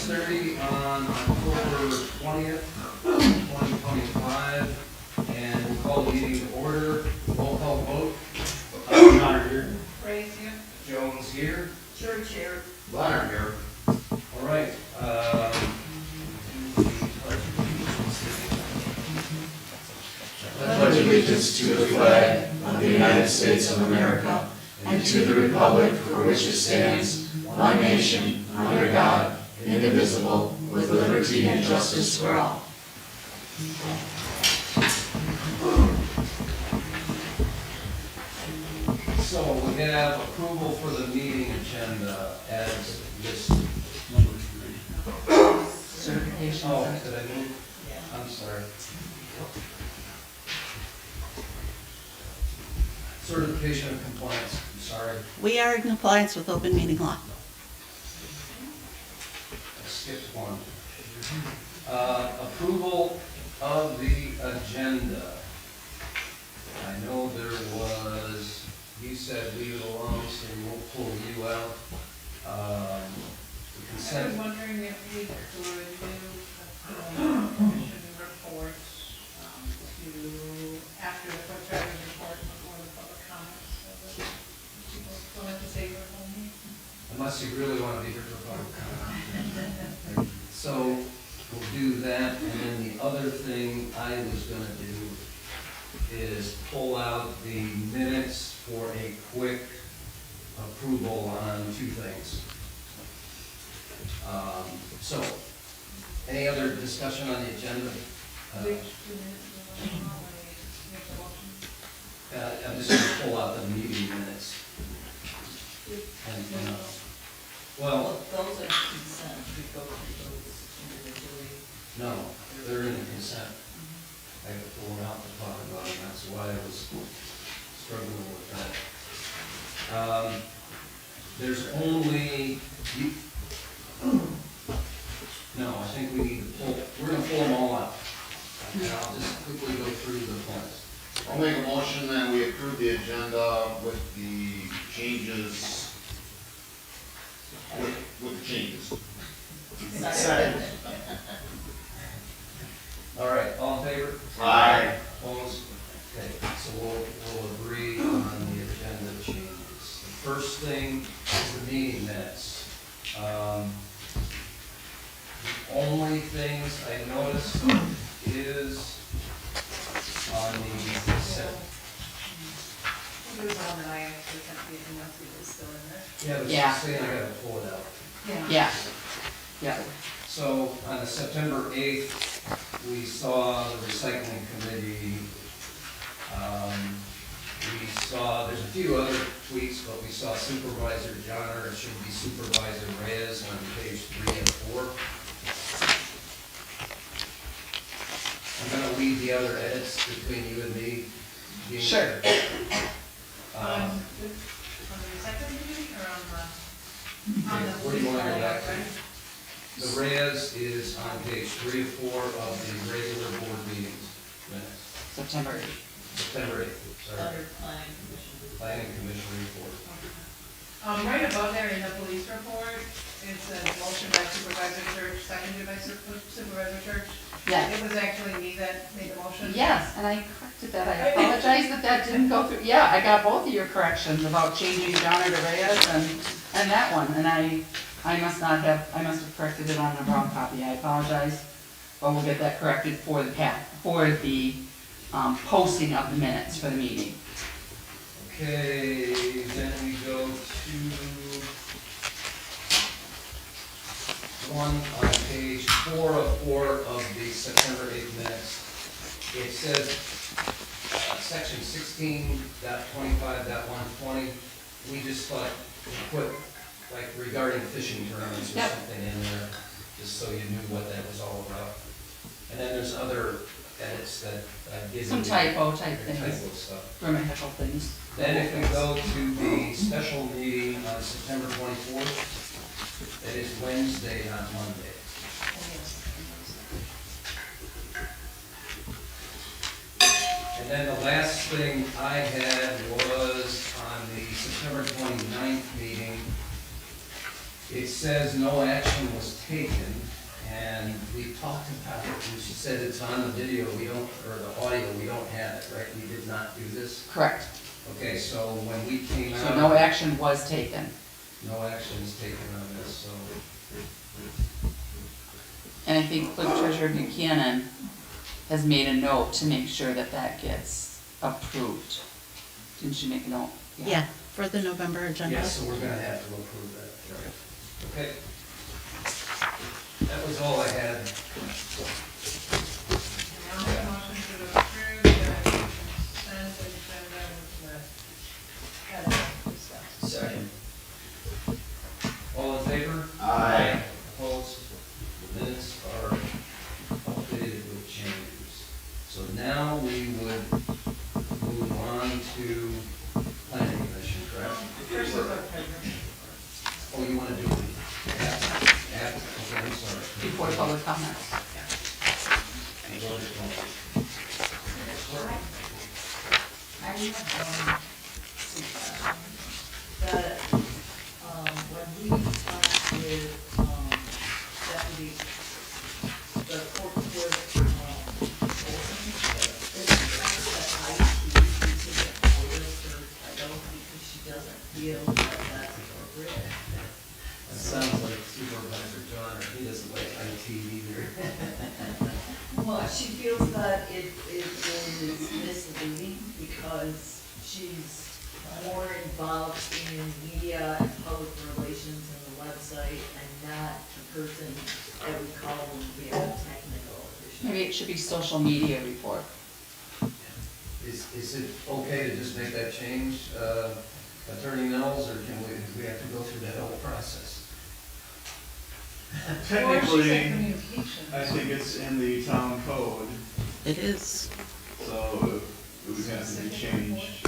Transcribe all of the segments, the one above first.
6:30 on October 20th, 2025, and we'll call the meeting to order. Roll call vote. Connor here. Ray's here. Jones here. Church here. Bonner here. All right. I pledge allegiance to the flag of the United States of America and to the republic for which it stands, one nation, under God, indivisible, with liberty and justice for all. So we have approval for the meeting agenda as listed. Number 3. Certification. Oh, did I move? Yeah. I'm sorry. Certification of compliance, I'm sorry, We are in compliance with open meeting law. I skipped one. Approval of the agenda. I know there was, you said leave it alone, so we'll pull you out. The I was consent, wondering if we could do commission reports to, after the clerk treasurer's report, before the public comments, so that people don't have to say their whole name. unless you really want to be here for public comment. So we'll do that, and then the other thing I was gonna do is pull out the minutes for a quick approval on 2 things. So, any other discussion on the agenda? Which two minutes do you want to make the motion? I'm just gonna pull out the meeting minutes. And, well, Those are consent, we go through those individually. no, they're in the consent. I have to pull them out to talk about them, that's why I was struggling with that. There's only, no, I think we need to pull, we're gonna pull them all out. And I'll just quickly go through the points. I'll make a motion that we approve the agenda with the changes. With the changes. Second. All right, all in favor? Aye. Opposed? Okay, so we'll agree on the agenda changes. The first thing is the meeting minutes. The only things I noticed is on the consent. Well, there's one that I actually sent you, and that's it was still in there. Yeah, but Yeah. she's saying I gotta pull it out. Yeah. Yeah. So on the September 8th, we saw the recycling committee. We saw, there's a few other tweaks, but we saw Supervisor Johnner, it should be Supervisor Reyes on page 3 and 4. I'm gonna leave the other edits between you and me. being Sure. there. On the second meeting, or on the? Where do you want to go back to? The Reyes is on page 3 of 4 of the regular board meetings minutes. September 8th. September 8th, sorry, Under planning commission. planning commission report. Right above there in the police report, it says motion by Supervisor Church, seconded by Supervisor Church. Yes. It was actually me that made the motion. Yes, and I corrected that. I apologize that didn't go through. Yeah, I got both of your corrections about changing Johnner to Reyes and that one. And I must have corrected it on the wrong copy. I apologize. But we'll get that corrected for the posting of the minutes for the meeting. Okay, then we go to one on page 4 of 4 of the September 8th minutes. It says, section 16.25.120, we just thought to put, like, regarding fishing tournaments or Yep. something in there, just so you knew what that was all about. And then there's other edits that I did. Some typo type Typo things, stuff. grammatical things. Then if we go to the special meeting on September 24th, that is Wednesday, not Monday. And then the last thing I had was on the September 29th meeting, it says no action was taken, and we talked about it, and she said it's on the video, we don't, or the audio, we don't have it, right? We did not do this? Correct. Okay, so when we came out. So no action was taken. No action is taken on this, so. And I think Clerk Treasurer Buchanan has made a note to make sure that that gets approved. Didn't she make a note? Yeah, for the November agenda. Yeah, so we're gonna have to approve that, right? Okay. That was all I had. Now, the motion to approve the consent agenda with the edits discussed. Second. All in favor? Aye. Opposed? The minutes are updated with changes. So now we would move on to planning commission, correct? First is our treasurer. Oh, you wanna do the after, okay, I'm sorry. Before public comments. I have, suggestion that, when we talked with, Deputy, the court clerk, Olson, it was that IT needs to get oil certified, because she doesn't feel that that's appropriate. That sounds like Supervisor John, or he doesn't like IT either. Well, she feels that it is misleading because she's more involved in media and public relations and the website and not the person that we call when we have a technical issue. Maybe it should be social media report. Is it okay to just make that change, Attorney Knowles, or can we have to go through that whole process? Or she said Technically, communications. I think it's in the town code, It is. so it would have to be changed.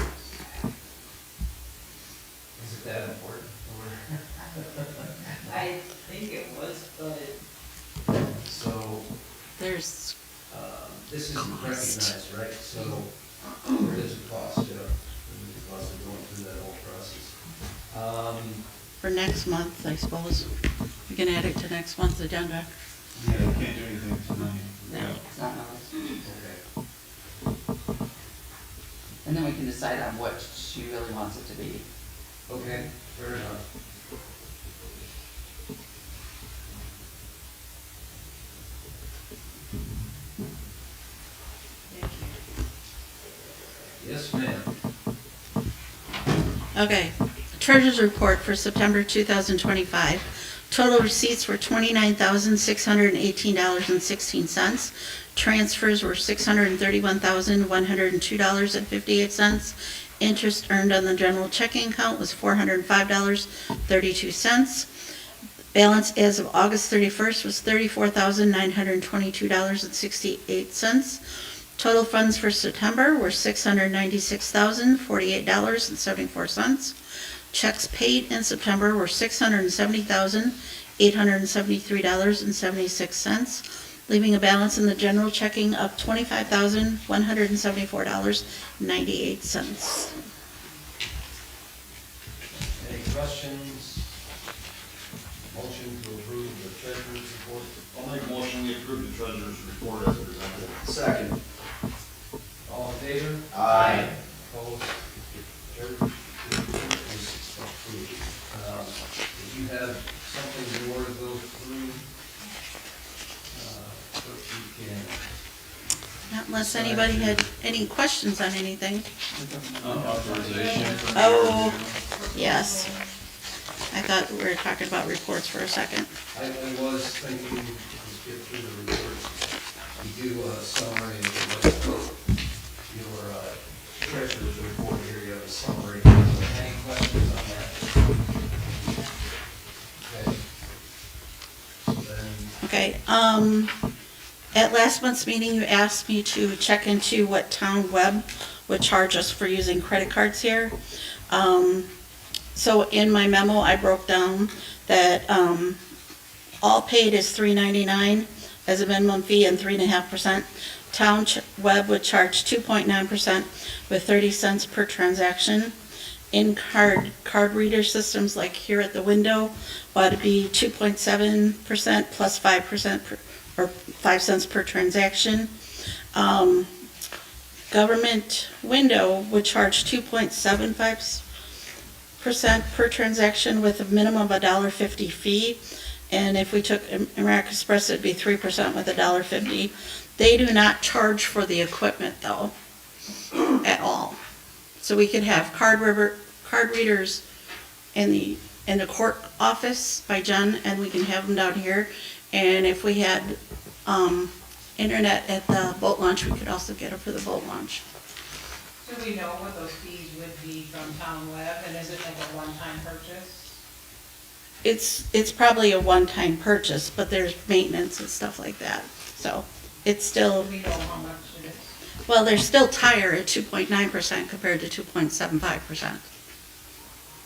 Is it that important? Or- I think it was, but So, There's, this isn't Cost. recognized, right? So, there is a cost, yeah. There is a cost of going through that whole process. for next month, I suppose. We can add it to next month's agenda. Yeah, you can't do anything tonight. No, it's not noticed. Okay. And then we can decide on what she really wants it to be. Okay, fair enough. thank you. Yes, ma'am. Okay, Treasurer's report for September 2025. Total receipts were $29,618.16. Transfers were $631,102.58. Interest earned on the general checking account was $405.32. Balance as of August 31st was $34,922.68. Total funds for September were $696,048.74. Checks paid in September were $670,873.76, leaving a balance in the general checking of $25,174.98. Any questions? Motion to approve the treasurer's report? I'll make a motion, we approve the treasurer's report as presented. Second. All in favor? Aye. Opposed? Treasurer's report is approved. If you have something you want to go through, you can. Not unless anybody had any questions on anything. Authorization. Oh, yes. I thought we were talking about reports for a second. I was thinking, let's get through the reports. You do a summary of your treasurer's report here, you have a summary. Any questions on that? Okay. Then, At last month's meeting, you asked me to check into what town web would charge us for using credit cards here. So in my memo, I broke down that, all paid is $3.99 as a minimum fee and 3.5%. Town web would charge 2.9% with 30 cents per transaction. card reader systems like here at the window, but it'd be 2.7% plus 5% or 5 cents per transaction. Government window would charge 2.75% per transaction with a minimum of $1.50 fee. And if we took American Express, it'd be 3% with $1.50. They do not charge for the equipment though, at all. So we could have card readers in the court office by Jen, and we can have them down here. And if we had internet at the boat launch, we could also get them for the boat launch. Do we know what those fees would be from Town Web, and is it like a one-time purchase? It's probably a one-time purchase, but there's maintenance and stuff like that. So it's still, Do we know how much it is? well, they're still higher at 2.9% compared to 2.75%.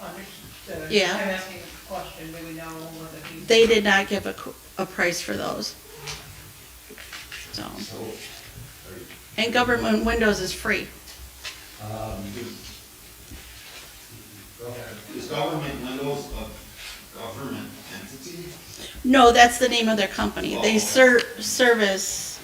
Understood. Yeah. I'm asking a question, do we know what the fees? They did not give a price for those. So, So, and government windows is free. go ahead. Is Government Windows a government entity? No, that's the name of their company. Oh, They okay. service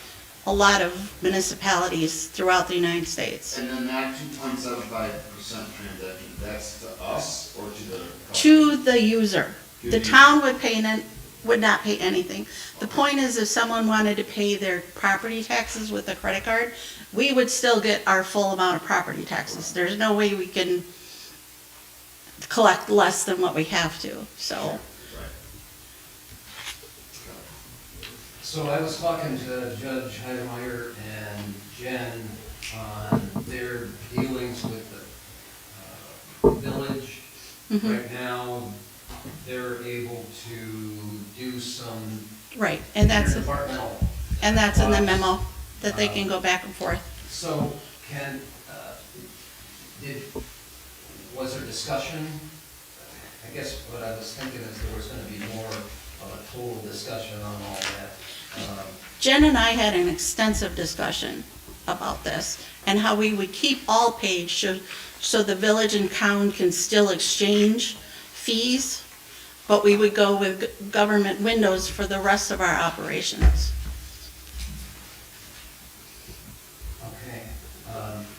a lot of municipalities throughout the United States. And then that 2.75% transaction, that's to us or to the? To the user. To The the town would not pay anything. The point is, if someone wanted to pay their property taxes with a credit card, we would still get our full amount of property taxes. There's no way we can collect less than what we have to, so. So I was talking to Judge Heidemeyer and Jen on their dealings with the village. Mhm. Right now, they're able to do some Right, and that's in interdepartmental. the memo, that they can go back and forth. So was there discussion? I guess what I was thinking is there was gonna be more of a total discussion on all that. Jen and I had an extensive discussion about this and how we would keep all paid so the village and town can still exchange fees, but we would go with government windows for the rest of our operations. Okay,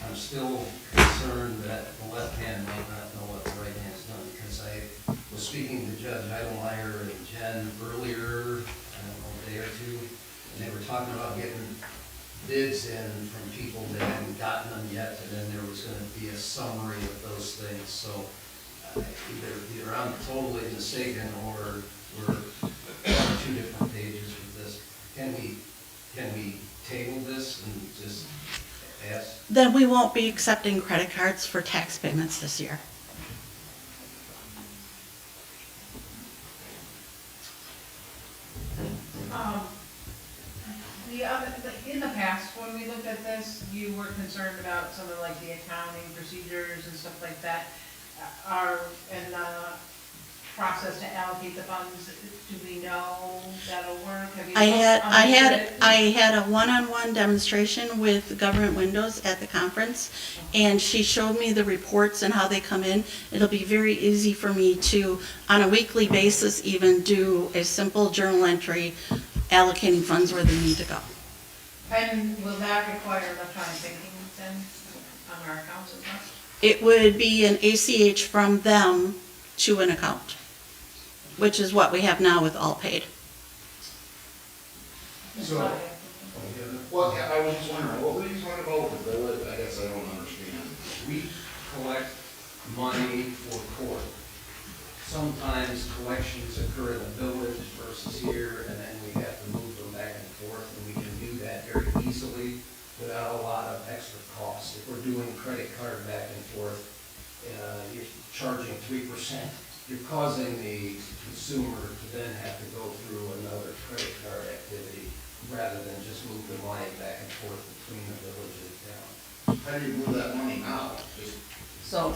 I'm still concerned that the left hand might not know what the right hand's done, because I was speaking to Judge Heidemeyer and Jen earlier, I don't know, a day or two, and they were talking about getting bids in from people that hadn't gotten them yet, and then there was gonna be a summary of those things, so either I'm totally mistaken or we're on two different pages with this. Can we table this and just ask? Then we won't be accepting credit cards for tax payments this year. In the past, when we looked at this, you were concerned about some of like the accounting procedures and stuff like that. And the process to allocate the funds, do we know that'll work? Have you understood I it? had a one-on-one demonstration with Government Windows at the conference, and she showed me the reports and how they come in. It'll be very easy for me to, on a weekly basis, even do a simple journal entry allocating funds where they need to go. And will that require electronic banking then on our accounts as well? It would be an ACH from them to an account, which is what we have now with Allpaid. So- Well, yeah, I was just wondering, what were you talking about with the village? I guess I don't understand. We collect money for court. Sometimes collections occur in the village versus here, and then we have to move them back and forth, and we can do that very easily without a lot of extra costs. If we're doing credit card back and forth, you're charging 3%. You're causing the consumer to then have to go through another credit card activity rather than just move the money back and forth between the village and town. How do you move that money now? Just So,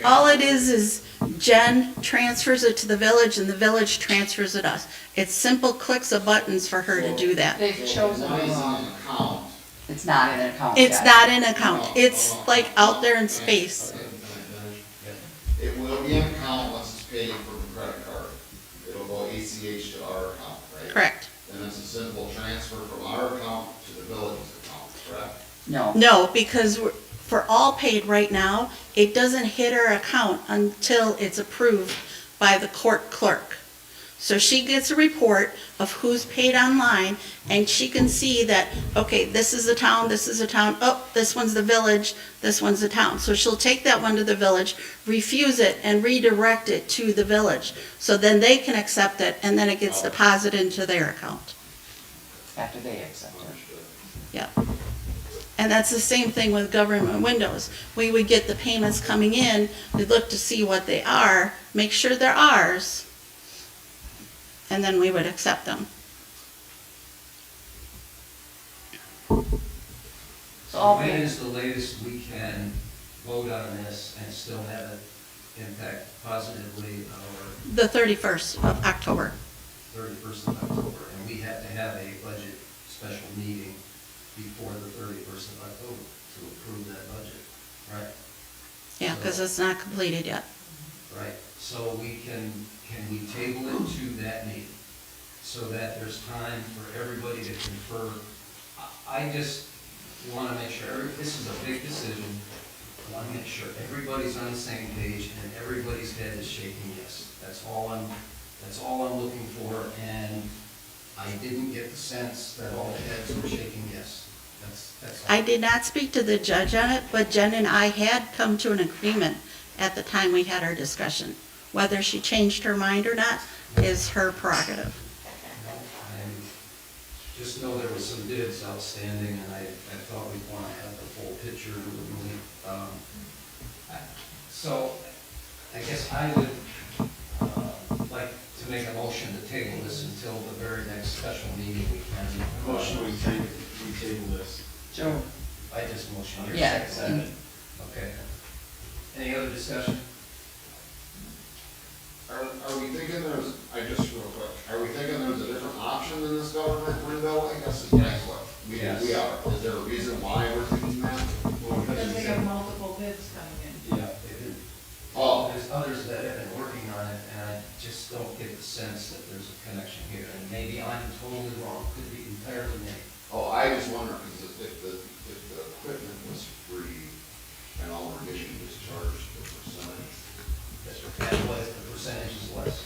All it is Jen transfers it to the village and the village transfers it us. It's simple clicks of buttons for her to do that. they've chosen the money's wrong, on an account. it's not in an account It's yet. not in account. It's like out there in space. Okay, can I finish? transfer from our account to the village's account, correct? No. No, because for all paid right now, it doesn't hit her account until it's approved by the court clerk. So she gets a report of who's paid online, and she can see that, okay, this is a town, oh, this one's the village, this one's the town. So she'll take that one to the village, refuse it, and redirect it to the village. So then they can accept it, and then it gets deposited into their account. After they accept it. Understood. Yeah. And that's the same thing with government windows. We would get the payments coming in, we'd look to see what they are, make sure they're ours, and then we would accept them. So all When paid. is the latest we can vote on this and still have it impact positively our The 31st of October. 31st of October? And we have to have a budget special meeting before the 31st of October to approve that budget, right? Yeah, because it's not completed yet. Right, so can we table it to that meeting? So that there's time for everybody to confer. I just want to make sure, this is a big decision. I want to make sure everybody's on the same page and everybody's head is shaking yes. That's all I'm looking for, and I didn't get the sense that all the heads were shaking yes. That's all. I did not speak to the judge on it, but Jen and I had come to an agreement at the time we had our discussion. Whether she changed her mind or not is her prerogative. I just know there was some bids outstanding, and I thought we'd want to have the full picture. So I guess I would like to make a motion to table this until the very next special meeting we can. Motion, we table this. Joe. I just motioned. Your Yeah. second. Okay. Any other discussion? Are we thinking there's, real quick, are we thinking there's a different option than this government window? I guess is what we Yes. are. Is there a reason why we're thinking that? Because they have multiple bids coming in. Yeah, they've been, Oh. there's others that have been working on it, and I just don't get the sense that there's a connection here. And maybe I'm totally wrong, could be entirely me. Oh, I just wonder, because if the equipment was free and all we're getting was charged the percentage. And what if the percentage is less?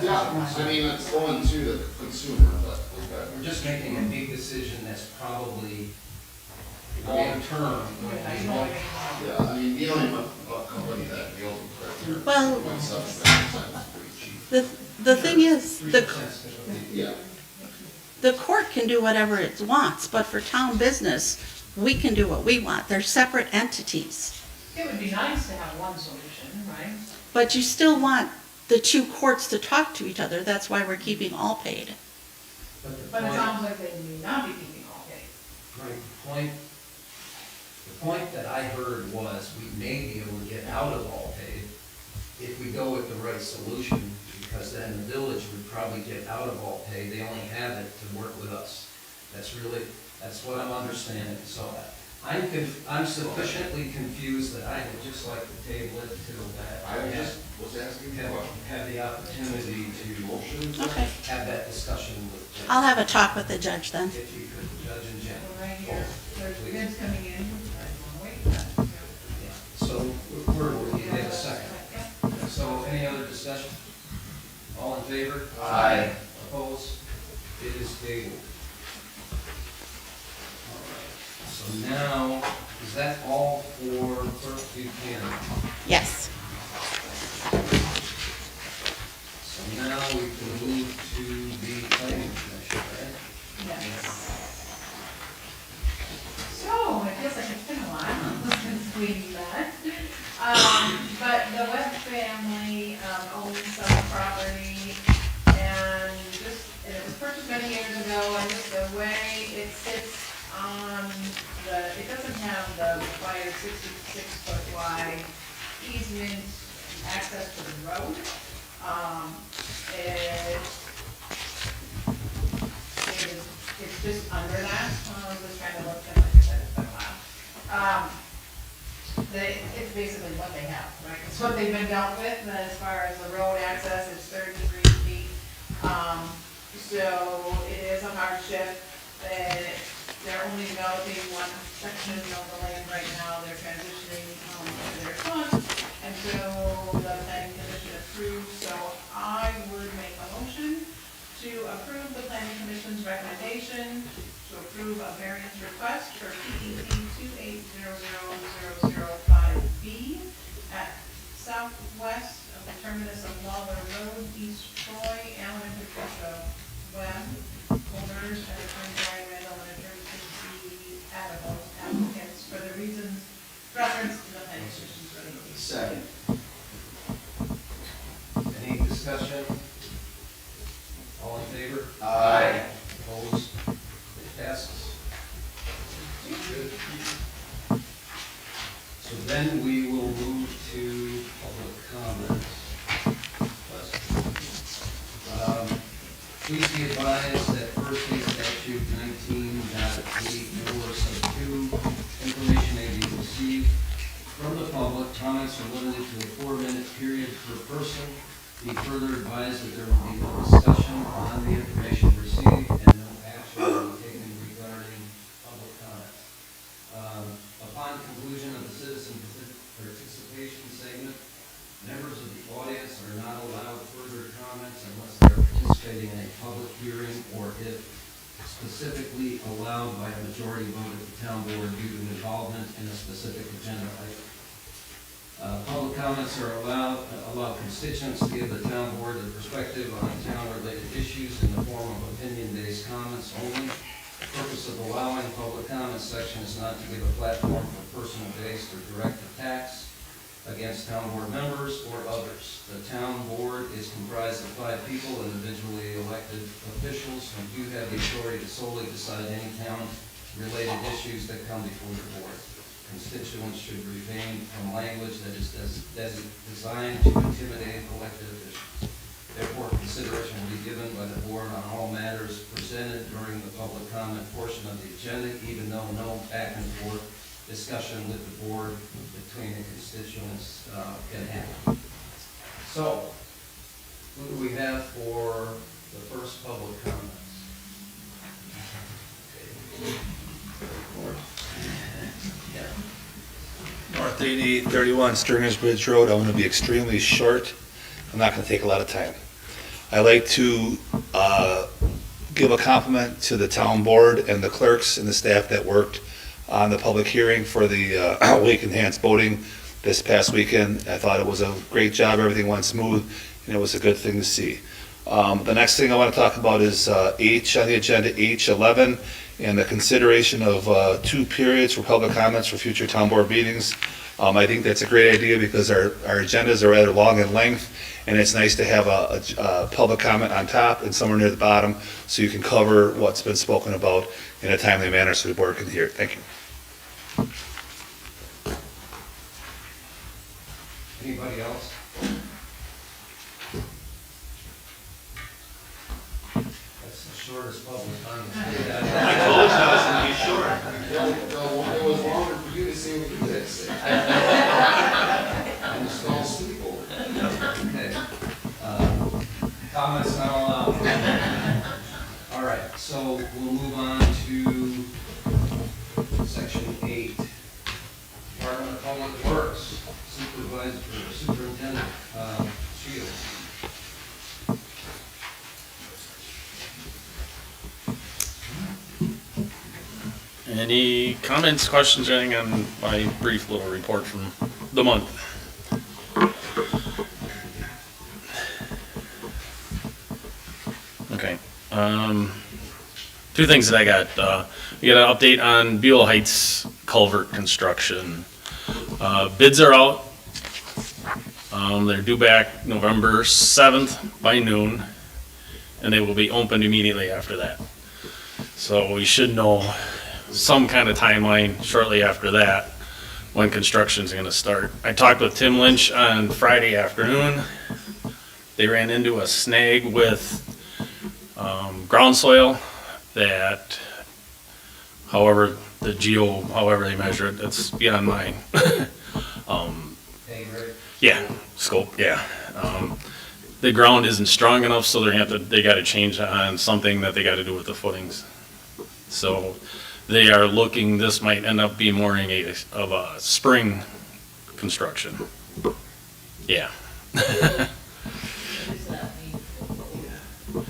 Yeah, I mean, it's going to the consumer, but, We're just making a big decision that's probably long-term. yeah, I mean, dealing with a company that deals with credit. Well, 1.7% is pretty cheap. the thing is, 3%. Yeah. the court can do whatever it wants, but for town business, we can do what we want. They're separate entities. It would be nice to have one solution, right? But you still want the two courts to talk to each other. That's why we're keeping all paid. But the But it point, sounds like they may not be keeping all paid. right, the point that I heard was we may be able to get out of all paid if we go with the right solution, because then the village would probably get out of all pay. They only have it to work with us. That's what I'm understanding. So I'm sufficiently confused that I would just like to table it till that. I just was asking a question. Have the opportunity to Motion? Okay. have that discussion with. I'll have a talk with the judge then. If you could, Judge and Jen. So right here, there's bids coming in. Wait, Yeah. So we have a second. So any other discussion? All in favor? Aye. Opposed? It is tabled. All right. So now, is that all for Clerk Buchanan? Yes. So now we can move to the planning commission, right? Yes. So, it feels like it's been a while since we met. But the Webb family owns some property, and it was purchased many years ago, and just the way it sits on it doesn't have the required 66-foot wide easement access to the road. It's just under that, I was just trying to look, and like I said, it's been a while. It's basically what they have, right? It's what they've been dealt with, as far as the road access, it's 33 feet. So it is a hardship, and they're only developing one section of the land right now, they're transitioning, to their fund until the planning commission approves, so I would make a motion to approve the planning commission's recommendation to approve a variance request for PED 2800005B at southwest of the terminus of Lawler Road, East Troy, Allen and Patricia Webb, owners and Attorney Brian Randall and Attorney Christie Adamo, applicants for the reasons referenced in the planning commission's recommendation. Second. Any discussion? All in favor? Aye. Opposed? It passes. Good. So then we will move to public comments. Please be advised that first state statute 19.84 sub 2, information may be received from the public. Comments are limited to a 4-minute period per person. Be further advised that there will be no discussion on the information received and no action will be taken regarding public comments. Upon conclusion of the citizen participation segment, members of the audience are not allowed further comments unless they are participating in a public hearing or if specifically allowed by a majority vote of the town board due to involvement in a specific agenda item. Public comments are allow constituents to give the town board their perspective on town-related issues in the form of opinion-based comments only. The purpose of allowing public comments section is not to give a platform for personal-based or direct attacks against town board members or others. The town board is comprised of 5 people, individually elected officials who do have the authority to solely decide any town-related issues that come before the board. Constituents should refrain from language that is designed to intimidate elected officials. Therefore, consideration will be given by the board on all matters presented during the public comment portion of the agenda, even though no back and forth discussion with the board between the constituents can happen. So, who do we have for the first public comments? North 8831 Sterners Bridge Road. I'm going to be extremely short. I'm not going to take a lot of time. I'd like to give a compliment to the town board and the clerks and the staff that worked on the public hearing for the Wake Enhanced Boating this past weekend. I thought it was a great job. Everything went smooth, and it was a good thing to see. The next thing I want to talk about is H on the agenda, H11, and the consideration of 2 periods for public comments for future town board meetings. I think that's a great idea because our agendas are rather long in length, and it's nice to have a public comment on top and somewhere near the bottom so you can cover what's been spoken about in a timely manner so the board can hear it. Thank you. Anybody else? That's the shortest public comment. I told you I was gonna be short. It was longer for you to see what you did say. I'm just all sleep over. Okay. Comments not allowed. All right, so we'll move on to section 8. Department of Public Works, Superintendent Shields. Any comments, questions, or anything on my brief little report from the month? Okay. 2 things that I got. We got an update on Beulah Heights culvert construction. Bids are out. They're due back November 7th by noon, and they will be opened immediately after that. So we should know some kind of timeline shortly after that when construction's gonna start. I talked with Tim Lynch on Friday afternoon. They ran into a snag with ground soil that, however they measure it, it's beyond mine. Hey, Greg. Yeah, scope, yeah. the ground isn't strong enough, so they gotta change on something that they gotta do with the footings. So they are looking, this might end up being more of a spring construction. Yeah. What does that mean for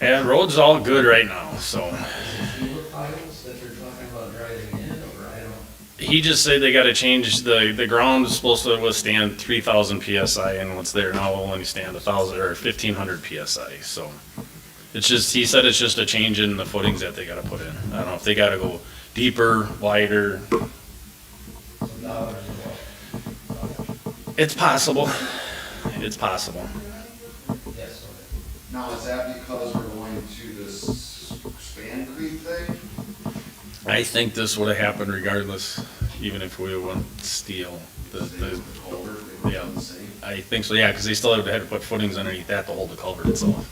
And road's all good right now, so. FEMA files that they're talking about driving in, or I don't, He just said they gotta change, the ground is supposed to withstand 3,000 PSI, and what's there now will only stand 1,000 or 1,500 PSI, so. It's just, he said it's just a change in the footings that they gotta put in. I don't know if they gotta go deeper, wider, some dollars involved. it's possible. It's possible. Yes, Now, is that because we're going to this Span Creek thing? I think this would've happened regardless, even if we went steel. Same with the culvert, they were Yeah. done the same? I think so, yeah, because they still had to put footings underneath that to hold the culvert itself.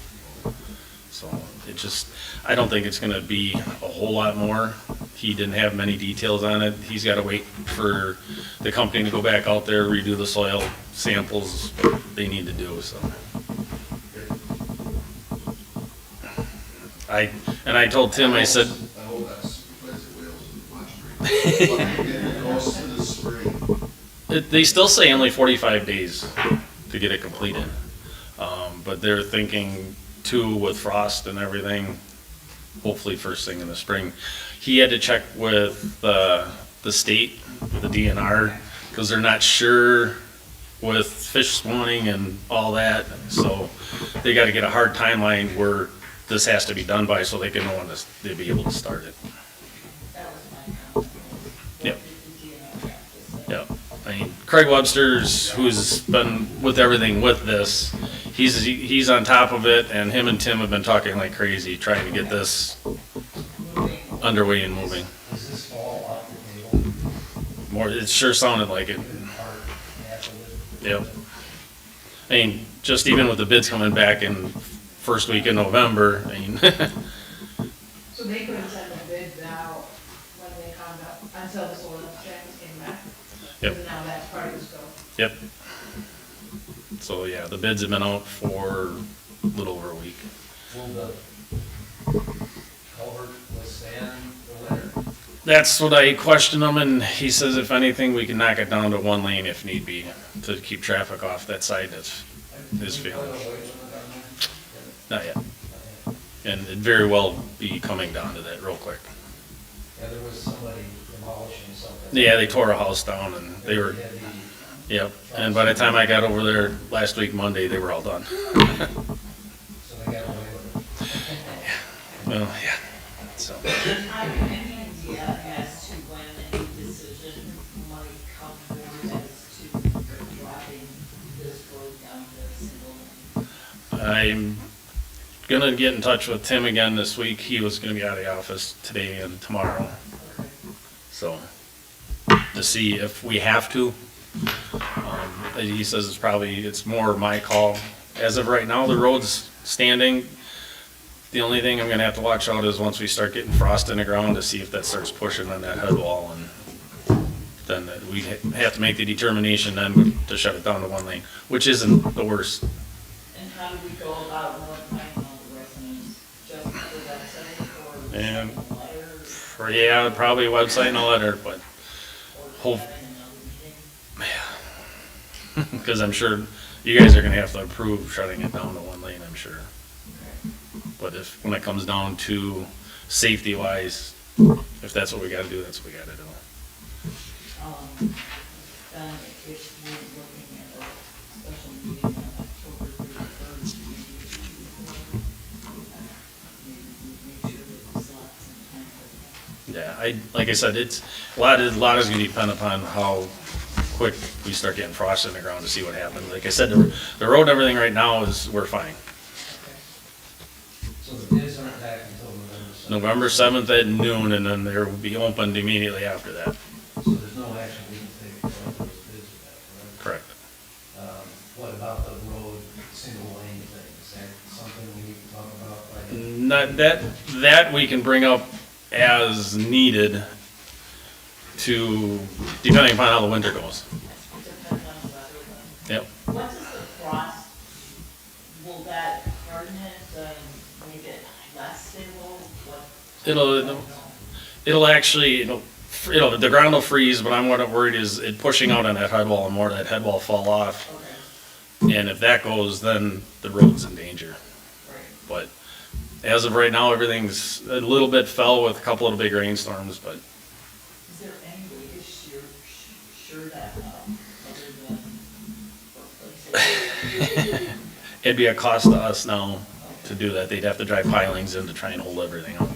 So it just, I don't think it's gonna be a whole lot more. He didn't have many details on it. He's gotta wait for the company to go back out there, redo the soil samples they need to do, so. I told Tim, I said, I hope that's because it whales and watch tree. But it goes to the spring. they still say only 45 days to get it completed. But they're thinking too, with frost and everything, hopefully first thing in the spring. He had to check with the state, the DNR, because they're not sure with fish spawning and all that. So they gotta get a hard timeline where this has to be done by, so they can know when they'll be able to start it. that was my comment. Yep. What did the DNR have to say? Yeah, I mean, Craig Webster's, who's been with everything with this, he's on top of it, and him and Tim have been talking like crazy, trying to get this Moving. underway and moving. does this fall off the table? More, it sure sounded like it. Part, half of it? Yep. I mean, just even with the bids coming back in first week in November, I mean, So they couldn't send the bids out when they found out, until the soil samples came back? Yep. So now that's part of the scope. yep. So, yeah, the bids have been out for a little over a week. Will the culvert withstand the winter? That's what I questioned him, and he says if anything, we can knock it down to one lane if need be, to keep traffic off that side. That's his Can we feeling. put a weight limit on Not yet. that? And it'd very well be coming down to that real quick. Yeah, there was somebody demolishing something. Yeah, they tore a house down and they were, Heavy. yep. And by the time I got over there last week, Monday, they were all done. So they got away with it. Well, yeah, so. I have any idea as to when a decision might come forward as to dropping this road down to single lane? I'm gonna get in touch with Tim again this week. He was gonna be out of the office today and tomorrow. So, to see if we have to. He says it's more my call. As of right now, the road's standing. The only thing I'm gonna have to watch out is once we start getting frost in the ground to see if that starts pushing on that head wall, and then we have to make the determination then to shut it down to one lane, which isn't the worst. And how do we go about notifying all the residents, just the website or And- sending a letter Or, yeah, probably a website and a letter, but, or Hope- having another meeting? because I'm sure you guys are gonna have to approve shutting it down to one lane, I'm sure. But when it comes down to safety wise, if that's what we gotta do, that's what we gotta do. Then if we're looking at a special meeting on October 31st, maybe we make sure that we select some time for that. Yeah, like I said, a lot is gonna depend upon how quick we start getting frost in the ground to see what happens. Like I said, the road and everything right now we're fine. So the bids aren't back until November 7th? November 7th at noon, and then they will be opened immediately after that. So there's no action we can take until those bids are back, Correct. correct? What about the road single lane thing? Is that something we need to talk about? Not that we can bring up as needed to, depending upon how the winter goes. Depends on the weather. Yep. What does the frost, will It'll actually, the ground will freeze, but I'm what I'm worried is it pushing out on that head wall and more of that head wall fall off. And if that goes, then the road's in danger. But as of right now, everything's a little bit fell with a couple of big rainstorms, but Is there any way to sure that up, other than replacing? it'd be a cost to us now to do that. They'd have to drive pilings in to try and hold everything up.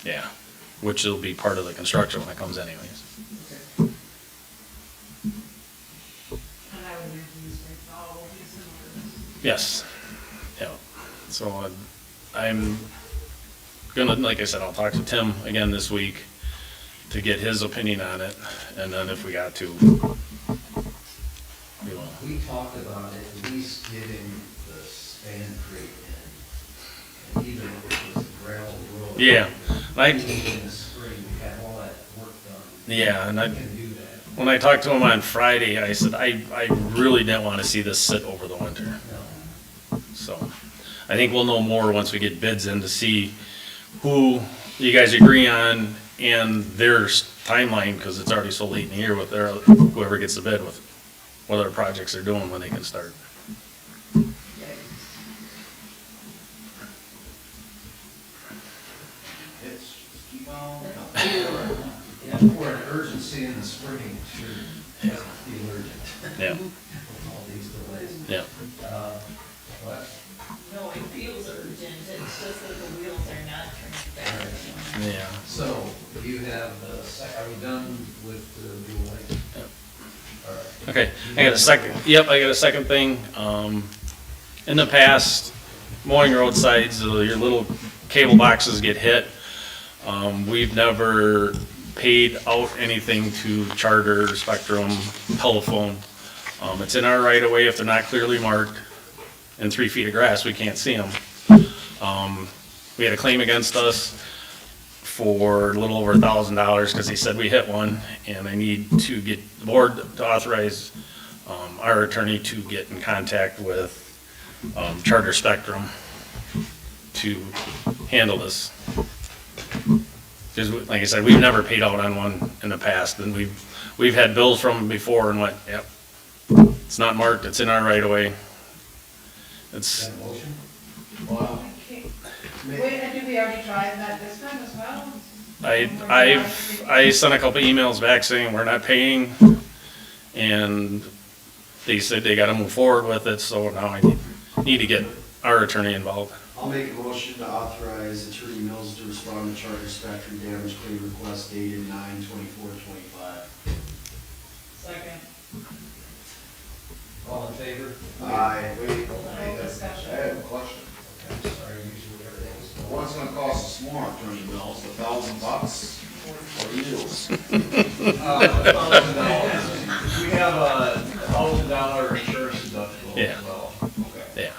Yeah, which will be part of the construction when it comes anyways. And I would imagine these rates all will be similar to this. Yes, yeah. So I'm gonna, like I said, I'll talk to Tim again this week to get his opinion on it, and then if we got to, we will. We talked about at least getting the span creek in, and even if it was a gravel road. Yeah, I, In the spring, we had all that work done. yeah, and We I, can do that. when I talked to him on Friday, I said, I really didn't wanna see this sit over the winter. No. So, I think we'll know more once we get bids in to see who you guys agree on and their timeline, cause it's already so late in the year with their, whoever gets the bid with what other projects they're doing when they can start. It's, keep on. Yeah, for an urgency in the spring, sure, yeah, be urgent, Yeah, with all these delays. yeah. What? No, it feels urgent, it's just that the wheels are not turning fast. Yeah. So, you have the are we done with the blue light? Yep. All right. Okay, I got a second, yep, I got a second thing. In the past, mowing roadsides, your little cable boxes get hit. We've never paid out anything to Charter, Spectrum, telephone. It's in our right of way if they're not clearly marked. And 3 feet of grass, we can't see them. We had a claim against us for a little over $1,000 because they said we hit one, and I need to get the board to authorize our attorney to get in contact with Charter Spectrum to handle this. Because, like I said, we've never paid out on one in the past, and we've had bills from them before and went, yep, it's not marked, it's in our right of way. It's, Got a motion? Well, Wait, and did we already try that this time as well? I sent a couple emails back saying we're not paying, and they said they gotta move forward with it, so now I need to get our attorney involved. I'll make a motion to authorize Attorney Mills to respond to Charter Spectrum damage claim request dated 9/24/25. Second. All in favor? Aye. wait, Full I discussion. have a question. Okay, I'm sorry, usually everything's. What's it gonna cost us more, Attorney Mills, $1,000? What do you do? We have a $1,000 insurance deductible Yeah. as well. Okay. Yeah.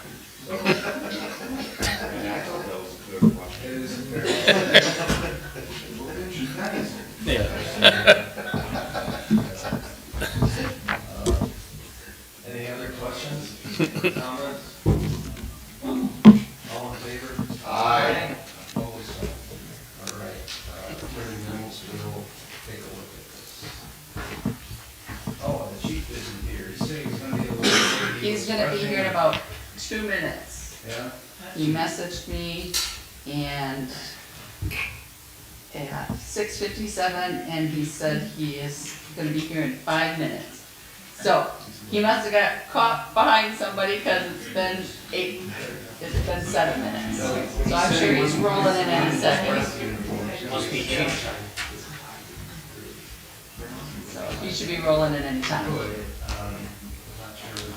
And I thought that was a good question. It is very. Yeah. Any other questions, comments? All in favor? Aye. Opposed? All right, Attorney Mills will take a look at this. Oh, the chief isn't here, he said he was gonna be able to. He's gonna be here in about 2 minutes. Yeah? He messaged me and at 6:57, and he said he is gonna be here in 5 minutes. So, he must have got caught behind somebody, cause it's been 7 minutes. So I'm sure he's rolling in any second. Must be chief. So he should be rolling in any time. I'm not sure.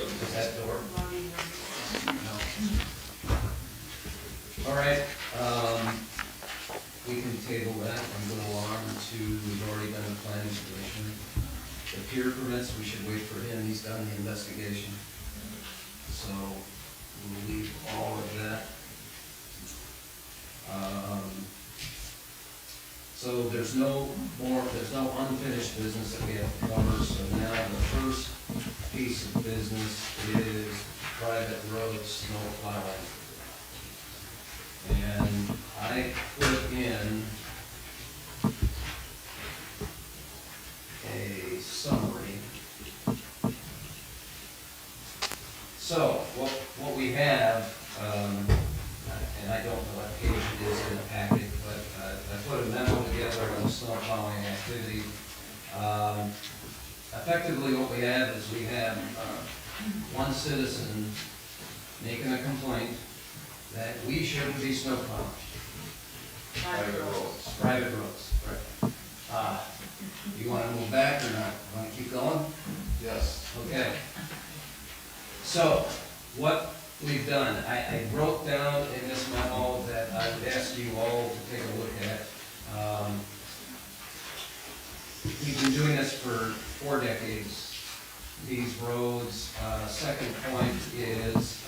Is that door? No. All right, we can table that and go on to, we've already done the planning commission. The peer permits, we should wait for him, he's done the investigation. So we'll leave all of that. So there's no unfinished business that we have to cover, so now the first piece of business is private road snow plowing. And I put in a summary. So, what we have, and I don't know what page it is in the packet, but I put a memo together on the snow plowing activity. Effectively, what we have is we have one citizen making a complaint that we shouldn't be snow plowing. Private roads. Private roads, right. You wanna move back or not? Wanna keep going? Yes. Okay. So, what we've done, I wrote down in this memo that I would ask you all to take a look at. We've been doing this for 4 decades, these roads. Second point is,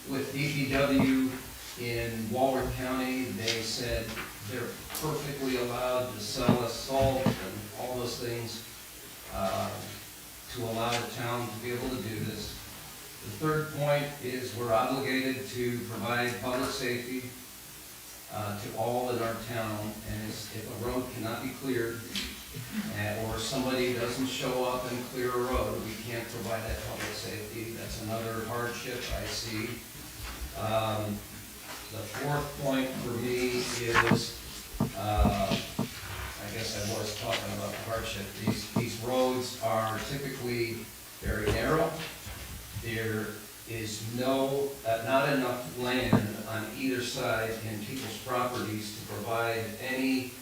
with DPW in Walworth County, they said they're perfectly allowed to sell us salt and all those things, to allow the town to be able to do this. The third point is we're obligated to provide public safety to all in our town, and if a road cannot be cleared, or somebody doesn't show up and clear a road, we can't provide that public safety. That's another hardship I see. The fourth point for me is, I guess I was talking about the hardship. These roads are typically very narrow. There is not enough land on either side in people's properties to provide any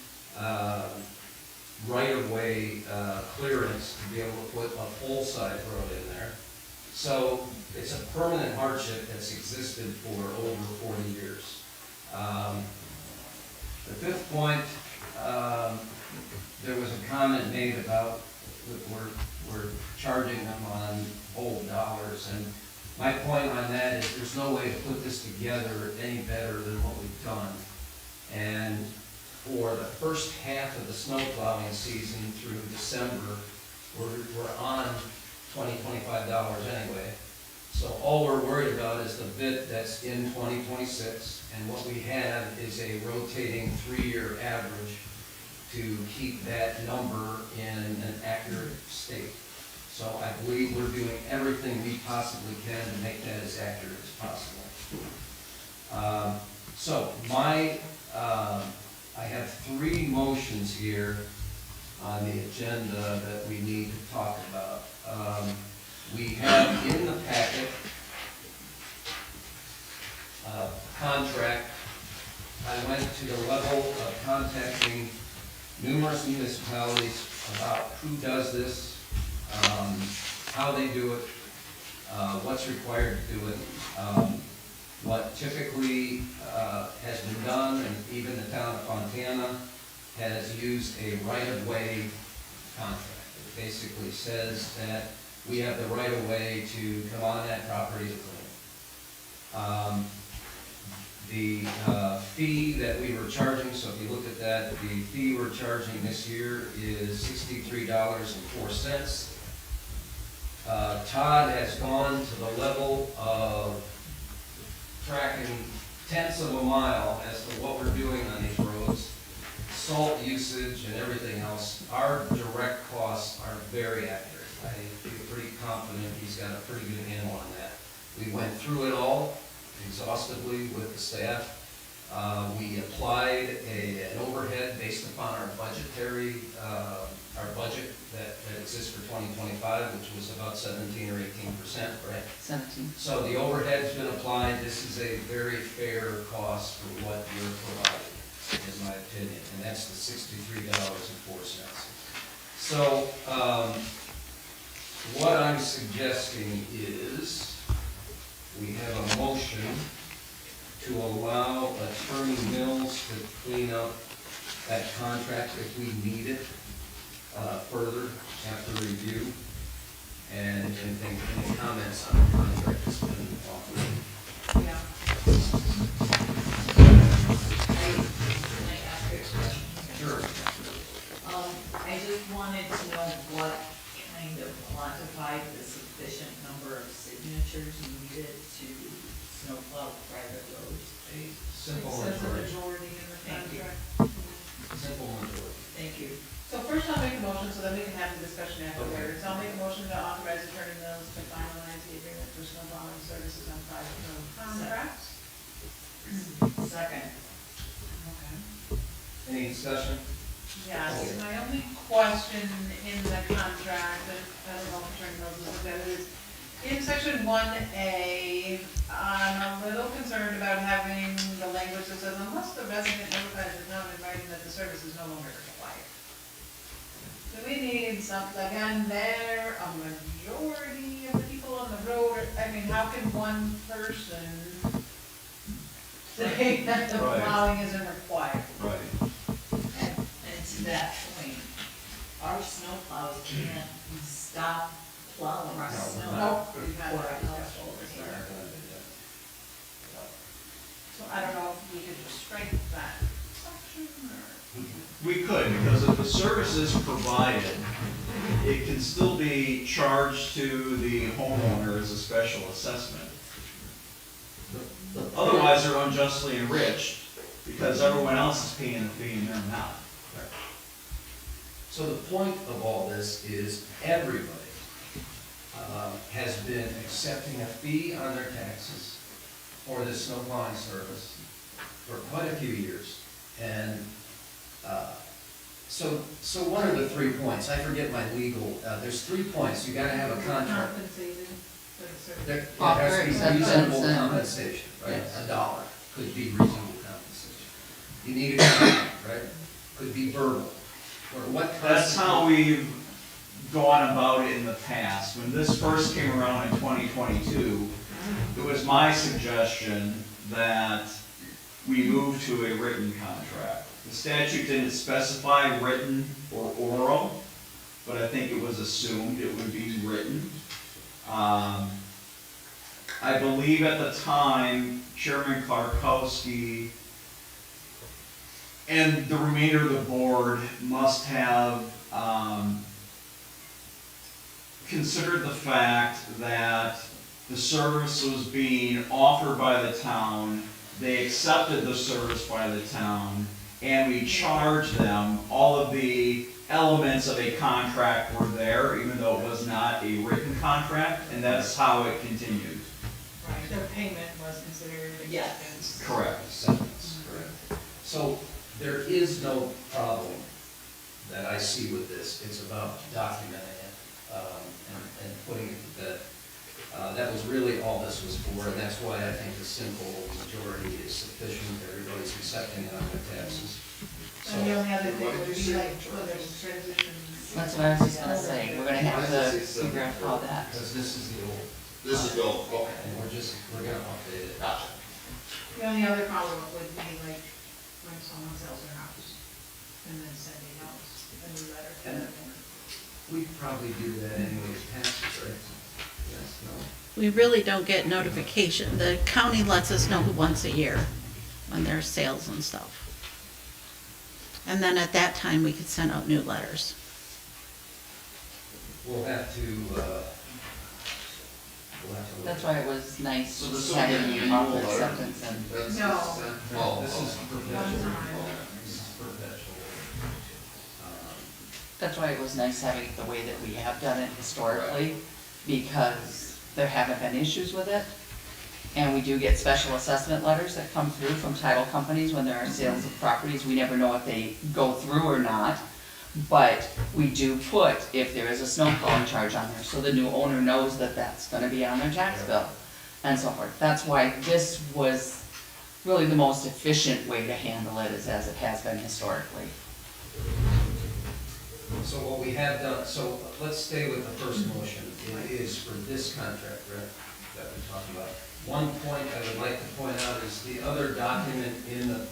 right-of-way clearance to be able to put a full-size road in there. So it's a permanent hardship that's existed for over 40 years. The fifth point, there was a comment made about we're charging them on old dollars, and my point on that is there's no way to put this together any better than what we've done. And for the first half of the snow plowing season through December, we're on $25 anyway. So all we're worried about is the bit that's in 2026, and what we have is a rotating 3-year average to keep that number in an accurate state. So I believe we're doing everything we possibly can to make that as accurate as possible. I have 3 motions here on the agenda that we need to talk about. We have in the packet a contract. I went to the level of contacting numerous municipalities about who does this, how they do it, what's required to do it. What typically has been done, and even the town of Fontana has used a right-of-way contract. It basically says that we have the right-of-way to come on that property to clean. The fee that we were charging, so if you look at that, the fee we're charging this year is $63.04. Todd has gone to the level of tracking tenths of a mile as to what we're doing on these roads, salt usage and everything else. Our direct costs are very accurate. I feel pretty confident he's got a pretty good handle on that. We went through it all exhaustively with the staff. We applied an overhead based upon our budgetary, our budget that exists for 2025, which was about 17 or 18%, right? 17. So the overhead's been applied. This is a very fair cost for what you're providing, in my opinion, and that's the $63.04. So what I'm suggesting is we have a motion to allow Attorney Mills to clean up that contract if we need it further after review. And any comments on the contract that's been offered? Yeah. Can I ask you a question? Sure. I just wanted to know what kind of quantified the sufficient number of signatures needed to snowplow private roads. Simple It says a majority. majority in the Thank you. contract. Simple majority. Thank you. So first I'll make a motion so that we can have the discussion afterwards. I'll make a motion to authorize Attorney Mills to finalize the agreement for snow plowing services on private road contracts. Second. Okay. Any discussion? Yes, my only question in the contract, that I don't know if Attorney Mills has looked at it, is in section 1A, I'm a little concerned about having the language that says unless the resident notifies the town in writing that the service is no longer required. Do we need something, again, there, a majority of the people on the road, I mean, how can one person say that the Right. plowing isn't required? Right. And to that point, our snowplows can't stop plowing No, snow. Nope, we've had For that a discussion household before. here. So I don't know if we could just strike that section or. We could, because if the service is provided, it can still be charged to the homeowner as a special assessment. Otherwise, they're unjustly enriched, because everyone else is paying the fee and they're not. So the point of all this is everybody has been accepting a fee on their taxes for this snow plowing service for quite a few years. And so what are the 3 points? I forget my legal, there's 3 points. You gotta have a contract. Compensated for the service. There has Offer to be acceptance reasonable and- compensation, right? Yes. $1 could be reasonable compensation. You need a contract, right? Could be verbal. Or what That's how constitutes- we've gone about it in the past. When this first came around in 2022, it was my suggestion that we move to a written contract. The statute didn't specify written or oral, but I think it was assumed it would be written. I believe at the time, Chairman Klarkowski and the remainder of the board must have considered the fact that the service was being offered by the town, they accepted the service by the town, and we charged them. All of the elements of a contract were there, even though it was not a written contract, and that's how it continued. Right, their payment was considered Yes. acceptance. Correct. Acceptance, correct. So there is no problem that I see with this. It's about documenting it and putting it to bed. That was really all this was for, and that's why I think the simple majority is sufficient. Everybody's accepting it on their taxes. So, And the only other thing would be like whether transitions. That's what I was just gonna say, we're gonna have to figure out how that. because this is the old, This is the, okay. and we're gonna update it. Gotcha. The only other problem would be like when someone sells their house and then sending out a new letter to And- them. We probably do that anyway with taxes, right? Yes, no? We really don't get notification. The county lets us know once a year when there's sales and stuff. And then at that time, we could send out new letters. We'll have to, That's why it was nice So this will having be you an offer annual letter? acceptance and, That's No. consent? No, Oh, this is oh. perpetual. One time. This is perpetual. that's why it was nice having it the way that we have done it historically, because there haven't been issues with it. And we do get special assessment letters that come through from title companies when there are sales of properties. We never know if they go through or not. But we do put, if there is a snow plowing charge on there, so the new owner knows that that's gonna be on their tax bill and so forth. That's why this was really the most efficient way to handle it, is as it has been historically. So what we have done, so let's stay with the first motion. It is for this contract, right, that we're talking about. One point I would like to point out is the other document in the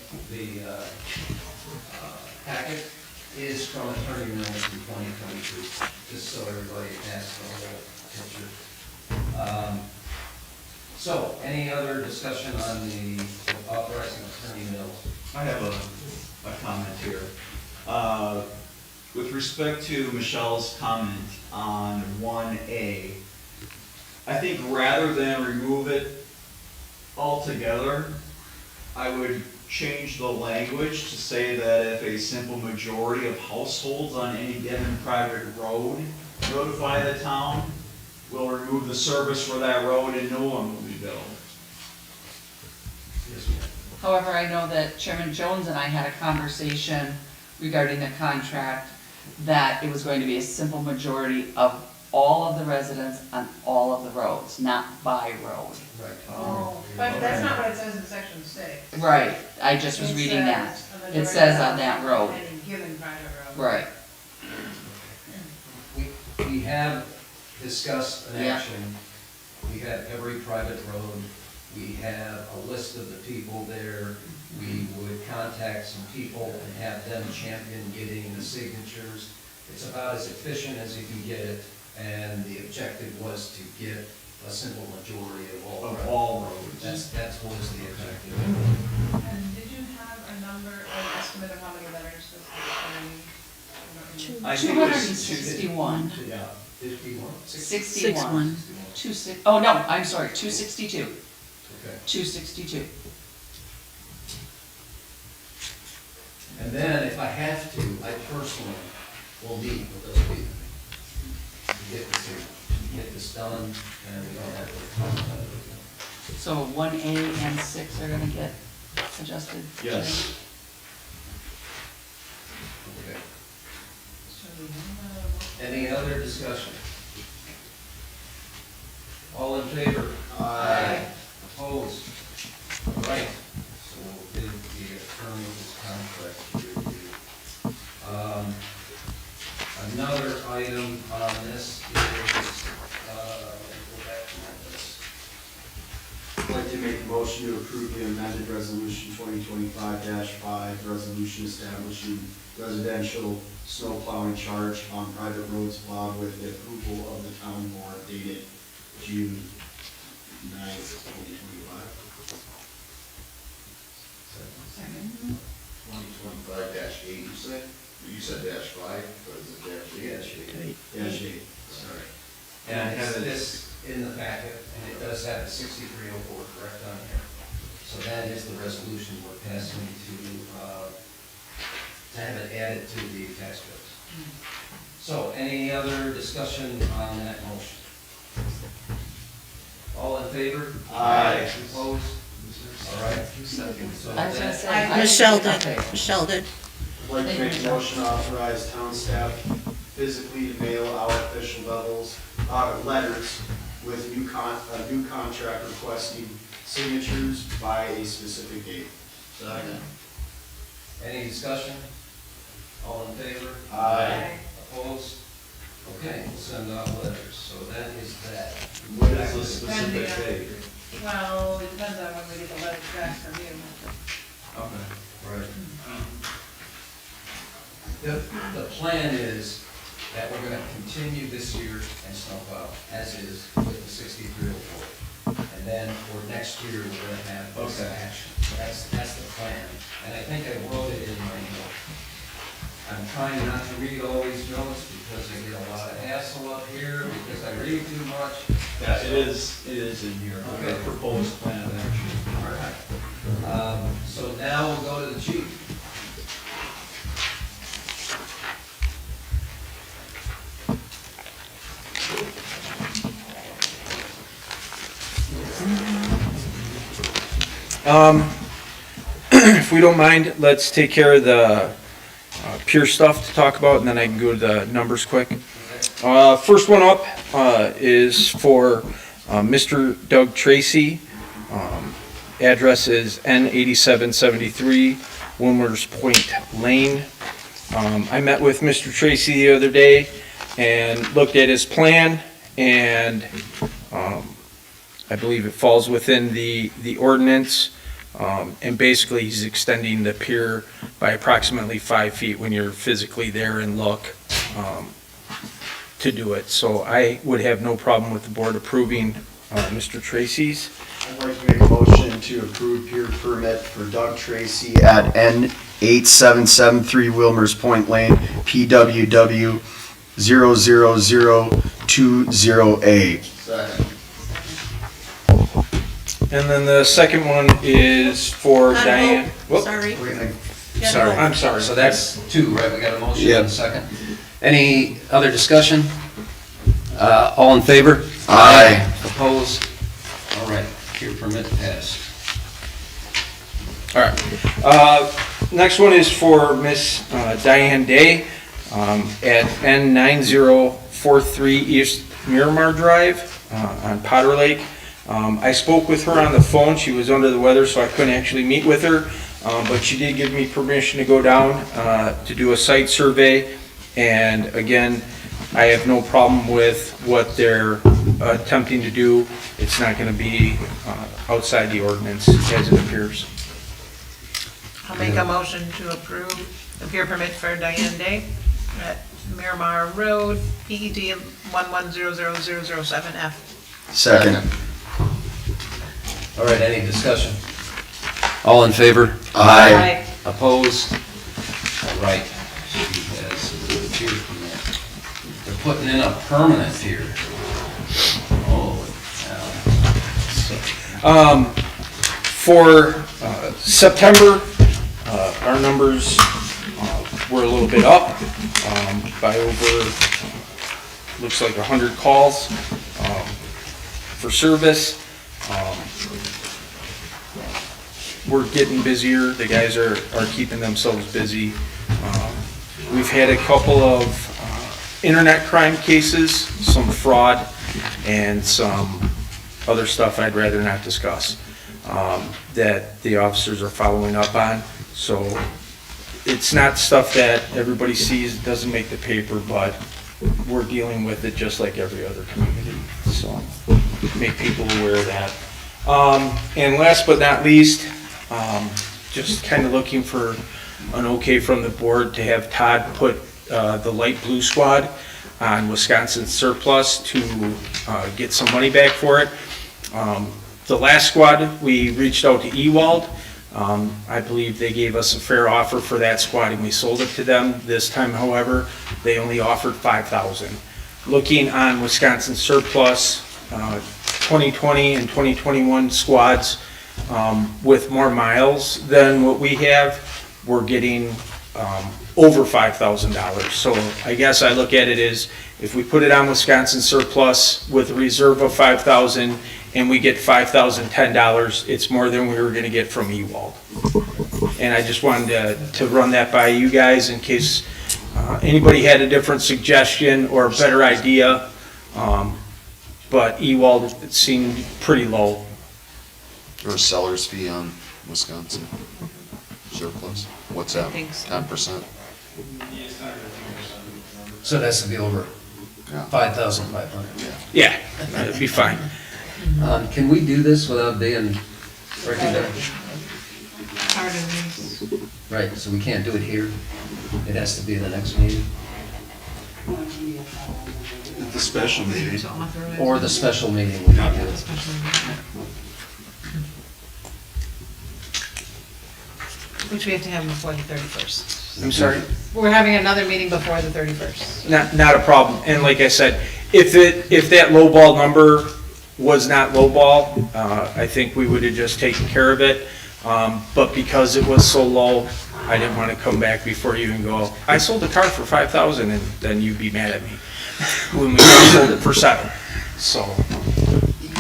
packet is from Attorney Mills in 2022, just so everybody has the whole picture. So, any other discussion on the authorizing Attorney Mills? I have a comment here. With respect to Michelle's comment on 1A, I think rather than remove it altogether, I would change the language to say that if a simple majority of households on any given private road notify the town, we'll remove the service for that road and no one will be billed. Yes, ma'am. However, I know that Chairman Jones and I had a conversation regarding the contract, that it was going to be a simple majority of all of the residents on all of the roads, not by road. Right. Oh, but that's not what it says in section 6. Right, I just was It reading that. says a It majority says of on that road. Any given private road. Right, We have discussed an Yeah. action. We have every private road. We have a list of the people there. We would contact some people and have them champion getting the signatures. It's about as efficient as you can get it, and the objective was to get a simple majority of all. Of roads. all roads. That was the objective. And did you have a number, an estimate of how many letters this is? I think it was 261. Yeah. 51? 61. 26, oh no, I'm sorry, 262, Okay. 262. And then if I have to, I personally will meet with those people to get this done, and we don't have to talk about it. So 1A and 6 are gonna get adjusted? Yes. Okay. Any other discussion? All in favor? Aye. Opposed? All right, so we'll give the attorney's contract to review. Another item on this is, go back to my list. I'd like to make a motion to approve the amended resolution 2025-5, resolution establishing residential snow plowing charge on private roads plowed with the approval of the town board dated June 9th, 2025. 2025-8, you said? You said -5, but is it -8? Dash 8. Sorry. And I have this in the packet, and it does have a 6304 correct on here. So that is the resolution we're passing to have it added to the tax bills. So any other discussion on that motion? All in favor? Aye. Opposed? All right. So I was gonna that- say. I Michelle didn't- did, okay. Michelle did. I'd like to make a motion to authorize town staff physically to mail out official letters with a new contract requesting signatures by a specific date. Any discussion? All in favor? Aye. Opposed? Okay, we'll send out letters, so that is that. What is the specific date? Well, it depends on when we get the letters back from you. Okay. Right. The plan is that we're gonna continue this year and snowplow as is with the 6304. And then for next year, we're gonna have this Okay. action. That's the plan. And I think I wrote it in my note. I'm trying not to read all these notes because I get a lot of hassle up here because I read too much. Yeah, it is in here, Okay. the proposed plan of action. All right. So now we'll go to the chief. If we don't mind, let's take care of the pure stuff to talk about, and then I can go to the numbers quick. First one up is for Mr. Doug Tracy. Address is N8773 Wilmer's Point Lane. I met with Mr. Tracy the other day and looked at his plan, and I believe it falls within the ordinance. And basically, he's extending the pier by approximately 5 feet when you're physically there and look to do it. So I would have no problem with the board approving Mr. Tracy's. I'd like to make a motion to approve pier permit for Doug Tracy at N8773 Wilmer's Point Lane, PWW 00020A. Second. And then the second one is for Gotta Diane. vote. Whoop. Sorry. Sorry. Gotta vote. I'm sorry. So that's two, right? We got a motion Yeah. and a second. Any other discussion? All in favor? Aye. Opposed? All right, pier permit passed. All right. Next one is for Miss Diane Day at N9043 East Miramar Drive on Potter Lake. I spoke with her on the phone. She was under the weather, so I couldn't actually meet with her. But she did give me permission to go down to do a site survey. And again, I have no problem with what they're attempting to do. It's not going to be outside the ordinance as it appears. I'll make a motion to approve the pier permit for Diane Day at Miramar Road, PED 11000007F. Second. All right, any discussion? All in favor? Aye. Opposed? All right. She has the pier permit. They're putting in a permanent pier. Holy cow. For September, our numbers were a little bit up by over, looks like 100 calls for service. We're getting busier. The guys are keeping themselves busy. We've had a couple of internet crime cases, some fraud, and some other stuff I'd rather not discuss that the officers are following up on. So it's not stuff that everybody sees, it doesn't make the paper, but we're dealing with it just like every other community. So make people aware of that. And last but not least, just kind of looking for an okay from the board to have Todd put the light blue squad on Wisconsin surplus to get some money back for it. The last squad, we reached out to Ewald. I believe they gave us a fair offer for that squad and we sold it to them. This time, however, they only offered $5,000. Looking on Wisconsin surplus, 2020 and 2021 squads with more miles than what we have, we're getting over $5,000. So I guess I look at it as if we put it on Wisconsin surplus with a reserve of $5,000 and we get $5,010, it's more than we were gonna get from Ewald. And I just wanted to run that by you guys in case anybody had a different suggestion or a better idea. But Ewald, it seemed pretty low. Or a seller's fee on Wisconsin surplus? What's that? I think so. 10%? So that's to be over Yeah. 5,500. Yeah, that'd be fine. Can we do this without being recognized? Right, so we can't do it here? It has to be the next meeting? The special meeting. Or the special meeting we can do it? Which we have to have before the 31st. I'm sorry? We're having another meeting before the 31st. Not a problem. And like I said, if that lowball number was not lowball, I think we would have just taken care of it. But because it was so low, I didn't want to come back before you and go, I sold the car for $5,000, and then you'd be mad at me when we sold it for $7,000. So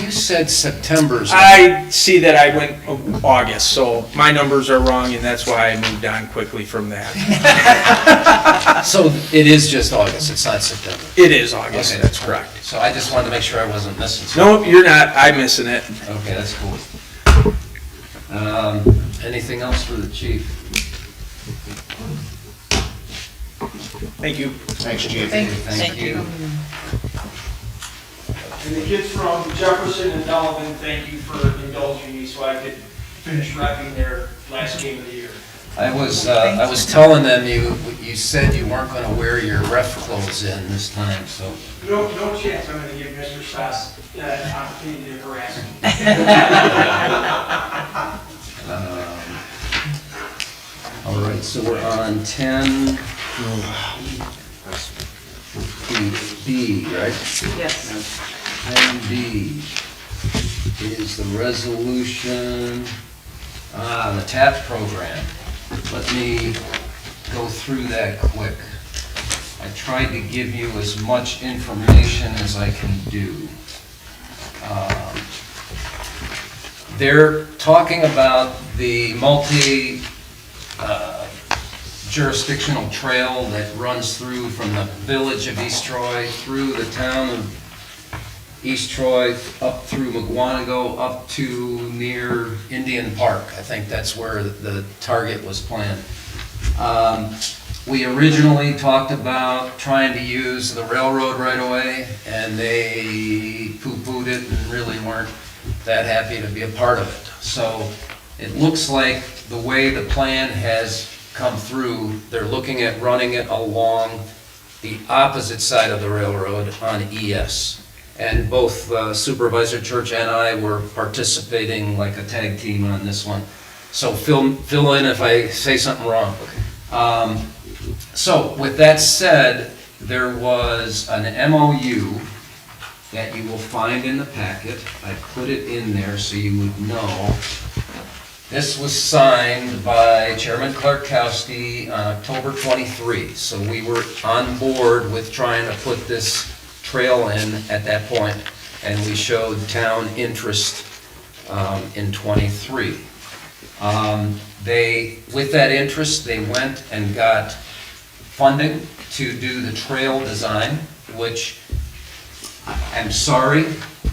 You said September's. I see that I went August, so my numbers are wrong, and that's why I moved on quickly from that. So it is just August, it's not September? It is August, Okay. that's correct. So I just wanted to make sure I wasn't missing something. No, you're not. I'm missing it. Okay, that's cool. Anything else for the chief? Thank you. Thanks, Chief. Thank you. And the kids from Jefferson and Delavan, thank you for indulging me so I could finish wrapping their last game of the year. I was telling them you said you weren't gonna wear your ref clothes in this time, so. No chance I'm gonna give Mr. Stoss an opportunity to harass me. All right, so we're on 10. B, right? Yes. 10B. is the resolution, the TAP program. Let me go through that quick. I tried to give you as much information as I can do. They're talking about the jurisdictional trail that runs through from the village of East Troy, through the town of East Troy, up through McWanago, up to near Indian Park. I think that's where the target was planned. We originally talked about trying to use the railroad right away, and they poo-pooed it and really weren't that happy to be a part of it. So it looks like the way the plan has come through, they're looking at running it along the opposite side of the railroad on ES. And both Supervisor Church and I were participating like a tag team on this one. So fill in if I say something wrong. So with that said, there was an MOU that you will find in the packet. I put it in there so you would know. This was signed by Chairman Klarkowski on October 23. So we were on board with trying to put this trail in at that point, and we showed town interest in 23. With that interest, they went and got funding to do the trail design, which I'm sorry,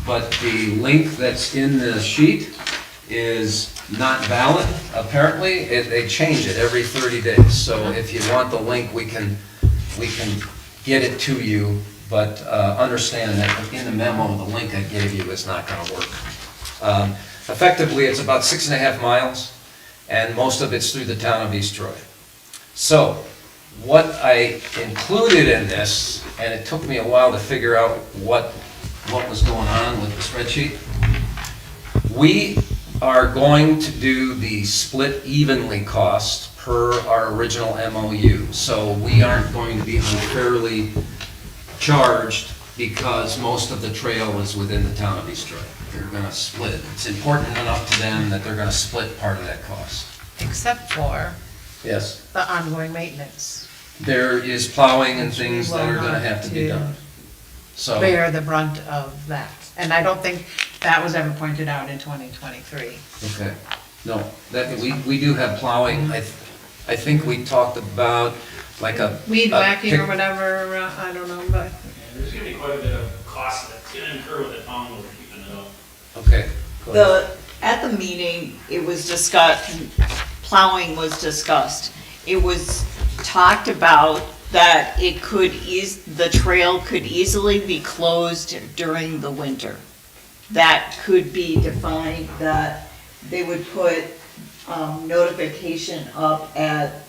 but the link that's in the sheet is not valid. Apparently, they change it every 30 days. So if you want the link, we can get it to you, but understand that in the memo, the link I gave you is not going to work. Effectively, it's about 6.5 miles, and most of it's through the town of East Troy. So what I included in this, and it took me a while to figure out what was going on with the spreadsheet, we are going to do the split evenly cost per our original MOU. So we aren't going to be unfairly charged because most of the trail is within the town of East Troy. They're going to split it. It's important enough to them that they're going to split part of that cost. Except for Yes. the ongoing maintenance. There is plowing and things that are going to have to be done. So. Bear the brunt of that. And I don't think that was ever pointed out in 2023. Okay, no, that, we do have plowing, I think we talked about like a. Weed whacking or pick- whatever, I don't know, but. There's gonna be quite a bit of cost that's gonna incur with the town when we're keeping it up. Okay. go ahead. At the meeting, it was discussed, plowing was discussed. It was talked about that the trail could easily be closed during the winter. That could be defined, that they would put notification up at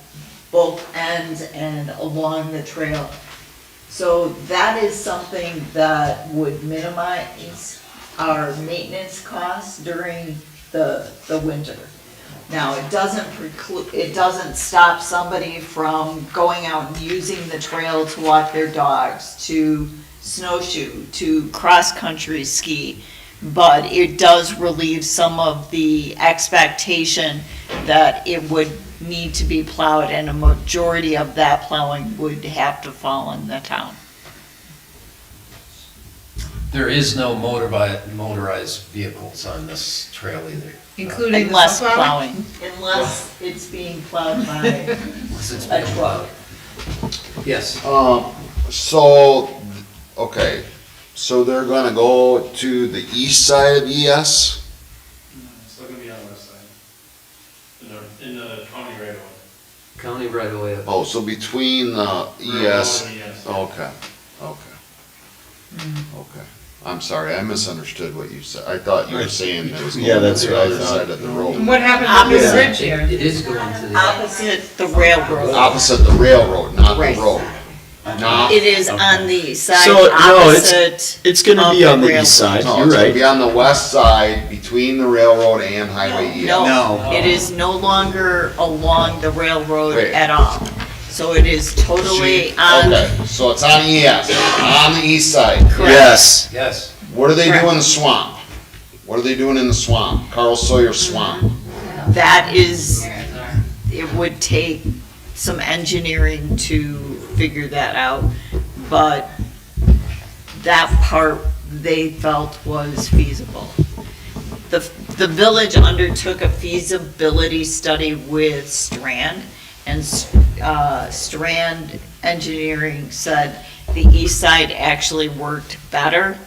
both ends and along the trail. So that is something that would minimize our maintenance costs during the winter. Now, it doesn't stop somebody from going out and using the trail to walk their dogs, to snowshoe, to cross-country ski, but it does relieve some of the expectation that it would need to be plowed, and a majority of that plowing would have to fall on the town. There is no motorized vehicles on this trail either. Including the Unless snow plowing? plowing, unless it's being plowed by Unless it's a being truck. plowed. Yes, Okay, so they're gonna go to the east side of ES? No, it's still gonna be on the west side. In the county right away. county right away. Oh, so between the ES, okay, okay. Okay, I'm sorry, I misunderstood what you said, I thought you were saying it was Yeah, going to that's the what I other thought. side of the road. What happened to the Opposite. bridge here? It is going to the. Opposite the railroad. Opposite the railroad, not Right. the road. Not, It is on the side So, no, opposite. It's gonna Of be on the the east railroad. side, no, you're it's gonna right. be on the west side between the railroad and Highway ES. No, it is no longer along the railroad Right. at all. So it is totally on, Okay, so it's on ES, on the east side. correct. Yes, Yes, What do they do Correct. in the swamp? What are they doing in the swamp? Carl Sawyer Swamp? That is, it would take some engineering to figure that out, but that part they felt was feasible. The village undertook a feasibility study with Strand, and Strand Engineering said the east side actually worked better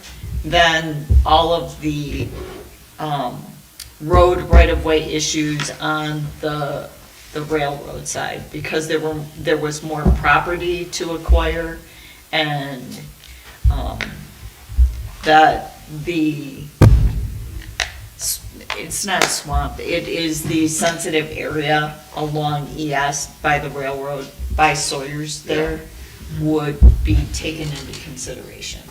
than all of the road right-of-way issues on the railroad side, because there was more property to acquire, and that it's not swamp, it is the sensitive area along ES by the railroad, by Sawyer's there, would be taken into consideration.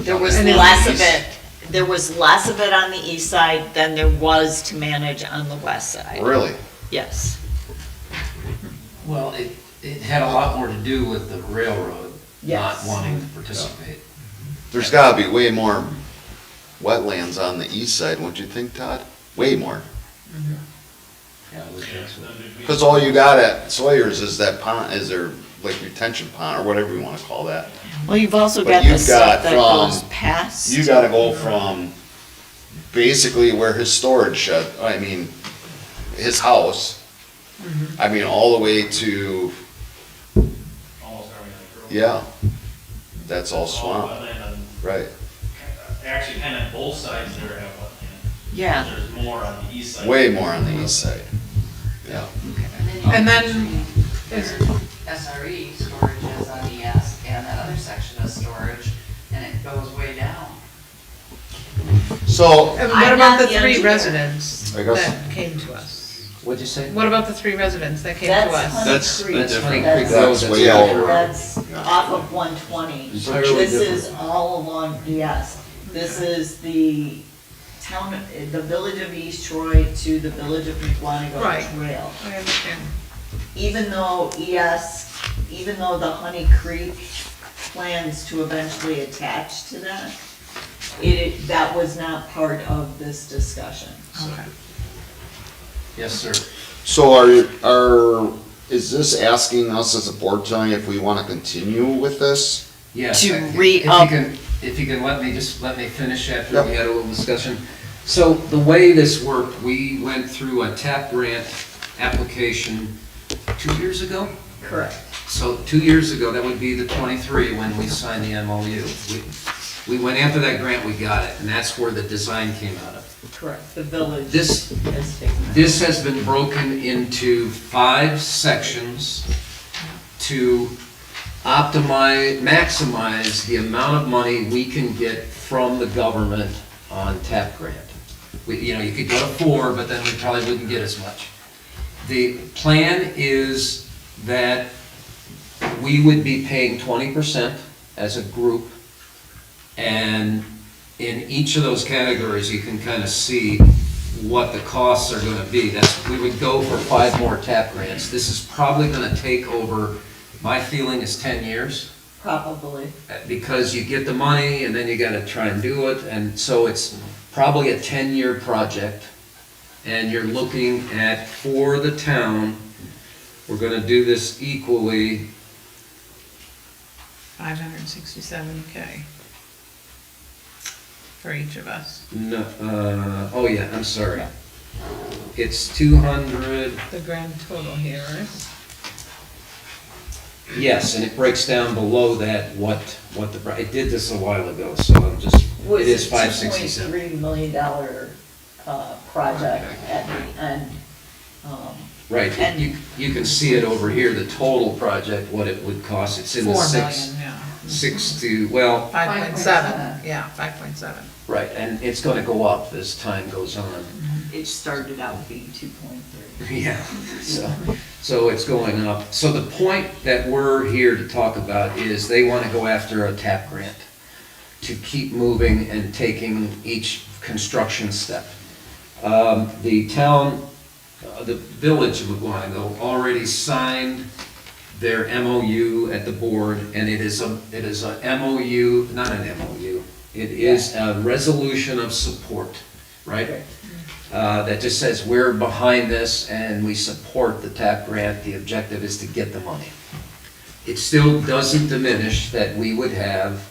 There was And then less the of it, there was less of it on the east side than there was to manage on the west side. Really? Yes, Well, it had a lot more to do with the railroad not Yes. wanting to participate. There's gotta be way more wetlands on the east side, wouldn't you think, Todd? Way more. Yeah, I would think so. Cause all you got at Sawyer's is that pond, is there like retention pond, or whatever you wanna call that. well, you've also But got the you've stuff got that from- goes past. You gotta go from basically where his storage shed, I mean, his house, I mean, all the way to, Almost everything. yeah, that's all All swamp, wetland and right. actually kind of both sides there have wetland. Yeah. There's more on the east side. Way more on the east side, yeah. And then, is, SRE storage is on ES, and that other section is storage, and it goes way down. So, and I'm what about not the the three engineer. residents I guess- that came to us? What'd you say? What about the three residents that came to That's us? Honey That's Creek. different. Honey That's- Creek Road, That's that's way the over. other road. That's off of 120. Entirely This different. is all along, yes, this is the town, the village of East Troy to the village of McWanago Right. Trail. I understand. Even though even though the Honey Creek plans to eventually attach to that, that was not part of this discussion. Okay. Yes, sir. so is this asking us as a board tonight if we wanna continue with this? Yes. To if re-up- If you can let me finish after Yep. we had a little discussion. So the way this worked, we went through a TAP grant application 2 years ago? Correct. So 2 years ago, that would be the 23 when we signed the MOU. We went after that grant, we got it, and that's where the design came out of. Correct, the village This, has taken that. this has been broken into 5 sections to maximize the amount of money we can get from the government on TAP grant. You could go to 4, but then we probably wouldn't get as much. The plan is that we would be paying 20% as a group, and in each of those categories, you can kind of see what the costs are gonna be. We would go for 5 more TAP grants. This is probably gonna take over, my feeling is 10 years, Probably. because you get the money and then you gotta try and do it, and so it's probably a 10-year project. And you're looking at, for the town, we're gonna do this equally, 567K for each of us. no, oh yeah, I'm sorry. It's 200, The grand total here is, yes, and it breaks down below that I did this a while ago, so I'm just, Was it is a 567. $2.3 million project at the end. Right, And- you can see it over here, the total project, what it would cost, it's in the 4 six, million, yeah. 6 to, well, 5.7, yeah, 5.7. right, and it's gonna go up as time goes on. It started out being 2.3. Yeah, so it's going up. So the point that we're here to talk about is they want to go after a TAP grant to keep moving and taking each construction step. The town, the village of McGuanago already signed their MOU at the board, and it is a MOU, not an MOU, It is a resolution of support, right? That just says we're behind this and we support the TAP grant. The objective is to get the money. It still doesn't diminish that we would have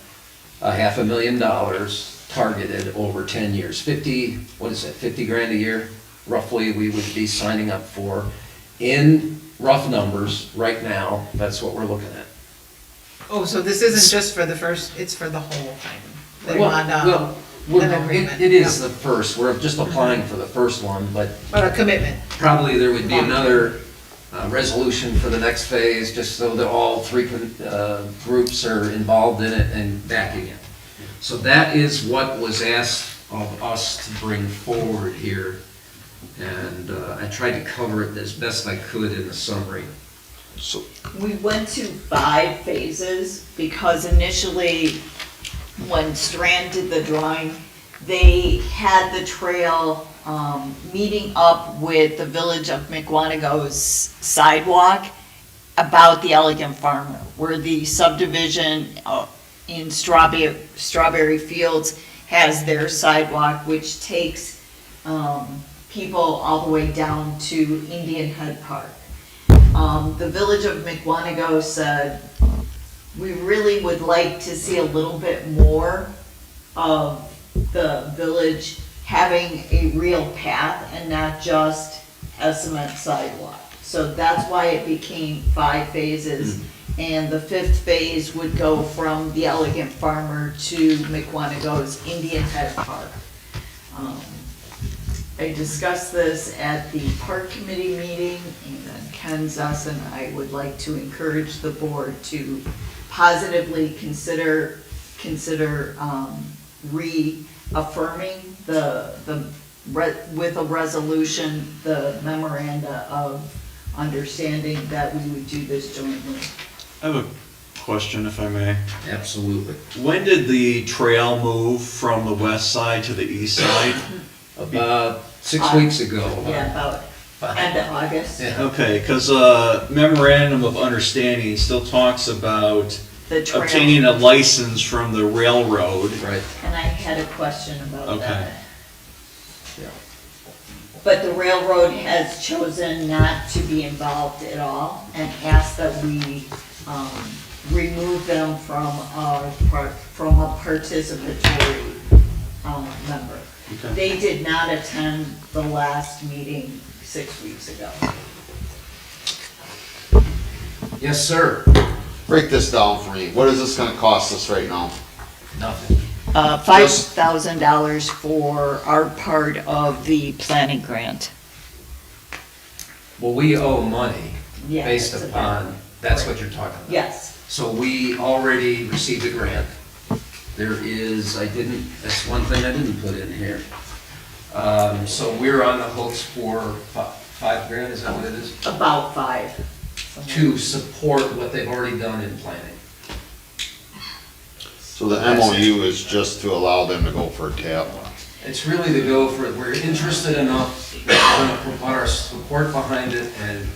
$500,000 targeted over 10 years. 50 grand a year, roughly, we would be signing up for. In rough numbers, right now, that's what we're looking at. Oh, so this isn't just for the first, it's for the whole thing? They Well, want, well, an agreement. it is the first, we're just applying for the first one, but But a commitment. probably there would be another resolution for the next phase, just so that all three groups are involved in it and backing it. So that is what was asked of us to bring forward here, and I tried to cover it as best I could in the summary. So, We went to 5 phases because initially, when Strand did the drawing, they had the trail meeting up with the Village of McWanago's sidewalk about the Elegant Farmer, where the subdivision in Strawberry Fields has their sidewalk, which takes people all the way down to Indian Head Park. The Village of McWanago said, we really would like to see a little bit more of the village having a real path and not just a cement sidewalk. So that's why it became 5 phases. And the 5th phase would go from the Elegant Farmer to McWanago's Indian Head Park. I discussed this at the park committee meeting, and Ken Zuss and I would like to encourage the board to positively consider reaffirming with a resolution, the memoranda of understanding that we would do this jointly. I have a question, if I may. Absolutely. When did the trail move from the west side to the east side? About 6 weeks ago. Yeah, about end of August. Yeah. Okay, because memorandum of understanding still talks about The trail. obtaining a license from the railroad. Right. And I had a question about Okay. that. Yeah. But the railroad has chosen not to be involved at all and asked that we remove them from a participatory member. Okay. They did not attend the last meeting 6 weeks ago. Yes, sir. break this down for me. What is this gonna cost us right now? Nothing. $5,000 for our part of the planning grant. Well, we owe money Yeah, based that's upon, that's what you're talking about. Yes. So we already received a grant. There is, that's one thing I didn't put in here. So we're on the hooks for $5,000, is that what it is? About 5. To support what they've already done in planning. So the MOU is just to allow them to go for a tap. It's really to go for, we're interested enough, that we're gonna put our support behind it and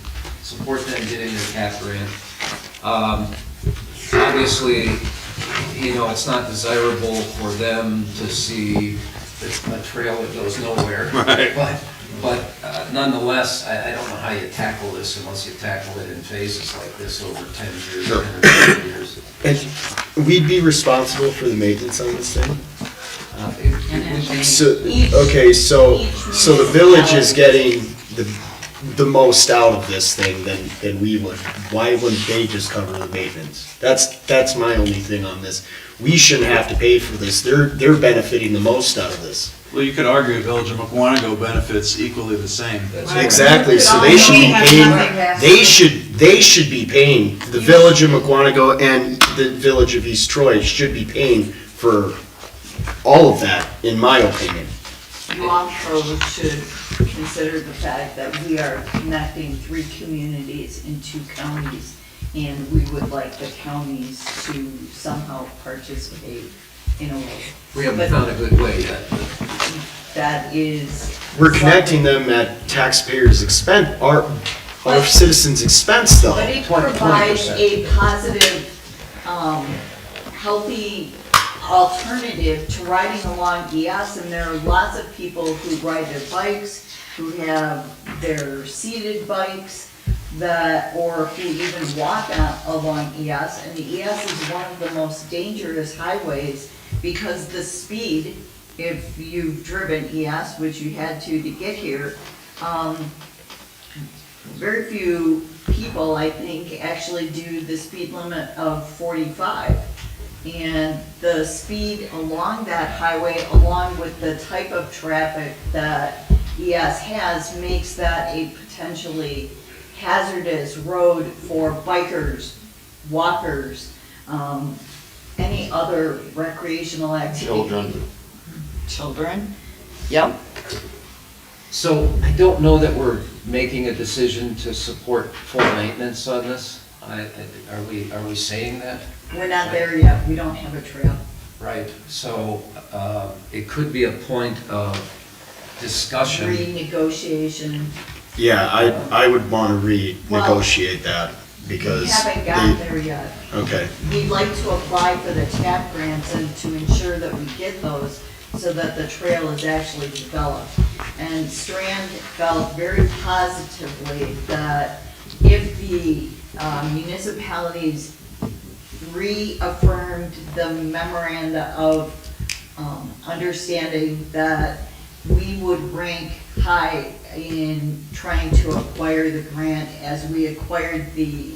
support them getting their cap grant. Obviously, it's not desirable for them to see a trail that goes nowhere. Right. But nonetheless, I don't know how you tackle this unless you tackle it in phases like this over 10 years, Sure. 10 years. And we'd be responsible for the maintenance on this thing? It would be- So, okay, so the village is getting the most out of this thing than we would. Why wouldn't they just cover the maintenance? That's my only thing on this. We shouldn't have to pay for this. They're benefiting the most out of this. Well, you could argue Village of McWanago benefits equally the same. That's Right. Exactly, so they should be paying, they should be paying, the Village of McWanago and the Village of East Troy should be paying for all of that, in my opinion. You also should consider the fact that we are connecting 3 communities in 2 counties, and we would like the counties to somehow participate in a way. We haven't found a good way yet. That is. We're connecting them at taxpayers' expense, our citizens' expense though. But it provides a positive, healthy alternative to riding along ES, and there are lots of people who ride their bikes, who have their seated bikes, that, or who even walk along ES, and the ES is one of the most dangerous highways because the speed, if you've driven ES, which you had to get here, very few people, I think, actually do the speed limit of 45. And the speed along that highway, along with the type of traffic that ES has, makes that a potentially hazardous road for bikers, walkers, any other recreational activity. Children, yep. So I don't know that we're making a decision to support full maintenance on this. Are we saying that? We're not there yet, we don't have a trail. Right, so it could be a point of discussion. Renegotiation, Yeah, I would wanna renegotiate that, we because. haven't gotten there yet. Okay, We'd like to apply for the TAP grants and to ensure that we get those so that the trail is actually developed. And Strand felt very positively that if the municipalities reaffirmed the memoranda of understanding that we would rank high in trying to acquire the grant as we acquired the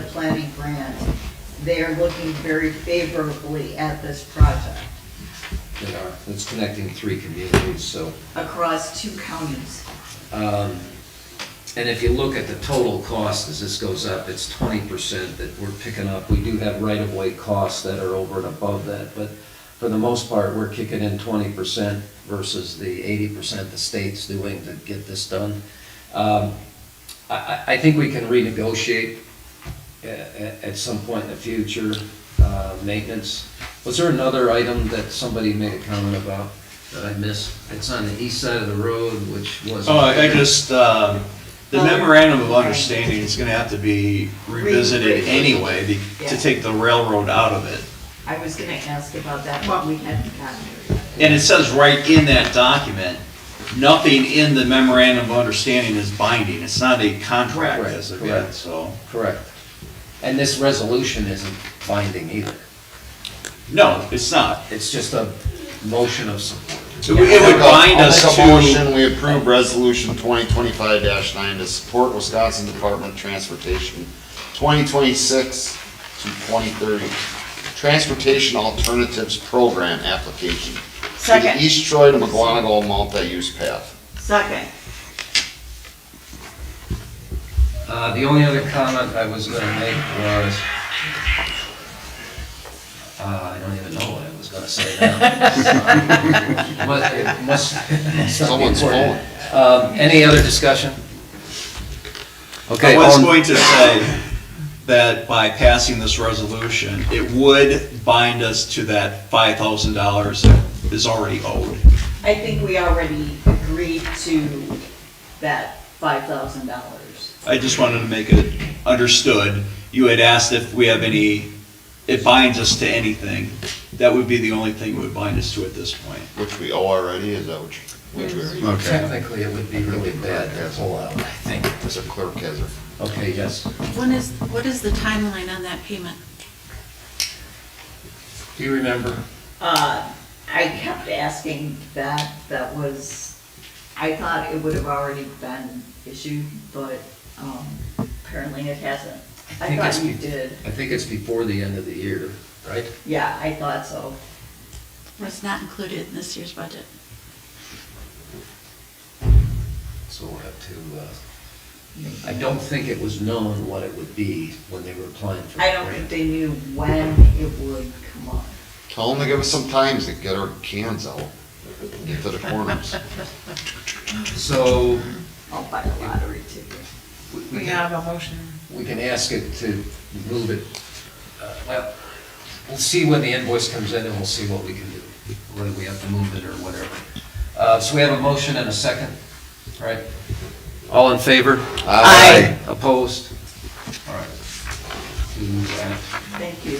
planning grant, they are looking very favorably at this project They are. It's connecting 3 communities, so. across 2 counties. And if you look at the total cost as this goes up, it's 20% that we're picking up. We do have right-of-way costs that are over and above that, but for the most part, we're kicking in 20% versus the 80% the state's doing to get this done. I think we can renegotiate at some point in the future, maintenance. Was there another item that somebody made a comment about that I missed? It's on the east side of the road, which was. Oh, I just, the memorandum of understanding is gonna have to be revisited anyway to take the railroad out of it. I was gonna ask about that, but we hadn't gotten there yet. And it says right in that document, nothing in the memorandum of understanding is binding. It's not a contract Correct, as of yet, correct. so. Correct. And this resolution isn't binding either. No, it's not. It's just a motion of support. It would bind us I'll make a motion, to, we approve resolution 2025-9 to support Wisconsin Department of Transportation 2026 to 2030 Transportation Alternatives Program application. To Second. the East Troy to McGonigal multi-use path. Second, The only other comment I was gonna make was, I don't even know what I was gonna say now. But it must be Someone's important. Any other discussion? Okay. I was all in- going to say that by passing this resolution, it would bind us to that $5,000 that is already owed. I think we already agreed to that $5,000. I just wanted to make it understood. You had asked if we have any, it binds us to anything. That would be the only thing it would bind us to at this point. Which we owe already, is that which we already? Technically, it would be really bad to pull out, I think. As a clerk has her. Okay, yes. What is the timeline on that payment? Do you remember? I kept asking that, I thought it would have already been issued, but apparently it hasn't. I think it's thought you be- did. I think it's before the end of the year, right? Yeah, I thought so. Was not included in this year's budget. So we'll have to, I don't think it was known what it would be when they were applying for the I don't think grant. they knew when it would come up. Tell them to give us some time to get our cans out, get to the corners. So I'll buy a lottery ticket. we We can, have a motion. we can ask it to move it, well, we'll see when the invoice comes in and we'll see what we can do, whether we have to move it or whatever. So we have a motion and a second, right? All in favor? Aye. Opposed? All right. Do that. Thank you.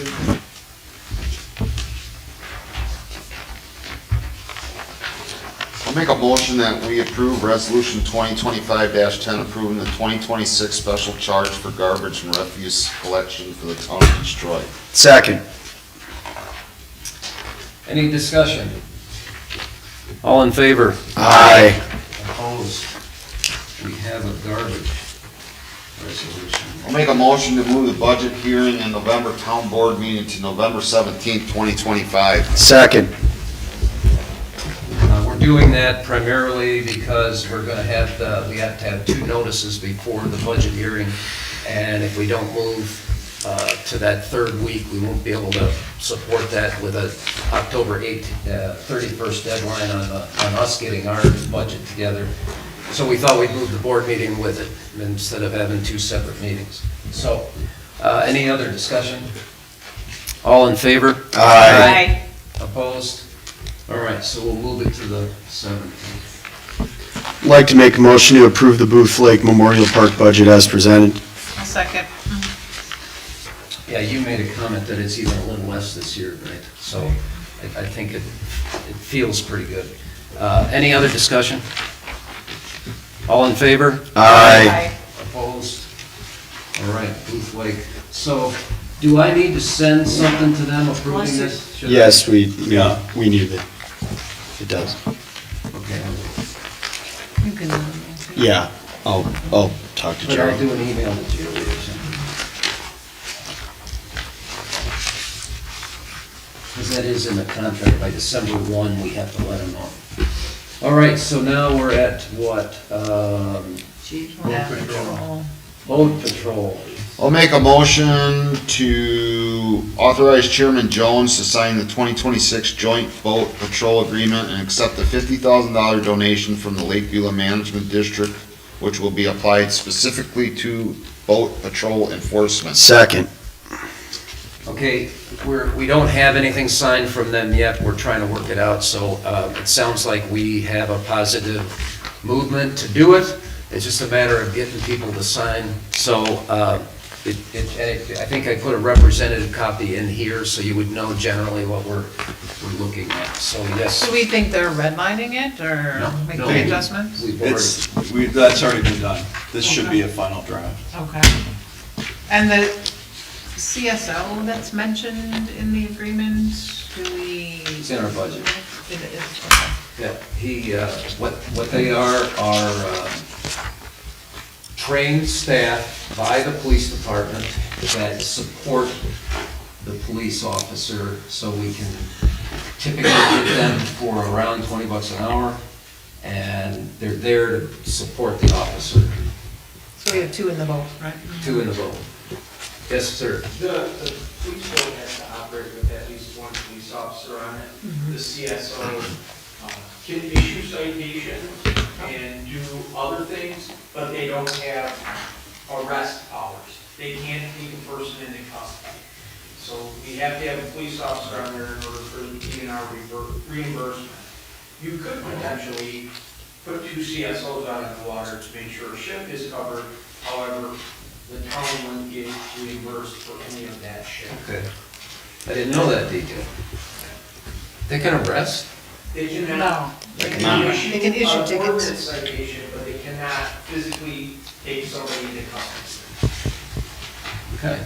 Make a motion that we approve resolution 2025-10 approving the 2026 special charge for garbage and refuse collection for the town of Detroit. Second. Any discussion? All in favor? Aye. Opposed? We have a garbage resolution. I'll make a motion to move the budget hearing and November town board meeting to November 17th, 2025. Second. We're doing that primarily because we're gonna have, we have to have 2 notices before the budget hearing. And if we don't move to that 3rd week, we won't be able to support that with a October 31st deadline on us getting our budget together. So we thought we'd move the board meeting with it instead of having 2 separate meetings. So, any other discussion? All in favor? Aye. Opposed? All right, so we'll move it to the 17th. I'd like to make a motion to approve the Booth Lake Memorial Park budget as presented. A second. Yeah, you made a comment that it's even a little less this year, right? So I think it feels pretty good. Any other discussion? All in favor? Aye. Opposed? All right, Booth Lake. So do I need to send something to them approving this? Should I- Yes, we need it. It does. Okay. You can, Yeah, I'll talk to But I'll Jerry. do an email to Jerry or something. Because that is in the contract, by December 1, we have to let them know. All right, so now we're at what? Chief, Boat Patrol. I'll make a motion to authorize Chairman Jones to sign the 2026 Joint Boat Patrol Agreement and accept the $50,000 donation from the Lake Beulah Management District, which will be applied specifically to boat patrol enforcement. Second. Okay, we don't have anything signed from them yet, we're trying to work it out, so it sounds like we have a positive movement to do it. It's just a matter of getting people to sign, so I think I put a representative copy in here, so you would know generally what we're looking at, so yes. do we think they're redlining it, or No, make no. the adjustments? We've already, That's already been done. This should be a final draft. Okay. And the CSO that's mentioned in the agreement, do we? it's in our budget. It is, okay. Yeah, what they are trained staff by the police department that support the police officer, so we can typically get them for around $20 an hour, and they're there to support the officer. So we have 2 in the boat, right? 2 in the boat. Yes, sir. The police boat has to operate with at least 1 police officer on it. The CSO can issue citations and do other things, but they don't have arrest powers. They can't take a person into custody. So we have to have a police officer on there in order for the DNR reimbursement. You could potentially put 2 CSOs out on the water to make sure a ship is covered. However, the town wouldn't get reimbursed for any of that shit. Okay. I didn't know that detail. They can arrest? They cannot. No. They They can can issue issue a tickets. ordinance citation, but they cannot physically take somebody into custody. Okay.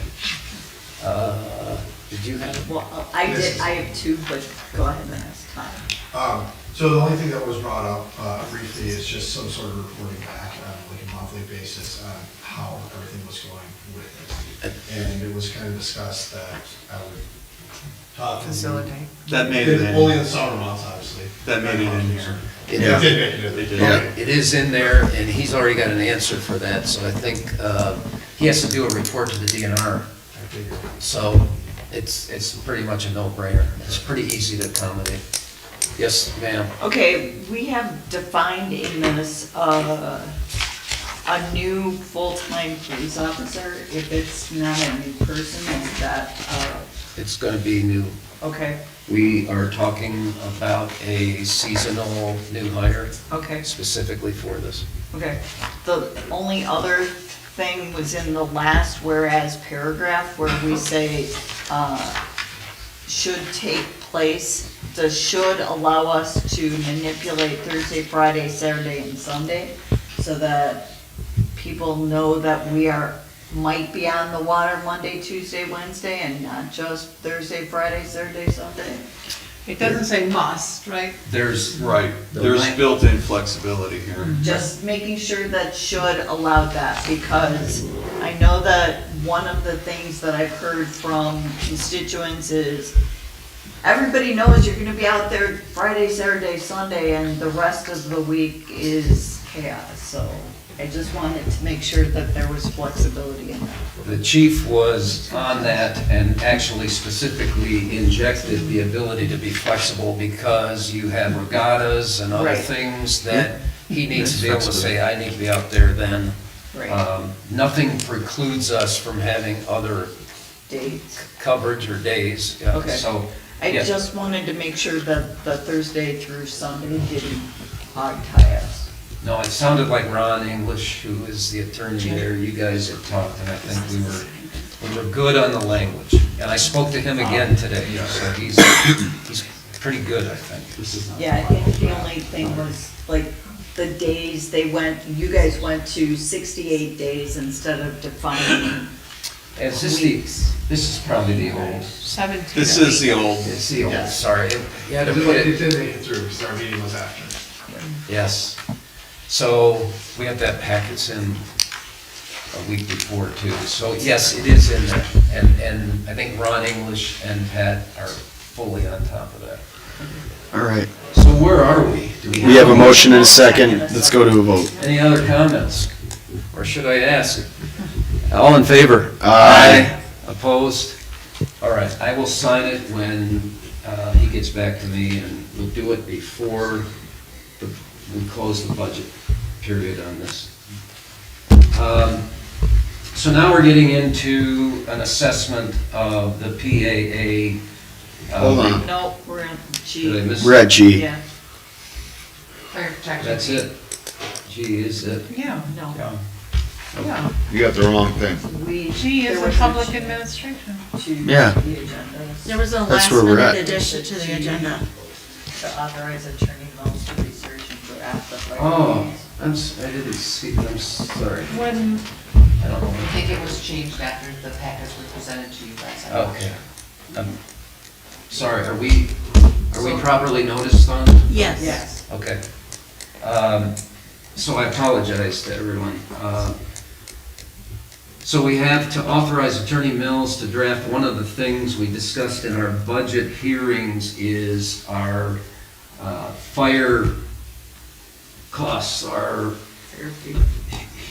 Did you have? well, I have 2, but go ahead and ask Tom. So the only thing that was brought up briefly is just some sort of reporting back on like a monthly basis on how everything was going with it. And it was kind of discussed that I would talk. Facilitate. That made it in. Only in the summer months, obviously. That made it in here. Yeah, it did make it in. They did. Yeah, it is in there, and he's already got an answer for that, so I think he has to do a report to the DNR. So it's pretty much a no-brainer. It's pretty easy to accommodate. Yes, ma'am. Okay, we have defined in this, a new full-time police officer. If it's not a new person, is that, It's gonna be new. okay, We are talking about a seasonal new hire okay, specifically for this. okay. The only other thing was in the last whereas paragraph where we say, should take place that should allow us to manipulate Thursday, Friday, Saturday, and Sunday, so that people know that we might be on the water Monday, Tuesday, Wednesday, and not just Thursday, Friday, Saturday, Sunday. It doesn't say must, right? There's, Right, there's built-in flexibility here. Just making sure that should allow that, because I know that one of the things that I've heard from constituents is everybody knows you're gonna be out there Friday, Saturday, Sunday, and the rest of the week is chaos, so I just wanted to make sure that there was flexibility in that. the chief was on that and actually specifically injected the ability to be flexible because you have regattas and other Right. things that he needs to be able to say, I need to be out there then. Nothing precludes us from having other Dates. coverage or days, Okay. so. I yeah. just wanted to make sure that the Thursday through Sunday didn't hog tie us. No, it sounded like Ron English, who is the attorney there, you guys had talked, and I think we were good on the language. And I spoke to him again today, so he's pretty good, I think. Yeah, I think the only thing was, like, the days you guys went to 68 days instead of defining Is this weeks. this is probably the old, 17. This is the old, it's the old, Yeah. sorry. You had to It put it, did make it through, because our meeting was after. yes. So we got that packets in a week before too. So yes, it is in there. And I think Ron English and Pat are fully on top of that. All right. So where are we? Do We have a motion and a second. Let's go to a vote. Any other comments? Or should I ask? All in favor? Aye. Opposed? All right, I will sign it when he gets back to me, and we'll do it before we close the budget period on this. So now we're getting into an assessment of the PAA. Hold on. No, we're on Did I G. miss? We're at G. Yeah, Fire protection. That's it. G is it? Yeah, no. yeah. You got the wrong thing. G is there the was a public change administration. to Yeah. the agendas. There was a That's last where we're minute at. addition to the agenda. To authorize Attorney Mills to research and draft the fire. Oh, rules. I didn't see, I'm sorry. When, I don't know. I think it was changed after the packets were presented to you guys. Okay. Sorry, are we properly noticed on? Yes. Yes. Okay. So I apologize to everyone. So we have to authorize Attorney Mills to draft, one of the things we discussed in our budget hearings is our fire costs are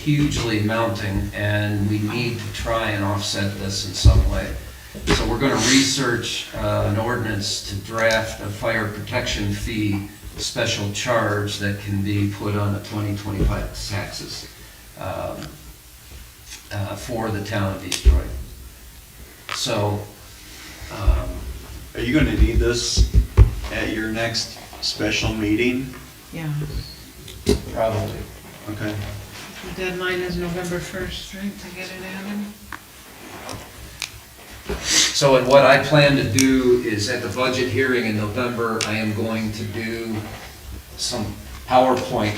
hugely mounting, and we need to try and offset this in some way. So we're gonna research an ordinance to draft a fire protection fee special charge that can be put on the 2025 taxes for the town of East Troy. So, are you gonna need this at your next special meeting? yeah, probably. Okay. the deadline is November 1st, right, to get it added? So, and what I plan to do is at the budget hearing in November, I am going to do some PowerPoint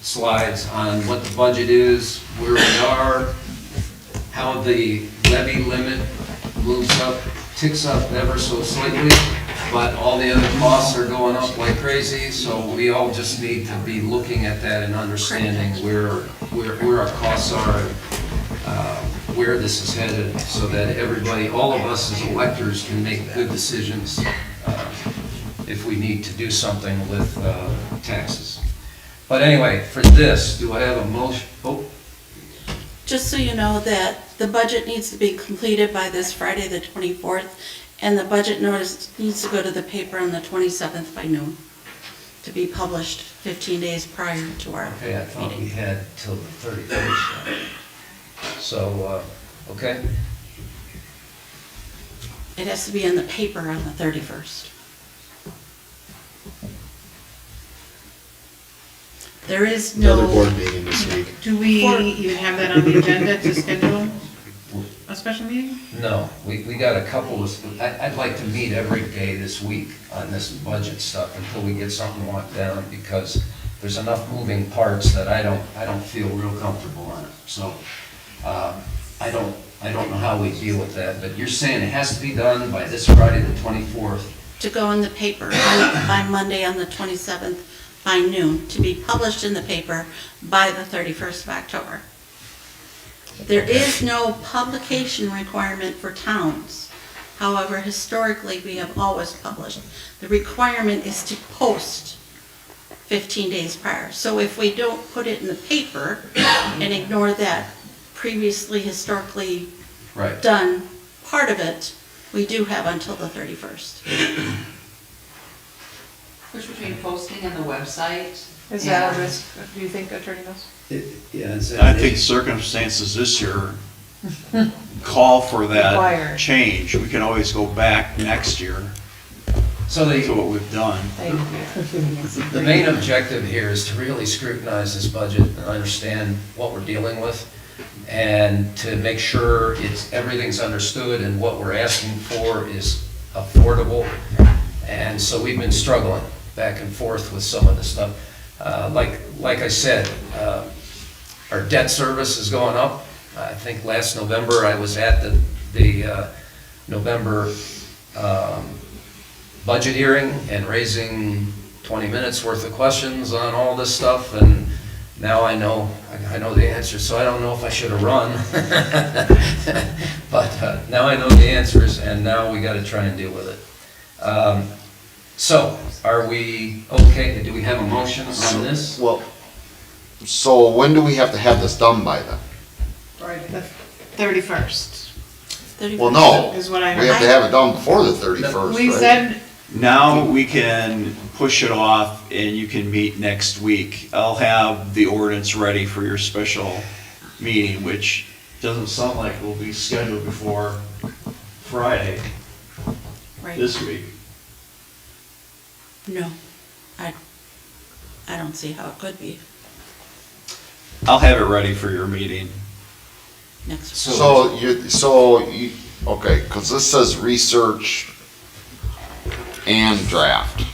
slides on what the budget is, where we are, how the levy limit moves up, ticks up ever so slightly, but all the other costs are going up like crazy, so we all just need to be looking at that and understanding where our costs are, where this is headed, so that everybody, all of us as electors can make good decisions if we need to do something with taxes. But anyway, for this, do I have a motion? Oh, Just so you know that the budget needs to be completed by this Friday, the 24th, and the budget notice needs to go to the paper on the 27th by noon to be published 15 days prior to our okay, I thought we meeting. had till the 31st. So, okay, It has to be in the paper on the 31st. There is Another no, board meeting this week. Do we even have that on the agenda to schedule a special meeting? No, we got a couple of, I'd like to meet every day this week on this budget stuff until we get something locked down, because there's enough moving parts that I don't feel real comfortable on it. So, I don't know how we deal with that, but you're saying it has to be done by this Friday, the 24th? To go in the paper by Monday on the 27th by noon, to be published in the paper by the 31st of October. There is no publication requirement for towns. However, historically, we have always published. The requirement is to post 15 days prior. So if we don't put it in the paper and ignore that previously historically Right. done part of it, we do have until the 31st. Which between posting and the website. Is that a risk, do you think, Attorney Mills? Yeah, it's. I think circumstances this year call for Require. that change. We can always go back next year So to what we've done. Thank you. the main objective here is to really scrutinize this budget and understand what we're dealing with, and to make sure everything's understood and what we're asking for is affordable. And so we've been struggling back and forth with some of the stuff. Like I said, our debt service is going up. I think last November I was at the November budget hearing and raising 20 minutes worth of questions on all this stuff, and now I know the answer, so I don't know if I should have run. But now I know the answers, and now we got to try and deal with it. So, are we okay? Do we have a motion on this? Well, so when do we have to have this done by then? The 31st 31st. Well, no, is what I we have to heard. have it done before the 31st, We right? said, Now we can push it off and you can meet next week. I'll have the ordinance ready for your special meeting, which doesn't sound like it will be scheduled before Friday Right. this week. No, I don't see how it could be I'll have it ready for your meeting. next week. So you, okay, because this says research and draft.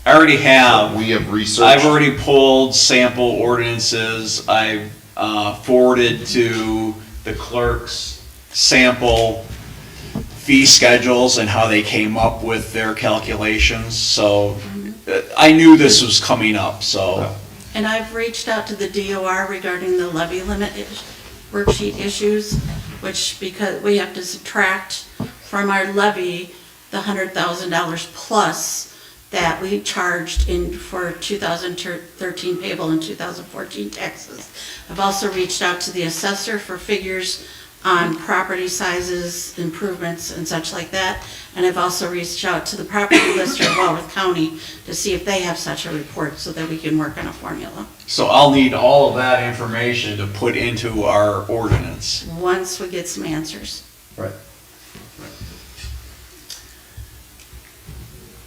I already have. We have researched. I've already pulled sample ordinances. I've forwarded to the clerks sample fee schedules and how they came up with their calculations. So I knew this was coming up, so. And I've reached out to the DOR regarding the levy limit worksheet issues, which, because we have to subtract from our levy the $100,000 plus that we charged in for 2013 payable and 2014 taxes. I've also reached out to the assessor for figures on property sizes, improvements and such like that. And I've also reached out to the property lister of Walworth County to see if they have such a report so that we can work on a formula. So I'll need all of that information to put into our ordinance. Once we get some answers. Right.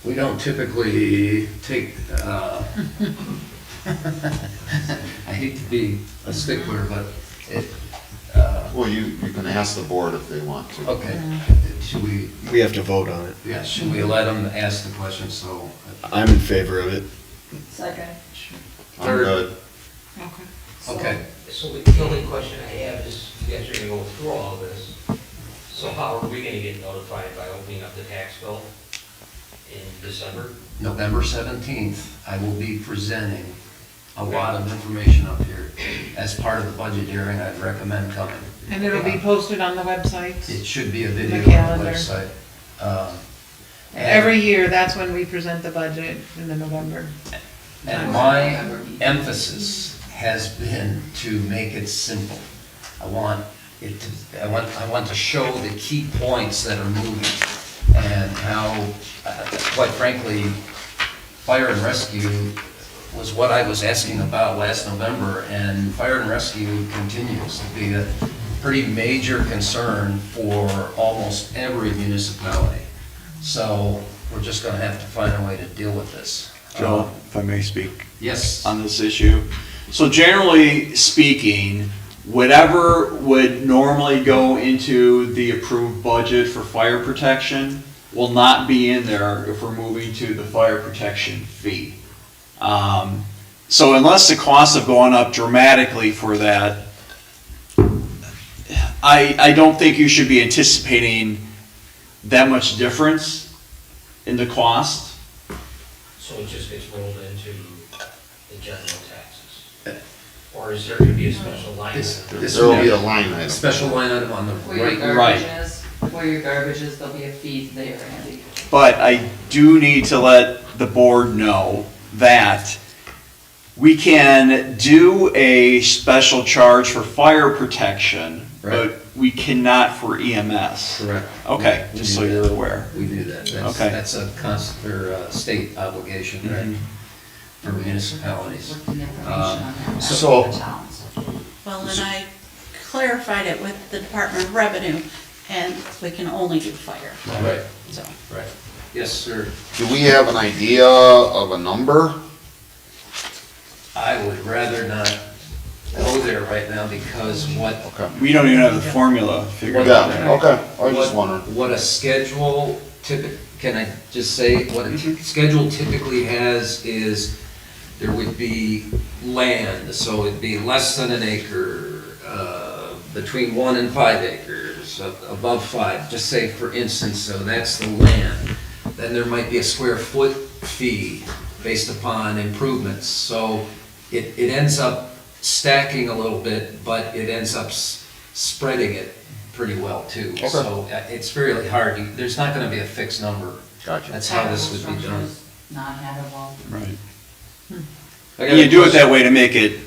We don't typically take, I hate to be a stickler, but it, Well, you can ask the board if they want to. okay, should we, We have to vote on it. yeah, should we let them ask the question, so? I'm in favor of it. Second. I'm good. Okay, So the only question I have is, you guys are gonna go through all of this, so how are we gonna get notified by opening up the tax bill in December? November 17th, I will be presenting a lot of information up here. As part of the budget hearing, I'd recommend coming. and it'll be posted on the website. It should be a video on The the calendar. website. And- Every year, that's when we present the budget, in the November. And my emphasis has been to make it simple. I want to show the key points that are moving and how, quite frankly, fire and rescue was what I was asking about last November, and fire and rescue continues to be a pretty major concern for almost every municipality. So we're just gonna have to find a way to deal with this. Joe, if I may speak Yes. on this issue. So generally speaking, whatever would normally go into the approved budget for fire protection will not be in there if we're moving to the fire protection fee. So unless the costs have gone up dramatically for that, I don't think you should be anticipating that much difference in the cost. So it just gets rolled into the general taxes? Or is there gonna be a special line This, item? this There will will be be a line item. a special line item on the Where your right. garbage is, where your garbage is, there'll be a fee there, Andy. But I do need to let the board know that we can do a special charge for fire protection, Right. but we cannot for EMS. Correct. Okay, We just do so that. you're aware. We do that. That's, Okay. that's a state obligation, right, Mhm. for municipalities. With the information on that. So- for the towns. Well, and I clarified it with the Department of Revenue, and we can only do fire, Right, so. right. Yes, sir. Do we have an idea of a number? I would rather not go there right now because what Okay. We don't even have the formula figured Yeah, out. okay, I was just wondering. What a schedule can I just say, what a schedule typically has is, there would be land, so it'd be less than an acre, between 1 and 5 acres, above 5, just say for instance, so that's the land. Then there might be a square foot fee based upon improvements, so it ends up stacking a little bit, but it ends up spreading it pretty well too. Okay. So it's really hard, there's not gonna be a fixed number. Gotcha. That's how this would be done. Non-habitable. Right. I got a You do it question. that way to make it,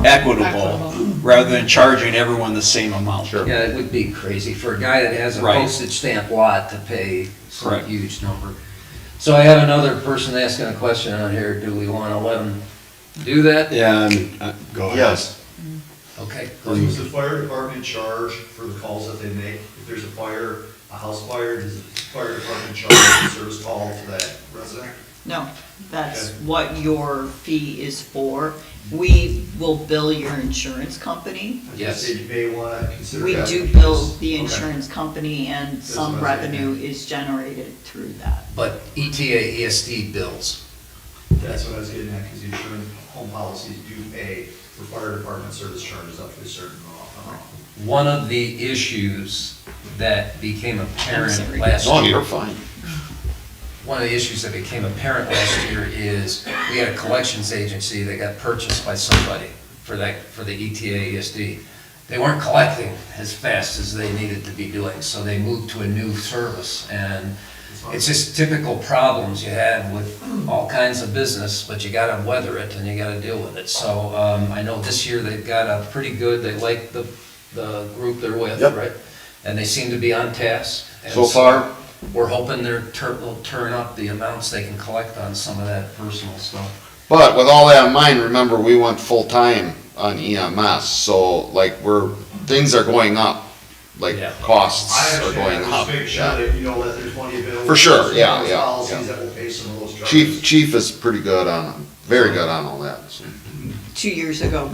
equitable, rather than charging everyone the same amount. Sure. Yeah, it would be crazy for a guy that has a Right. postage stamp lot to pay some Correct. huge number. So I have another person asking a question on here, do we wanna let him do that? Yeah, go ahead. Yes. Okay. Does the fire department charge for the calls that they make? If there's a fire, a house fire, does the fire department charge the service call to that resident? No, that's Okay. what your fee is for. We will bill your insurance company. Yes. You may want to consider We that do because- bill the Okay. insurance company and That's some what I was revenue getting is generated through that. But ETA, ESD bills. That's what I was getting at, because the insurance home policies do pay for fire department service charges up to a certain amount. One of the issues that became apparent sorry. last No, year. you're fine. One of the issues that became apparent last year is we had a collections agency that got purchased by somebody for the ETA ESD. They weren't collecting as fast as they needed to be doing, so they moved to a new service. And it's just typical problems you have with all kinds of business, but you gotta weather it and you gotta deal with it. So, I know this year they've got a pretty good, they like the group they're with, Yep. right? And they seem to be on task. And So far, we're hoping they'll turn up the amounts they can collect on some of that personal stuff. but with all that in mind, remember, we went full-time on EMS, so like things are going up, like Yeah. costs I are going understand, up. just make sure Yeah. that you know that there's plenty available. For sure, yeah, Those yeah, Policies yeah. that will pay some of those charges. Chief is pretty good on, very good on all that. so. 2 years ago,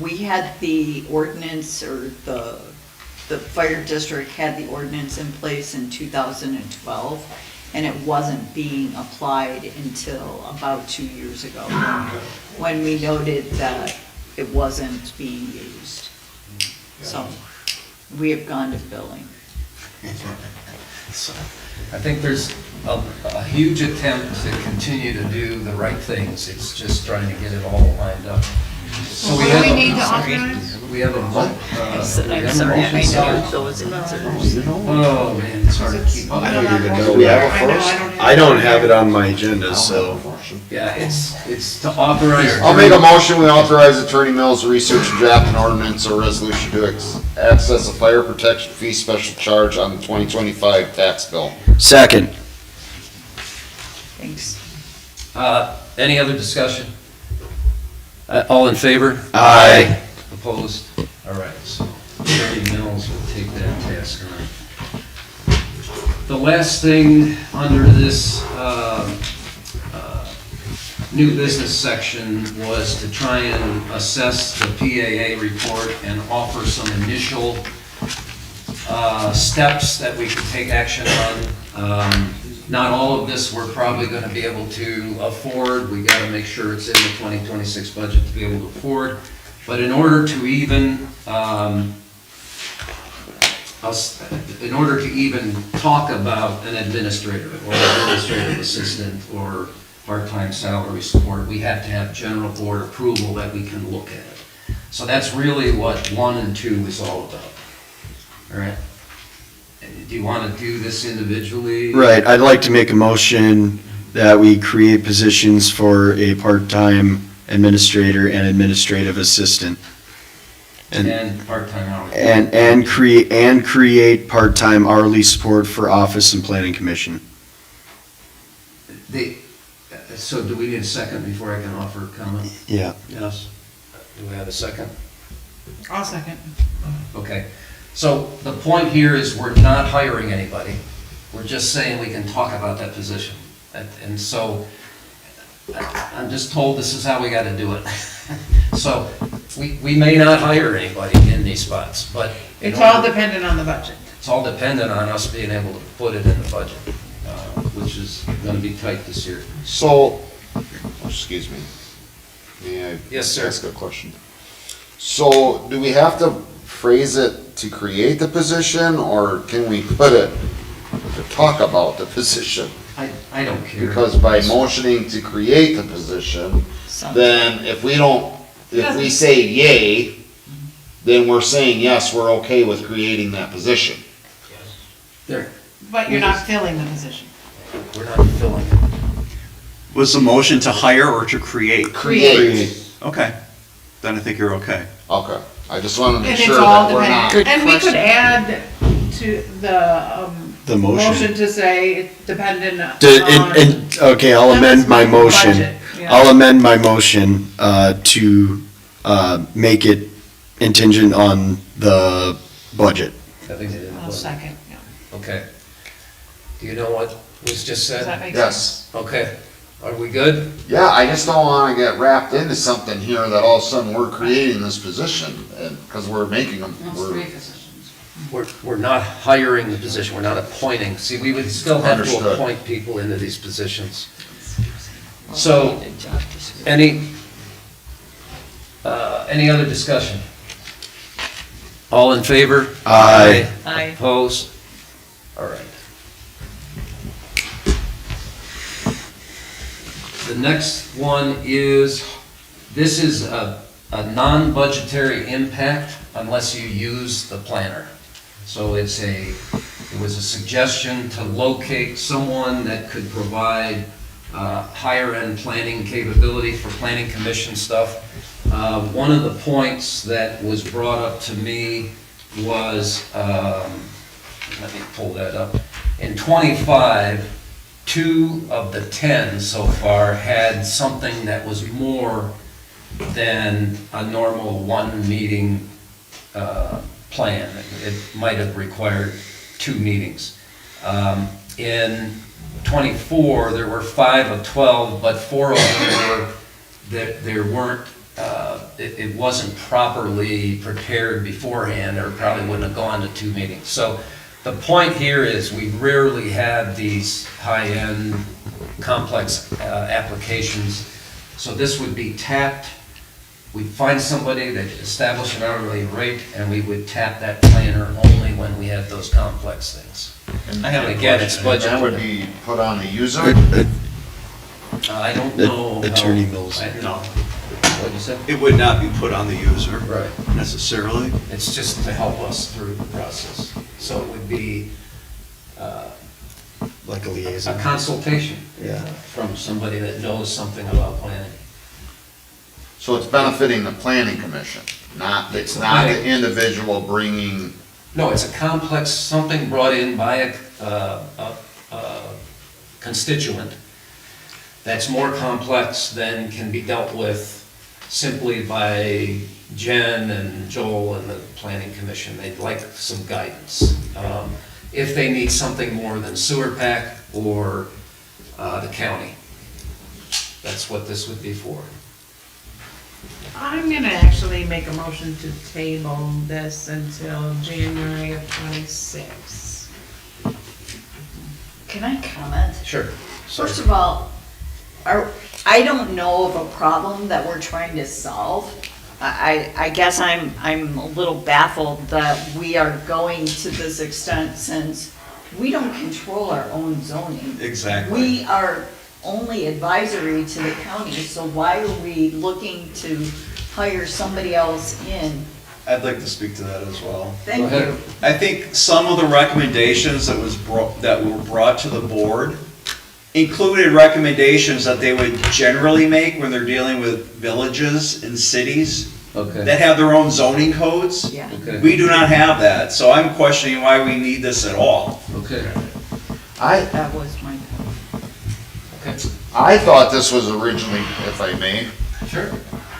we had the ordinance, or the fire district had the ordinance in place in 2012, and it wasn't being applied until about 2 years ago, when we noted that it wasn't being used. So, we have gone to billing. So, I think there's a huge attempt to continue to do the right things. It's just trying to get it all lined up. So What do we need to authorize? we have a month. I'm sorry, I know those answers. Oh, man, it's hard to keep up. I don't even know we have a first. I don't have it on my agenda, so. Yeah, it's to authorize. I'll make a motion, we authorize Attorney Mills to research and draft an ordinance or resolution to access a fire protection fee special charge on the 2025 tax bill. Second. Thanks. Any other discussion? All in favor? Aye. Opposed? All right, so Attorney Mills will take that task on. The last thing under this new business section was to try and assess the PAA report and offer some initial steps that we could take action on. Not all of this we're probably gonna be able to afford. We gotta make sure it's in the 2026 budget to be able to afford. But in order to even, in order to even talk about an administrator or administrative assistant or part-time salary support, we have to have general board approval that we can look at it. So that's really what 1 and 2 is all about. All right? Do you want to do this individually? Right, I'd like to make a motion that we create positions for a part-time administrator and administrative assistant. And part-time hours. And create part-time hourly support for office and planning commission. So do we need a second before I can offer comment? Yeah. Yes. Do we have a second? I'll second. Okay. So the point here is we're not hiring anybody. We're just saying we can talk about that position. And so I'm just told this is how we got to do it. So we may not hire anybody in these spots, but. It's all dependent on the budget. It's all dependent on us being able to put it in the budget, which is going to be tight this year. So, excuse me. May I Yes, sir. ask a question? So, do we have to phrase it to create the position, or can we put it to talk about the position? I don't care. Because by motioning to create the position, then if we say yay, then we're saying, yes, we're okay with creating that position. There, But you're not filling the position. we're not filling it. Was the motion to hire or to create? Create. Okay, then I think you're okay. Okay, I just wanna make And sure it's all that we're not. dependent. And we could add to The motion. motion to say it's dependent on. Okay, I'll amend my motion. Budget, yeah. I'll amend my motion to make it contingent on the budget. Having it in the I'll budget. second, yeah. Okay. Do you know what was just Does that said? make Yes. sense? Okay. Are we good? Yeah, I just don't wanna get wrapped into something here that all of a sudden we're creating this position, and, cause we're making them, We're not hiring the position, we're not appointing. See, we would still have to Understood. appoint people into these positions. So, any other discussion? All in favor? Aye. Aye. Opposed? All right. The next one is, this is a non-budgetary impact unless you use the planner. So it was a suggestion to locate someone that could provide higher-end planning capability for planning commission stuff. One of the points that was brought up to me was, let me pull that up. In '25, 2 of the 10 so far had something that was more than a normal one-meeting plan. It might have required 2 meetings. In '24, there were 5 of 12, but 4 of them were, there weren't, it wasn't properly prepared beforehand, or probably wouldn't have gone to 2 meetings. So the point here is we rarely have these high-end, complex applications. So this would be tapped. We'd find somebody that established an hourly rate, and we would tap that planner only when we have those complex things. And again, it's budget. That would be put on the user? I don't know. Attorney Mills. I don't know. What'd you say? It would not be put on the user Right. necessarily. It's just to help us through the process. So it would be Like a a liaison. consultation Yeah. from somebody that knows something about planning. So it's benefiting the planning commission, it's not the individual bringing, No, it's a complex, something brought in by a constituent that's more complex than can be dealt with simply by Jen and Joel and the planning commission. They'd like some guidance. If they need something more than sewer pack or the county. That's what this would be for. I'm gonna actually make a motion to table this until January of 26. Can I comment? Sure. First of all, I don't know of a problem that we're trying to solve. I guess I'm a little baffled that we are going to this extent since we don't control our own zoning. Exactly. We are only advisory to the county, so why are we looking to hire somebody else in? I'd like to speak to that as well. Thank you. I think some of the recommendations that were brought to the board included recommendations that they would generally make when they're dealing with villages and cities Okay. that have their own zoning codes. Yeah. Okay. We do not have that, so I'm questioning why we need this at all. Okay. That was my Okay. I thought this was originally, if I may, Sure.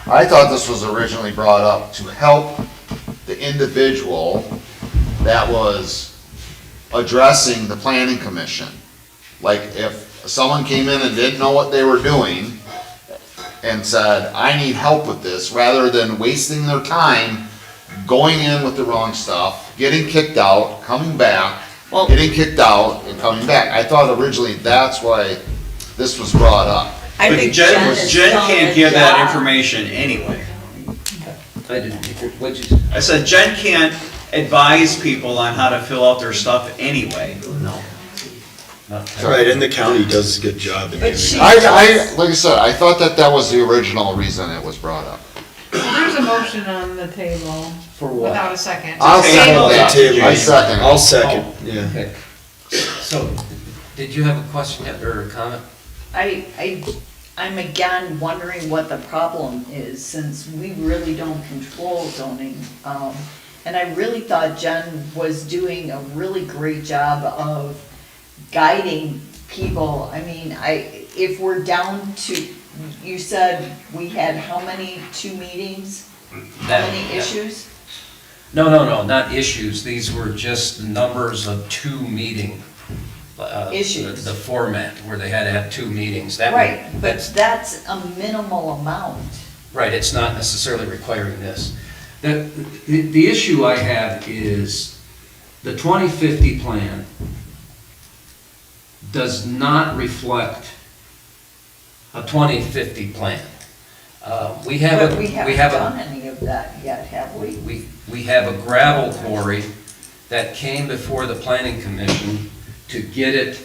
I thought this was originally brought up to help the individual that was addressing the planning commission. Like if someone came in and didn't know what they were doing and said, I need help with this, rather than wasting their time going in with the wrong stuff, getting kicked out, coming back, Well- getting kicked out and coming back. I thought originally that's why this was brought up. I But think Jen has done can't a give that job. information anyway. I didn't, what'd you, I said Jen can't advise people on how to fill out their stuff anyway. no. Right, and the county does a good job in But she I, does, like I said, I thought that was the original reason it was brought up. There's a motion on the table For what? without a second. I'll Table second it. that. I second. I'll second, yeah. Okay. So, did you have a question or a comment? I'm again wondering what the problem is, since we really don't control zoning. And I really thought Jen was doing a really great job of guiding people. I mean, if we're down to, you said we had how many, 2 meetings? How many issues? No, not issues. These were just the numbers of 2 meeting. Issues. The format where they had to have 2 meetings. That would- Right, but that's a minimal amount. Right, it's not necessarily requiring this. The issue I have is the 2050 plan does not reflect a 2050 plan. We have But we haven't done any of that yet, have we? We have a gravel quarry that came before the planning commission to get it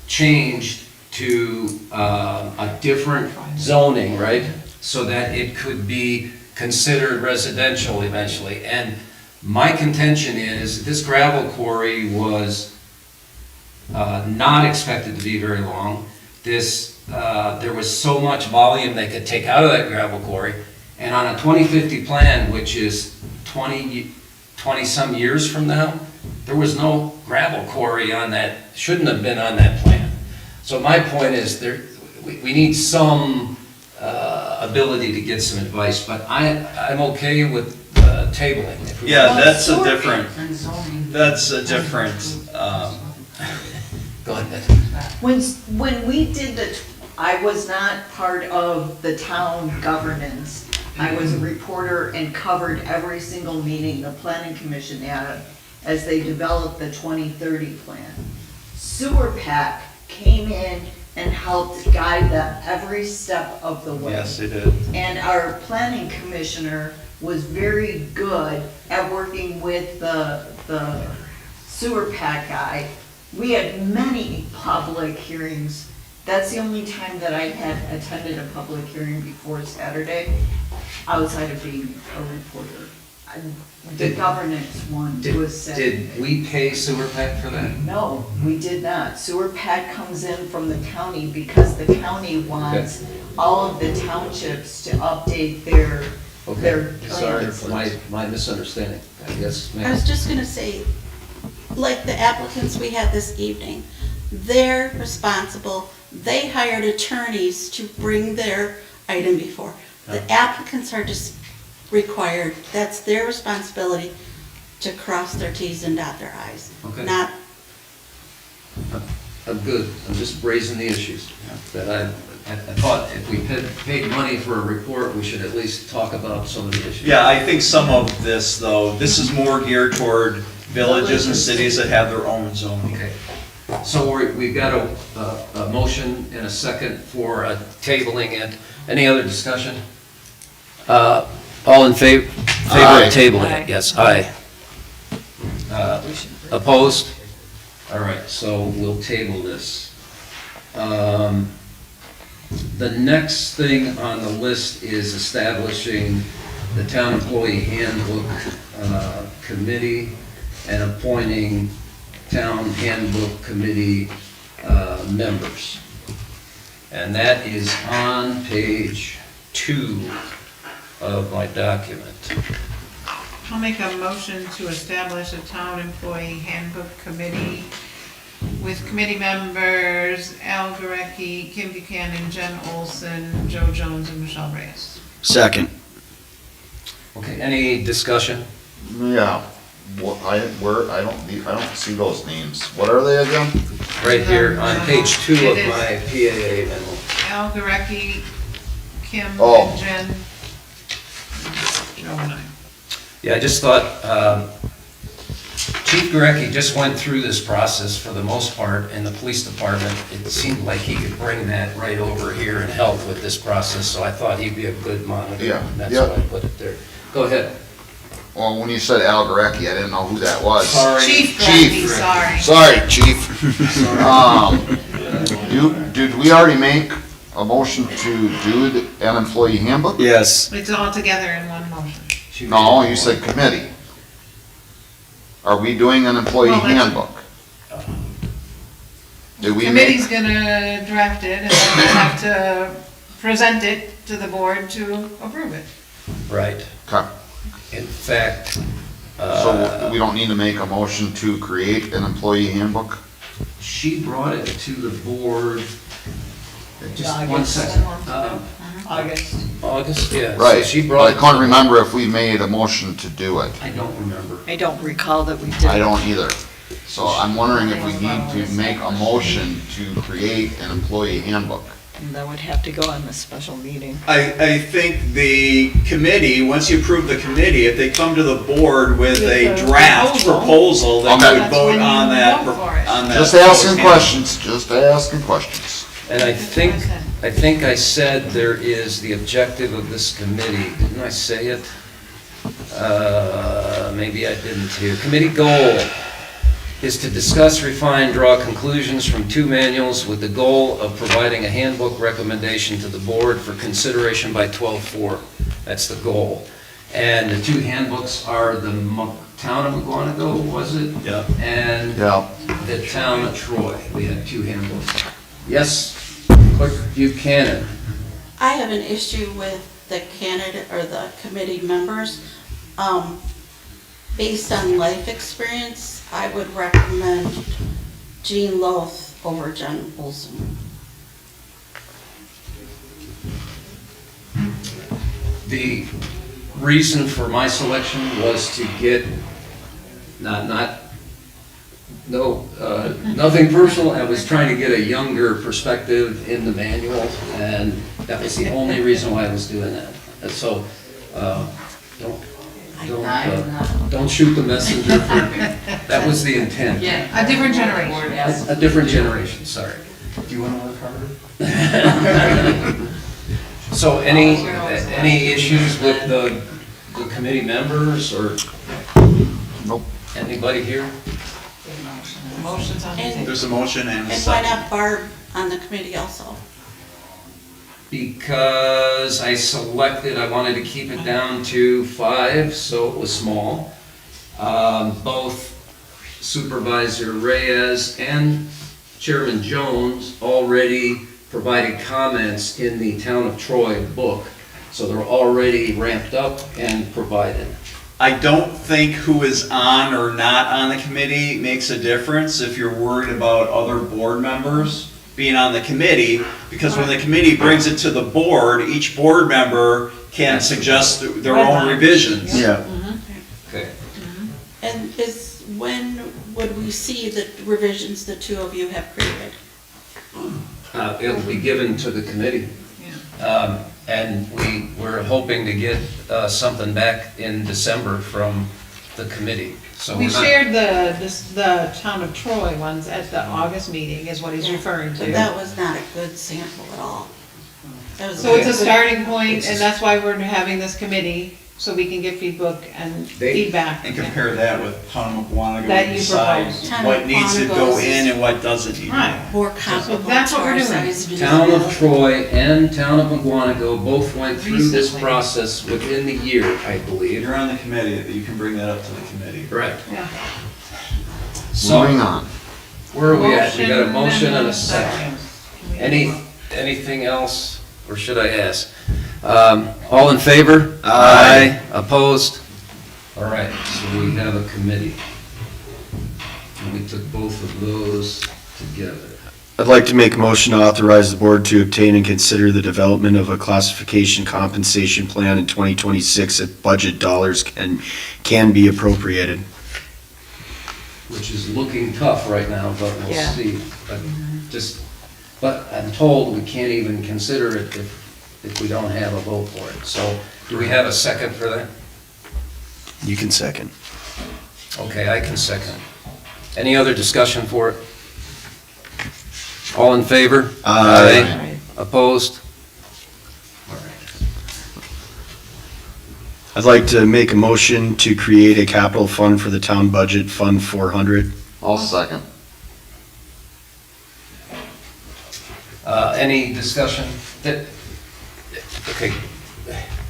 changed to a different zoning, right? So that it could be considered residential eventually. And my contention is this gravel quarry was not expected to be very long. There was so much volume they could take out of that gravel quarry. And on a 2050 plan, which is 20-some years from now, there was no gravel quarry on that, shouldn't have been on that plan. So my point is, we need some ability to get some advice, but I'm okay with tabling. If we- Yeah, that's a different, And zoning. Go ahead. When we did I was not part of the town governance. I was a reporter and covered every single meeting the planning commission had as they developed the 2030 plan. Sewer PAC came in and helped guide them every step of the way. yes, they did. And our planning commissioner was very good at working with the sewer PAC guy. We had many public hearings. That's the only time that I had attended a public hearing before Saturday, outside of being a reporter. The governance one was set. Did we pay sewer PAC for that? No, we did not. Sewer PAC comes in from the county because the county wants all of the townships to update their Okay, sorry plans. for my misunderstanding, I guess. I was just gonna say, like the applicants we had this evening, they're responsible. They hired attorneys to bring their item before. The applicants are just required, that's their responsibility to cross their Ts and dot their Is. Okay. Not, good, I'm just raising the issues. That I thought if we paid money for a report, we should at least talk about some of the issues. Yeah, I think some of this, though, this is more geared toward villages and cities that have their own zoning. Okay, so we've got a motion and a second for tabling it. Any other discussion? All in favor Aye. of tabling it? Yes, aye. Opposed? All right, so we'll table this. The next thing on the list is establishing the town employee handbook committee and appointing town handbook committee members. And that is on page 2 of my document. I'll make a motion to establish a town employee handbook committee with committee members Al Gurecki, Kim Buchanan, Jen Olson, Joe Jones, and Michelle Reyes. Second. Okay, any discussion? Yeah, I don't see those names. What are they again? Right here on page 2 of my PAA memo. Al Gurecki, Kim, Oh. and Jen. Joe and I. Yeah, I just thought, Chief Gurecki just went through this process for the most part in the police department. It seemed like he could bring that right over here and help with this process, so I thought he'd be a good monitor. Yeah, That's yeah. why I put it there. Go ahead. Well, when you said Al Gurecki, I didn't know who that was. Sorry. Chief Chief. Gurecki, sorry. Sorry, Chief. Did we already make a motion to do an employee handbook? Yes. It's all together in one motion. No, you said committee. Are we doing an employee Well, that's- handbook? Did we make? Committee's gonna draft it, and then we'll have to present it to the board to approve it. Right. Okay. In fact, So we don't need to make a motion to create an employee handbook? she brought it to the board, just one August. second. August. August, yeah. So Right, she but brought I it to couldn't the- remember if we made a motion to do it. I don't remember. I don't recall that we did. I don't either. So I'm wondering if we need to make a motion to create an employee handbook. And that would have to go on the special meeting. I think the committee, once you approve the committee, if they come to the board with a With a draft proposal, then Okay. we would That's vote when you on that. vote for it. on that Just asking proposed questions, just asking questions. And I think I said there is the objective of this committee, didn't I say it? Maybe I didn't here. Committee goal is to discuss, refine, draw conclusions from 2 manuals with the goal of providing a handbook recommendation to the board for consideration by 12/4. That's the goal. And the 2 handbooks are the town of McGuanago, was it? Yeah. And Yeah. the town of Troy. We had 2 handbooks. Yes, Clerk Buchanan. I have an issue with the candidate or the committee members. Based on life experience, I would recommend Jean Loth over Jen Olson. The reason for my selection was to get, nothing personal, I was trying to get a younger perspective in the manual, and that was the only reason why I was doing that. And so, don't shoot the messenger, that was the intent. A different generation. A different generation, sorry. Do you want to look harder? So any issues with the committee members or Nope. anybody here? Motion's on the And- table. There's a motion and a And why second. not Barb on the committee also? Because I wanted to keep it down to 5, so it was small. Both Supervisor Reyes and Chairman Jones already provided comments in the Town of Troy book, so they're already ramped up and provided. I don't think who is on or not on the committee makes a difference if you're worried about other board members being on the committee, because when the committee brings it to the board, each board member can suggest their own revisions. Yeah. Okay. And when would we see the revisions the two of you have created? It'll be given to the committee. And we're hoping to get something back in December from the committee. So We we're not- shared the town of Troy ones at the August meeting is what he's referring But to. that was not a good sample at all. That was So it's a good- starting point, It's a- and that's why we're having this committee, so we can get feedback and feedback. And compare that with Town of Mukwonago That and you decide proposed. Town what of needs to go Mukwonago's- in and what doesn't need to. Right. More comparable that's to what we're our doing. size. Town of Troy and Town of Mukwonago both went through this Recently. process within the year, I believe. You're on the committee, you can bring that up to the committee. Right. Yeah. So, Moving on. where are we at? We got a motion and a second. Can we have Anything else, or should I ask? All in favor? Aye. Opposed? All right, so we have a committee. And we took both of those together. I'd like to make a motion to authorize the board to obtain and consider the development of a classification compensation plan in 2026 if budget dollars can be appropriated. Which is looking tough right now, but we'll Yeah. see. But I'm told we can't even consider it if we don't have a vote for it. So do we have a second for that? You can second. Okay, I can second. Any other discussion for it? All in favor? Aye. Opposed? All right. I'd like to make a motion to create a capital fund for the town budget, Fund 400. I'll second. Any discussion? Okay,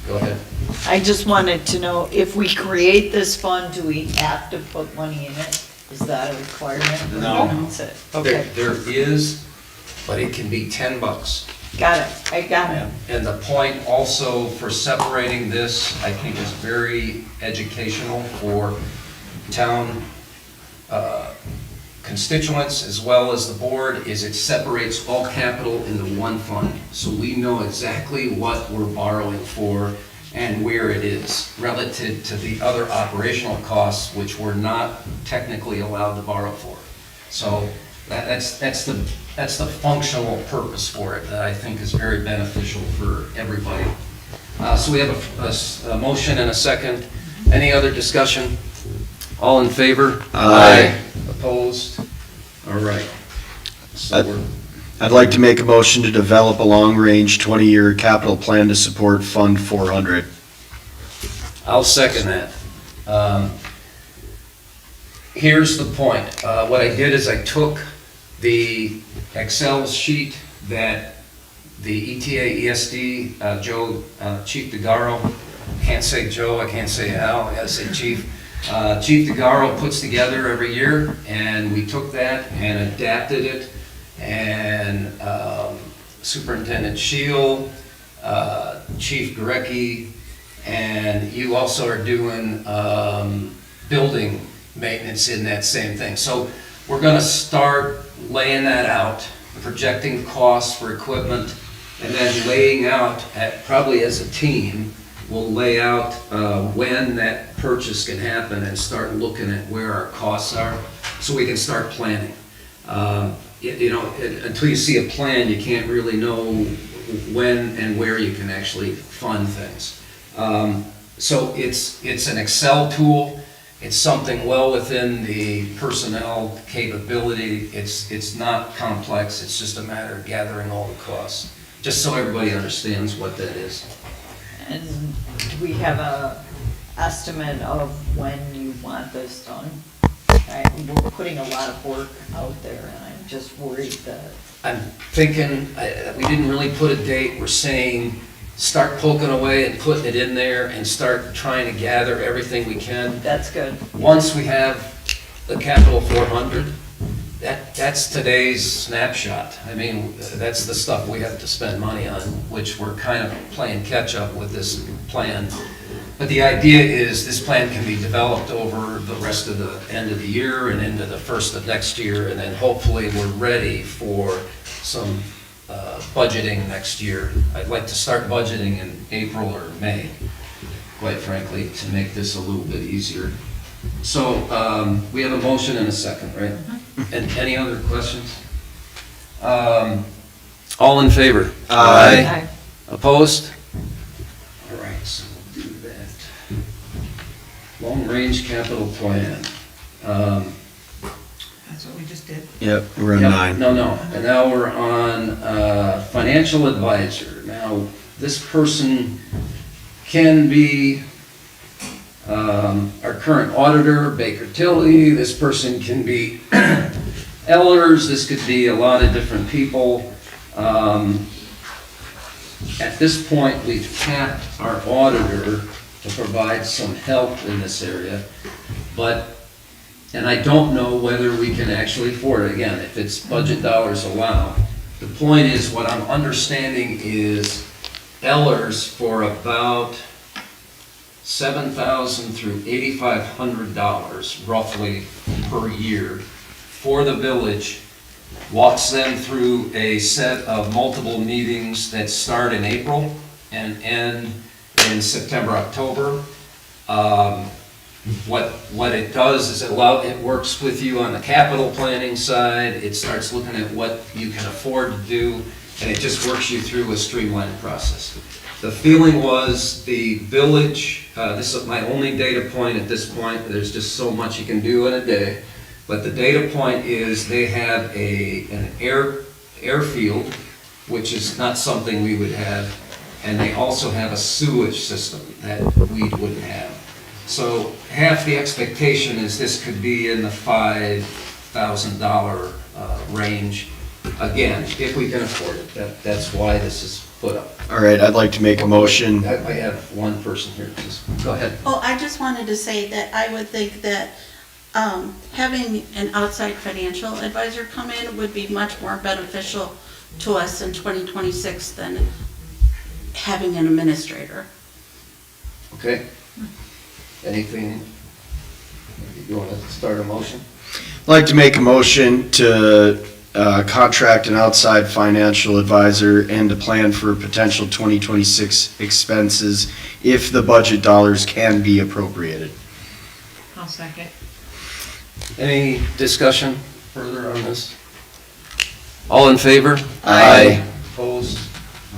go ahead. I just wanted to know, if we create this fund, do we have to put money in it? Is that a requirement? No. That's it. Okay, There is, but it can be $10. got it, I got it. And the point also for separating this, I think is very educational for town constituents as well as the board, is it separates all capital into one fund. So we know exactly what we're borrowing for and where it is relative to the other operational costs, which we're not technically allowed to borrow for. So that's the functional purpose for it that I think is very beneficial for everybody. So we have a motion and a second. Any other discussion? All in favor? Aye. Opposed? All right. So we're, I'd like to make a motion to develop a long-range 20-year capital plan to support Fund 400. I'll second that. Here's the point. What I did is I took the Excel sheet that the ETA ESD, Joe, Chief DeGaro, can't say Joe, I can't say Al, I gotta say Chief. Chief DeGaro puts together every year, and we took that and adapted it, and Superintendent Shield, Chief Gurecki, and you also are doing building maintenance in that same thing. So we're gonna start laying that out, projecting costs for equipment, and then laying out, probably as a team, we'll lay out when that purchase can happen and start looking at where our costs are, so we can start planning. Until you see a plan, you can't really know when and where you can actually fund things. So it's an Excel tool. It's something well within the personnel capability. It's not complex. It's just a matter of gathering all the costs, just so everybody understands what that is. And do we have a estimate of when you want this done? We're putting a lot of work out there, and I'm just worried that, I'm thinking, we didn't really put a date. We're saying, start poking away and putting it in there and start trying to gather everything we can. that's good. Once we have the capital 400, that's today's snapshot. I mean, that's the stuff we have to spend money on, which we're kind of playing catch-up with this plan. But the idea is this plan can be developed over the rest of the end of the year and into the first of next year, and then hopefully we're ready for some budgeting next year. I'd like to start budgeting in April or May, quite frankly, to make this a little bit easier. So, we have a motion and a second, right? And any other questions? All in favor? Aye. Opposed? All right, so we'll do that. Long-range capital plan. That's what we just did. Yep, we're on Yep, 9. No, and now we're on financial advisor. Now, this person can be our current auditor, Baker Tilly. This person can be Ellers. This could be a lot of different people. At this point, we've tapped our auditor to provide some help in this area, and I don't know whether we can actually afford it, again, if it's budget dollars allow. The point is, what I'm understanding is Ellers for about $7,000 through $8,500 roughly per year for the village, walks them through a set of multiple meetings that start in April and end in September, October. What it does is it works with you on the capital planning side. It starts looking at what you can afford to do, and it just works you through a streamlined process. The feeling was the village, this is my only data point at this point, there's just so much you can do in a day, but the data point is they have an airfield, which is not something we would have, and they also have a sewage system that we wouldn't have. So half the expectation is this could be in the $5,000 range, again, if we can afford it. That's why this is put up. All right, I'd like to make a motion. I have one person here, just go ahead. Oh, I just wanted to say that I would think that having an outside financial advisor come in would be much more beneficial to us in 2026 than having an administrator. Okay? Anything, you want to start a motion? I'd like to make a motion to contract an outside financial advisor and to plan for potential 2026 expenses if the budget dollars can be appropriated. I'll second. Any discussion further on this? All in favor? Aye. Opposed?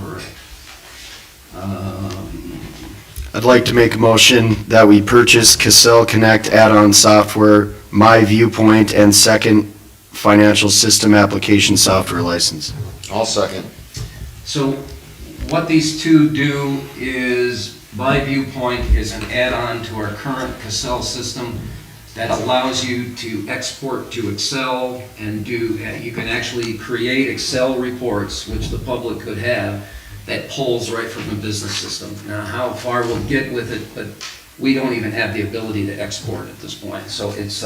All right. I'd like to make a motion that we purchase Cassell Connect add-on software, My Viewpoint, and second financial system application software license. I'll second. So what these two do is, My Viewpoint is an add-on to our current Cassell system that allows you to export to Excel and you can actually create Excel reports, which the public could have, that pulls right from the business system. Now, how far we'll get with it, but we don't even have the ability to export at this point. So it's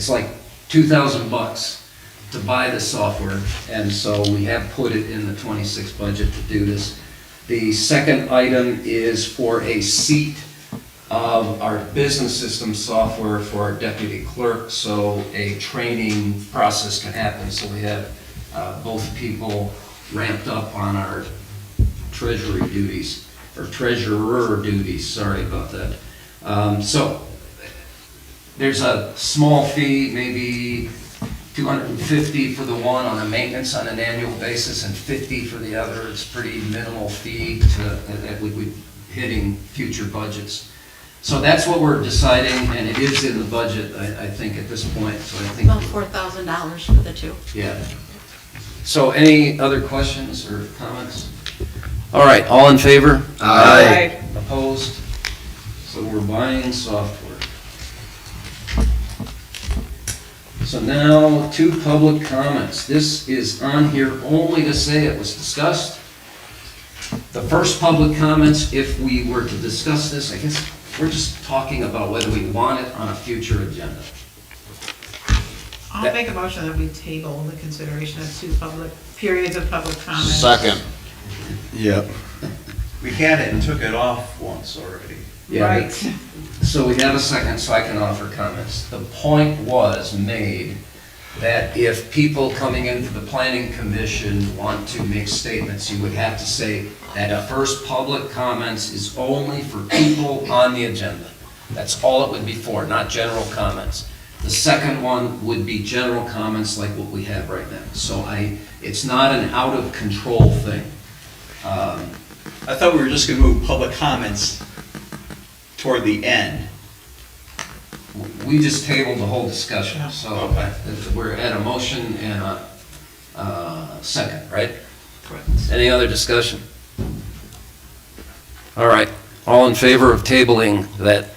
like $2,000 to buy the software, and so we have put it in the 26 budget to do this. The second item is for a seat of our business system software for our deputy clerk, so a training process can happen. So we have both people ramped up on our treasury duties, or treasurer duties, sorry about that. So there's a small fee, maybe $250 for the one on a maintenance on an annual basis and $50 for the other. It's pretty minimal fee that would be hitting future budgets. So that's what we're deciding, and it is in the budget, I think, at this point. So I think About $4,000 for the two. yeah. So any other questions or comments? All right, all in favor? Aye. Opposed? So we're buying software. So now, two public comments. This is on here only to say it was discussed. The first public comments, if we were to discuss this, I guess we're just talking about whether we want it on a future agenda. I'll make a motion that we table the consideration of two periods of public comment. Second. Yep. We had it and took it off once already. Yeah, Right. So we have a second, so I can offer comments. The point was made that if people coming into the planning commission want to make statements, you would have to say that first public comments is only for people on the agenda. That's all it would be for, not general comments. The second one would be general comments like what we have right now. So it's not an out of control thing. I thought we were just gonna move public comments toward the end. We just tabled the whole discussion, so we're at a motion and a second, right? Correct. Any other discussion? All right, all in favor of tabling that?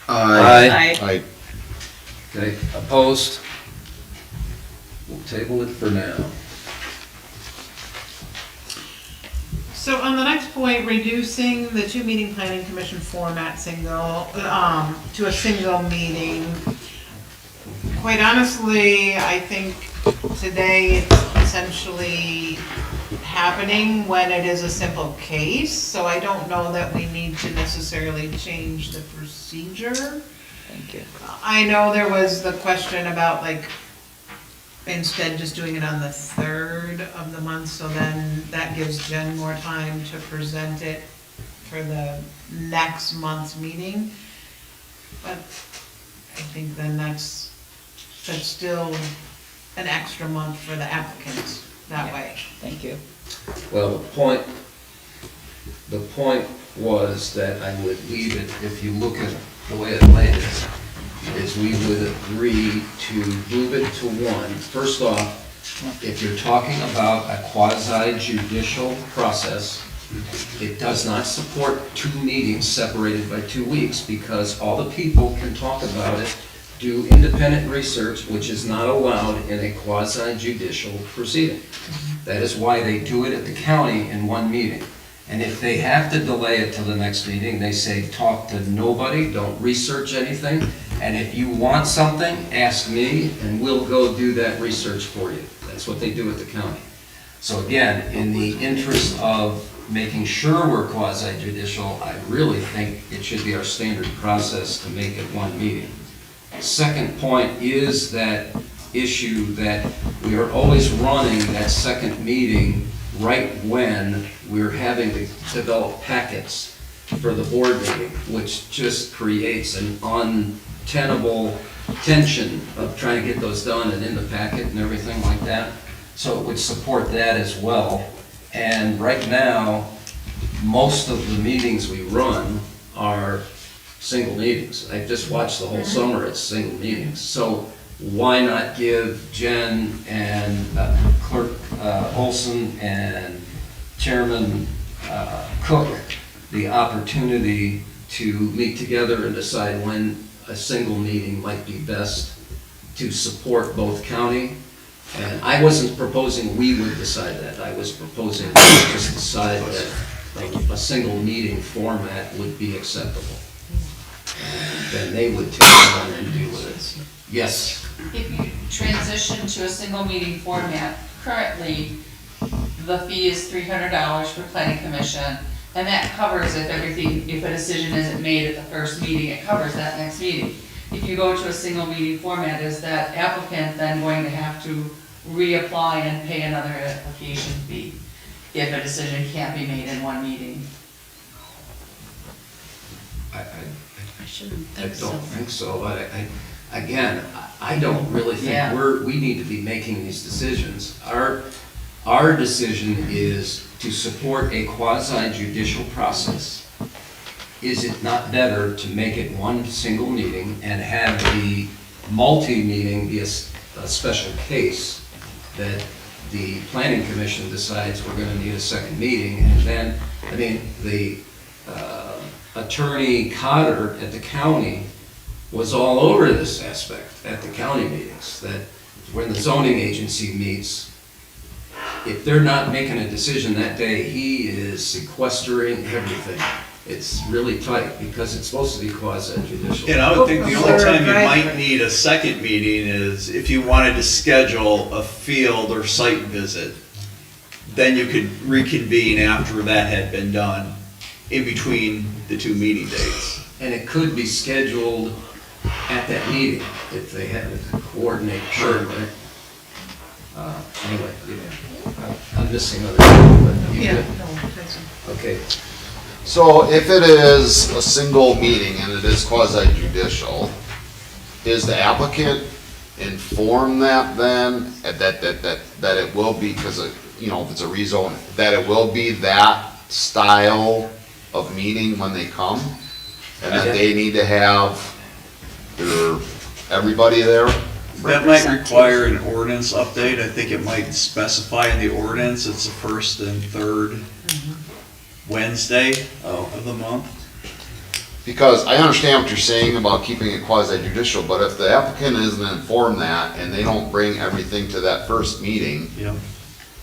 Aye. I, Okay, opposed? We'll table it for now. So on the next point, reducing the two meeting planning commission format to a single meeting. Quite honestly, I think today it's essentially happening when it is a simple case, so I don't know that we need to necessarily change the procedure. Thank you. I know there was the question about like, instead just doing it on the 3rd of the month, so then that gives Jen more time to present it for the next month's meeting. But I think then that's still an extra month for the applicants that way. Thank you. Well, the point was that I would leave it, if you look at the way it landed, is we would agree to move it to one. First off, if you're talking about a quasi-judicial process, it does not support 2 meetings separated by 2 weeks, because all the people can talk about it, do independent research, which is not allowed in a quasi-judicial proceeding. That is why they do it at the county in 1 meeting. And if they have to delay it till the next meeting, they say, talk to nobody, don't research anything, and if you want something, ask me, and we'll go do that research for you. That's what they do at the county. So again, in the interest of making sure we're quasi-judicial, I really think it should be our standard process to make it 1 meeting. Second point is that issue that we are always running that second meeting right when we're having to develop packets for the board meeting, which just creates an untenable tension of trying to get those done and in the packet and everything like that. So it would support that as well. And right now, most of the meetings we run are single meetings. I've just watched the whole summer, it's single meetings. So why not give Jen and Clerk Olson and Chairman Cook the opportunity to meet together and decide when a single meeting might be best to support both county? And I wasn't proposing we would decide that. I was proposing we would just decide that a single meeting format would be acceptable. And then they would take it on and deal with it. Yes? If you transition to a single meeting format, currently, the fee is $300 for planning commission, and that covers if a decision isn't made at the first meeting, it covers that next meeting. If you go to a single meeting format, is that applicant then going to have to reapply and pay another application fee if a decision can't be made in 1 meeting? I shouldn't I think so. don't think so, but again, I don't really Yeah. think we need to be making these decisions. Our decision is to support a quasi-judicial process. Is it not better to make it 1 single meeting and have the multi-meeting be a special case that the planning commission decides we're gonna need a second meeting, and then, I mean, the Attorney Cotter at the county was all over this aspect at the county meetings, that when the zoning agency meets, if they're not making a decision that day, he is sequestering everything. It's really tight, because it's supposed to be quasi-judicial. And I would think the only time you might need a second meeting is if you wanted to schedule a field or site visit. Then you could reconvene after that had been done, in between the 2 meeting dates. And it could be scheduled at that meeting if they had to coordinate. Sure. Anyway, I'm missing other people, but you Yeah, good? no, that's- Okay. So if it is a single meeting and it is quasi judicial, is the applicant informed that then, that it will be, because you know, if it's a rezone, that it will be that style of meeting when they come? And that they need to have everybody there? That might require an ordinance update. I think it might specify in the ordinance, it's the first and third Wednesday of the month. Because I understand what you're saying about keeping it quasi judicial, but if the applicant isn't informed that and they don't bring everything to that first meeting, Yep.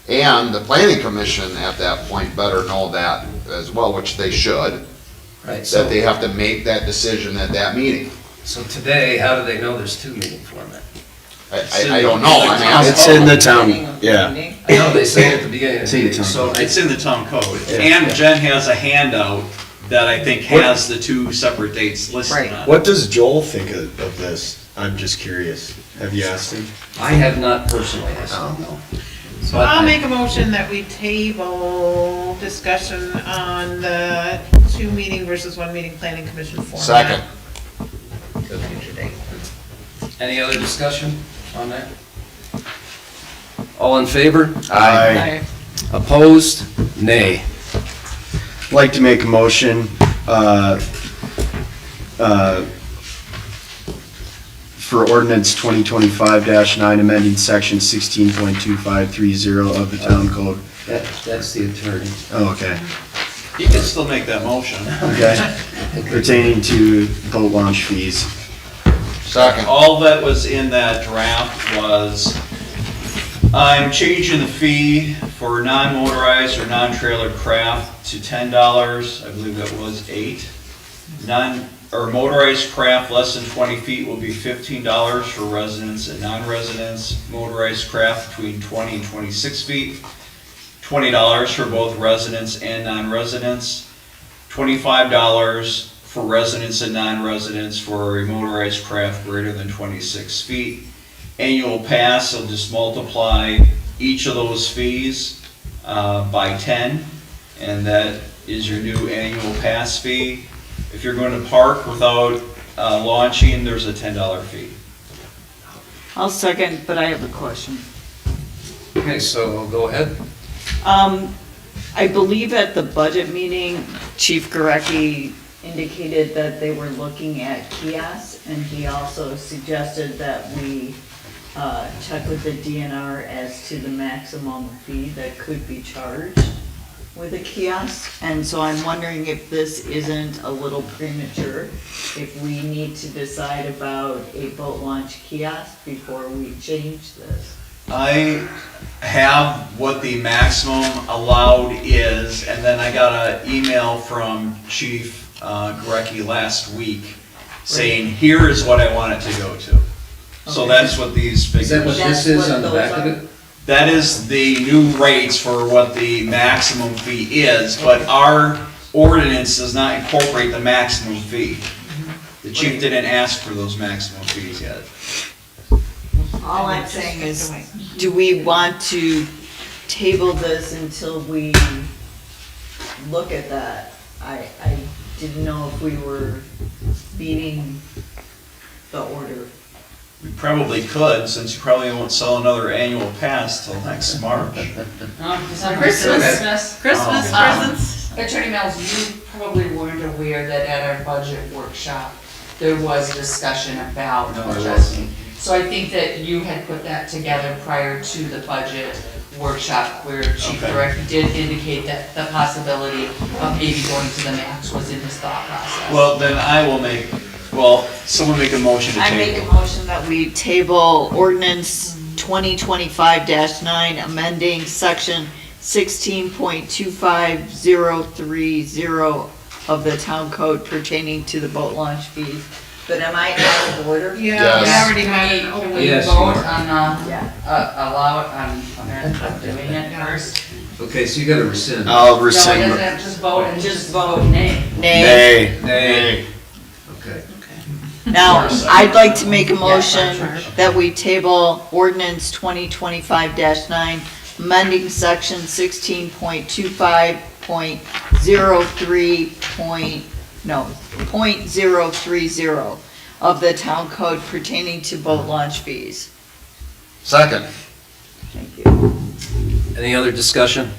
and the planning commission at that point better know that as well, which they should, Right, that they have to make that decision at that meeting. so today, how do they know there's two meeting format? I don't know, I mean, It's in the town, yeah. I know they say it at the beginning of the It's in the meeting, town. so It's in the town code. Yeah. And Jen has a handout that I think has the two separate dates listed Right. on it. What does Joel think of this? I'm just curious. Have you asked him? I have not personally asked them, no. So I'll make a motion that we table discussion on the 2 meeting versus 1 meeting planning commission format. second. To a future date. Any other discussion on that? All in favor? Aye. Opposed? Nay. I'd like to make a motion, for ordinance 2025-9, amending section 16.2530 of the town code. That's the attorney. Oh, okay. You can still make that motion. Okay. Pertaining to boat launch fees. Second. All that was in that draft was, I'm changing the fee for non-motorized or non-trailer craft to $10, I believe that was 8. Or motorized craft less than 20 feet will be $15 for residents and non-residents. Motorized craft between 20 and 26 feet, $20 for both residents and non-residents. $25 for residents and non-residents for a motorized craft greater than 26 feet. Annual pass, will just multiply each of those fees by 10, and that is your new annual pass fee. If you're going to park without launching, there's a $10 fee. I'll second, but I have a question. Okay, so go ahead. I believe at the budget meeting, Chief Gurecki indicated that they were looking at kiosks, and he also suggested that we check with the DNR as to the maximum fee that could be charged with a kiosk. And so I'm wondering if this isn't a little premature, if we need to decide about a boat launch kiosk before we change this. I have what the maximum allowed is, and then I got an email from Chief Gurecki last week saying, here is what I want it to go to. So Okay. that's what these Is that what figures, this is on the back of it? that is the new rates for what the maximum fee is, but our ordinance does not incorporate the maximum fee. The chief didn't ask for those maximum fees yet. All I'm saying is, do we want to table this until we look at that? I didn't know if we were beating the order. We probably could, since you probably won't sell another annual pass till next March. Christmas. Christmas presents. Attorney Mills, you probably weren't aware that at our budget workshop, there was discussion about No, I wasn't. adjusting. So I think that you had put that together prior to the budget workshop where Chief Okay. Director did indicate that the possibility of maybe going to the max was in his thought process. Well, then I will someone make a motion to I make a table. motion that we table ordinance 2025-9, amending section 16.25030 of the town code pertaining to the boat launch fees. But am I out of order? Yeah, we Yes. already had it Can open. we Yes, you vote are. on, Yeah. allow it on doing it first? Okay, so you gotta rescind. I'll No, it rescind. doesn't have to just vote and Just just vote. vote nay. Nay. Nay. Okay. Now, I'd like to make a motion that we table ordinance 2025-9, amending section 16.25.0 .030 of the town code pertaining to boat launch fees. Second. Thank you. Any other discussion?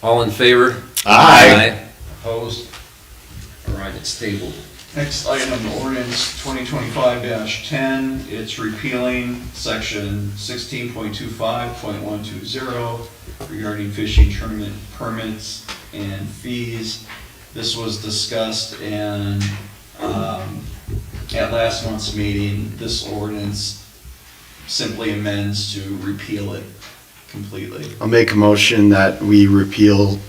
All in favor? Aye. Opposed? All right, it's tabled. Next item, ordinance 2025-10, it's repealing section 16.25.120 regarding fishing tournament permits and fees. This was discussed and at last month's meeting. This ordinance simply amends to repeal it completely. I'll make a motion that we repeal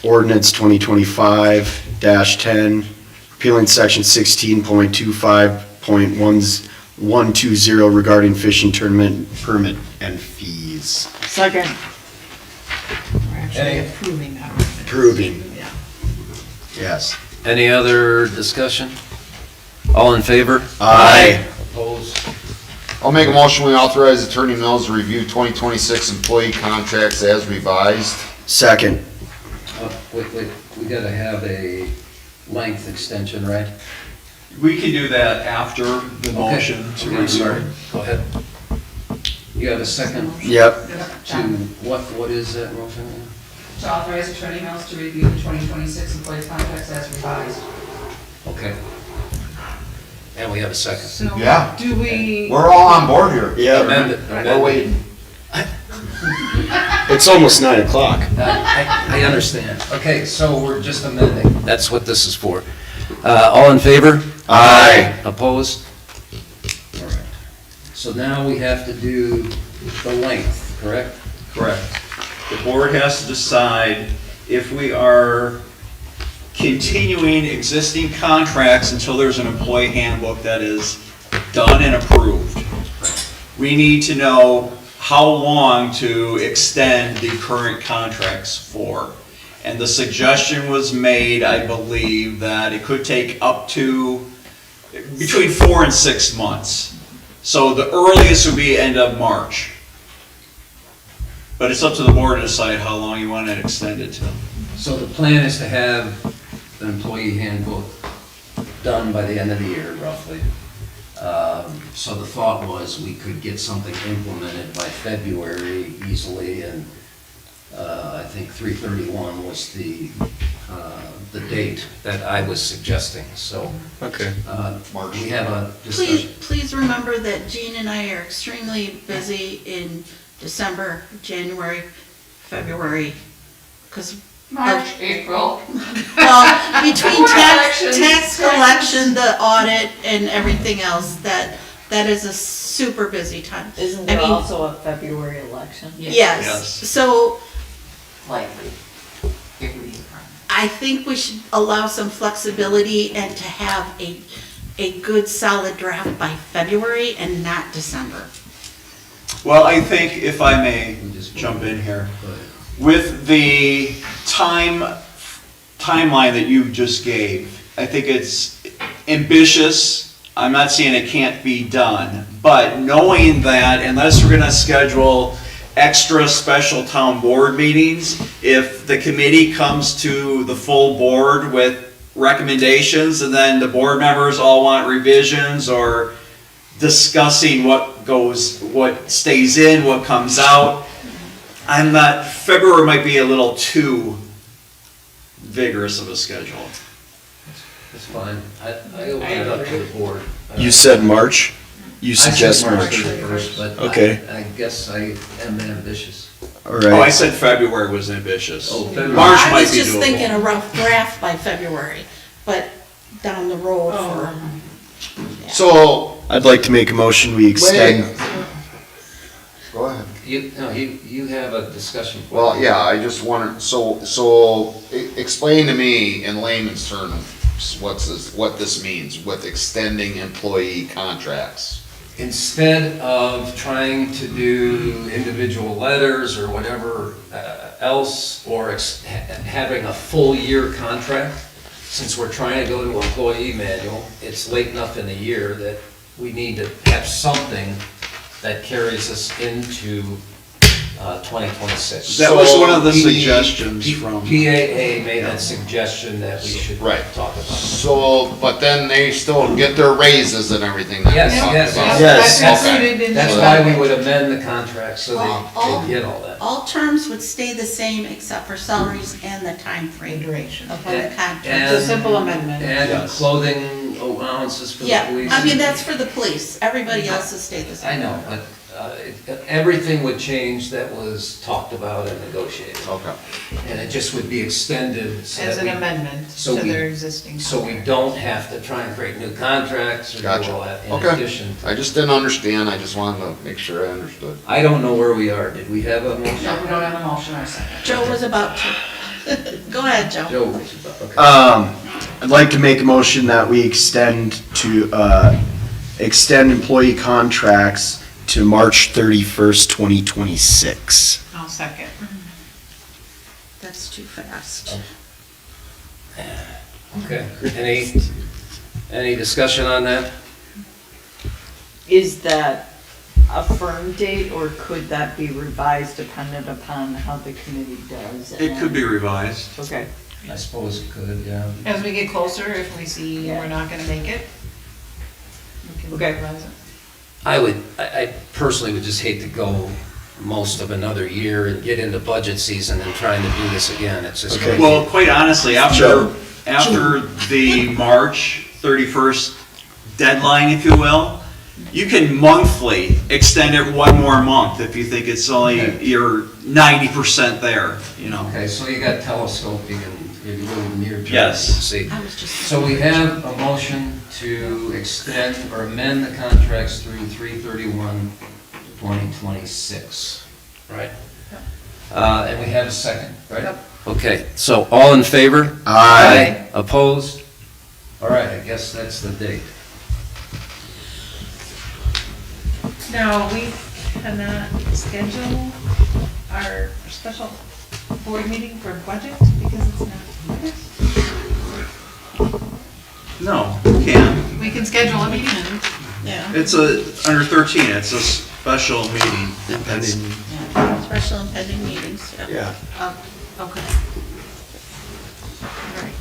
ordinance 2025-10, repealing section 16.25.120 regarding fishing tournament permit and fees. Second. We're actually Any- approving that. Approving. Yeah. Yes. Any other discussion? All in favor? Aye. Opposed? I'll make a motion, we authorize Attorney Mills to review 2026 employee contracts as revised. Second. Wait, we gotta have a length extension, right? We can do that after the motion to Okay, sorry. review. Go ahead. You have a second Yep. to, what is that motion? To authorize Attorney Mills to review the 2026 employee contracts as revised. Okay. And we have a second. So, Yeah. do we? We're all on board here. Yeah. Amend it. We're waiting. It's almost 9 o'clock. I understand. Okay, so we're just amending. That's what this is for. All in favor? Aye. Opposed? All right. So now we have to do the length, correct? Correct. The board has to decide if we are continuing existing contracts until there's an employee handbook that is done and approved. We need to know how long to extend the current contracts for. And the suggestion was made, I believe, that it could take up to between 4 and 6 months. So the earliest would be end of March. But it's up to the board to decide how long you want it extended to. So the plan is to have the employee handbook done by the end of the year, roughly. So the thought was we could get something implemented by February easily, and I think 3/31 was the date that I was suggesting, so. Okay. We have a Please, discussion. please remember that Jean and I are extremely busy in December, January, February, because March, April. well, between tax Elections. collection, the audit, and everything else, that is a super busy time. Isn't I there mean- also a February election? Yes, Yes. so Likely. It would be a problem. I think we should allow some flexibility and to have a good solid draft by February and not December. Well, I think if I may jump in here, with the timeline that you just gave, I think it's ambitious. I'm not saying it can't be done, but knowing that, unless we're gonna schedule extra special town board meetings, if the committee comes to the full board with recommendations and then the board members all want revisions or discussing what stays in, what comes out, February might be a little too vigorous of a schedule. That's fine. I open it up to the board. You said March? You I said suggest March? 31st, but Okay. I guess I am ambitious. All Oh, I right. said February was ambitious. Oh, February. March I might was be just thinking doable. a rough draft by February, but down the road for. So, I'd like to make a motion, we extend. go ahead. You have a discussion. Well, yeah, I just wanted, explain to me in layman's terms, what this means with extending employee contracts. Instead of trying to do individual letters or whatever else, or having a full year contract, since we're trying to go to employee manual, it's late enough in the year that we need to have something that carries us into 2026. That was one of the So suggestions from. PAA made that suggestion that we should Right. talk about. So, but then they still get their raises and everything that we Yes, talked yes, about. yes. That's Okay. included in That's the- why we would amend the contract, so All- they get all that. All terms would stay the same except for salaries and the time The frame duration. of the contract. It's a simple amendment. And Yes. clothing allowances for the Yeah, police. I mean, that's for the police, everybody else has stayed the same. I know, but everything would change that was talked about and negotiated. Okay. And it just would be extended so As that an we, amendment so to we- their existing. so we contract. don't have to try and create new contracts or do Gotcha. all that in Okay. addition. I just didn't understand, I just wanted to make sure I understood. I don't know where we are. Did we have a motion? No, we don't have a motion or a second. Joe was about to. Go ahead, Joe. Joe, okay. I'd like to make a motion that we extend employee contracts to March 31st, 2026. I'll second. That's too fast. Okay. Any discussion on that? Is that a firm date, or could that be revised dependent upon how the committee does? It could be revised. Okay. I suppose it could, yeah. As we get closer, if we see we're not gonna make it, we can Okay. revise it. I personally would just hate to go most of another year and get into budget season and trying to do this again. It's just Okay. crazy. Well, quite honestly, after the March 31st deadline, if you will, you can monthly extend it one more month if you think it's only, Okay. you're 90% there, you know. Okay, so you got telescoping and you're really near term. Yes. See. I was just. So we have a motion to extend or amend the contracts through 3/31/2026, right? And we have a second, right? Yep. Okay, so all in favor? Aye. Opposed? All right, I guess that's the date. Now, we cannot schedule our special board meeting for budget because it's not budget. No, you can't. We can schedule a meeting. Yeah, It's under 13, it's a special meeting. That's- special and pending meetings, yeah. Yeah. Okay. All right.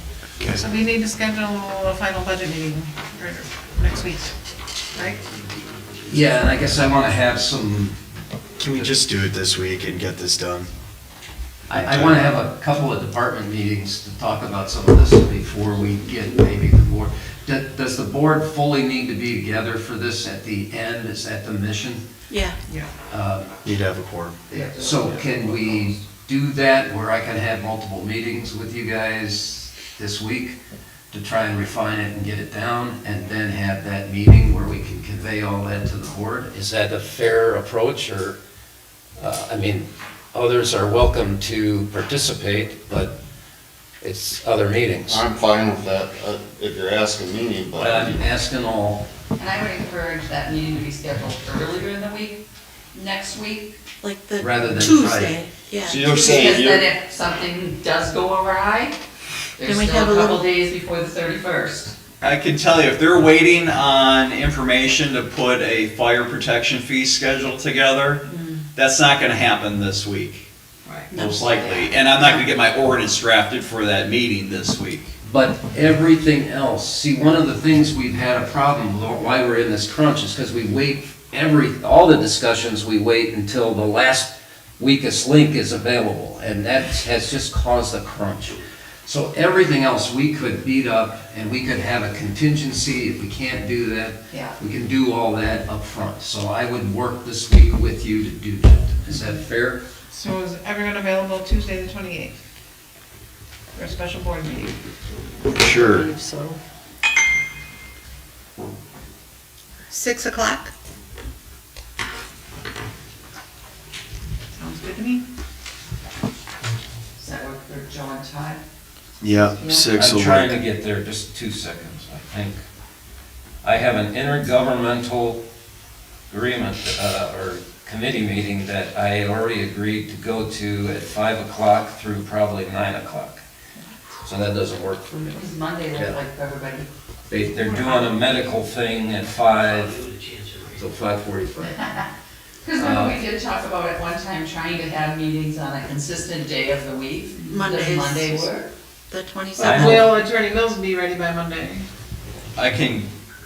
So we need to schedule a final budget meeting next week, right? Yeah, and I guess I want to have some, Can we just do it this week and get this done? I want to have a couple of department meetings to talk about some of this before we get maybe the board. Does the board fully need to be together for this at the end? Is that the mission? Yeah, Need to have a quorum. So can we do that where I can have multiple meetings with you guys this week to try and refine it and get it down, and then have that meeting where we can convey all that to the board? Is that a fair approach, or, I mean, others are welcome to participate, but it's other meetings. I'm fine with that, if you're asking me, But but. I'm asking all, And I would encourage that meeting to be scheduled earlier in the week, next week. like the Rather than Tuesday, yeah. So you're Because saying, then you're, if something does go awry, there's Then we still have a a couple little- days before the 31st. I can tell you, if they're waiting on information to put a fire protection fee schedule together, that's not gonna happen this week, Right. most likely. And I'm not gonna get my ordinance drafted for that meeting this week. but everything else, see, one of the things we've had a problem with, why we're in this crunch, is because we wait all the discussions, we wait until the last weakest link is available, and that has just caused a crunch. So everything else we could beat up, and we could have a contingency, if we can't do that, Yeah. we can do all that up front. So I would work this week with you to do that. Is that fair? So is everyone available Tuesday the 28th for a special board meeting? Sure. So. 6 o'clock? Sounds good to me. Does that work for Joe and Todd? Yeah, Yeah. 6 will I'm trying to work. get there, just 2 seconds, I think. I have an intergovernmental agreement, or committee meeting that I had already agreed to go to at 5 o'clock through probably 9 o'clock. So that doesn't work for me. It's Monday, Yeah. that's like for everybody. They're doing a medical thing at 5, so 5:45. Because remember we did talk about at one time trying to have meetings on a consistent day of the week? Mondays. Does Monday work? The I 27th. Will Attorney Mills be ready by Monday? I can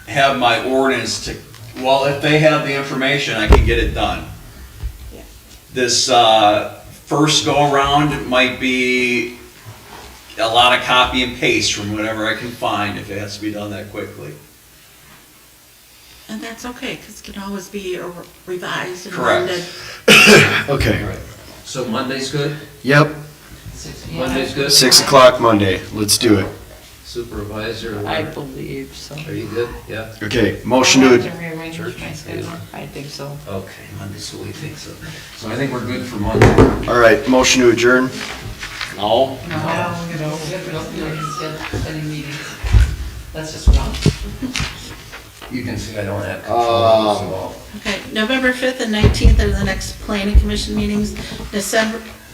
have my ordinance to, well, if they have the information, I can get it done. Yeah. This, first go-around, it might be a lot of copy and paste from whatever I can find, if it has to be done that quickly. And that's okay, because it can always be revised and Correct. amended. Okay, So Monday's good? yep, 6 p.m. Monday's good? 6 o'clock Monday, let's do it. Supervisor, I believe so. are you good? Yeah? Okay, motion to, rearrange Church? my schedule. I think so. Okay, Monday's what we think so. So I think we're good for Monday. all right, motion to adjourn. No? No, we have to go through any meetings. That's just one. You can see I don't have control of this at all. Okay, November 5th and 19th are the next planning commission meetings.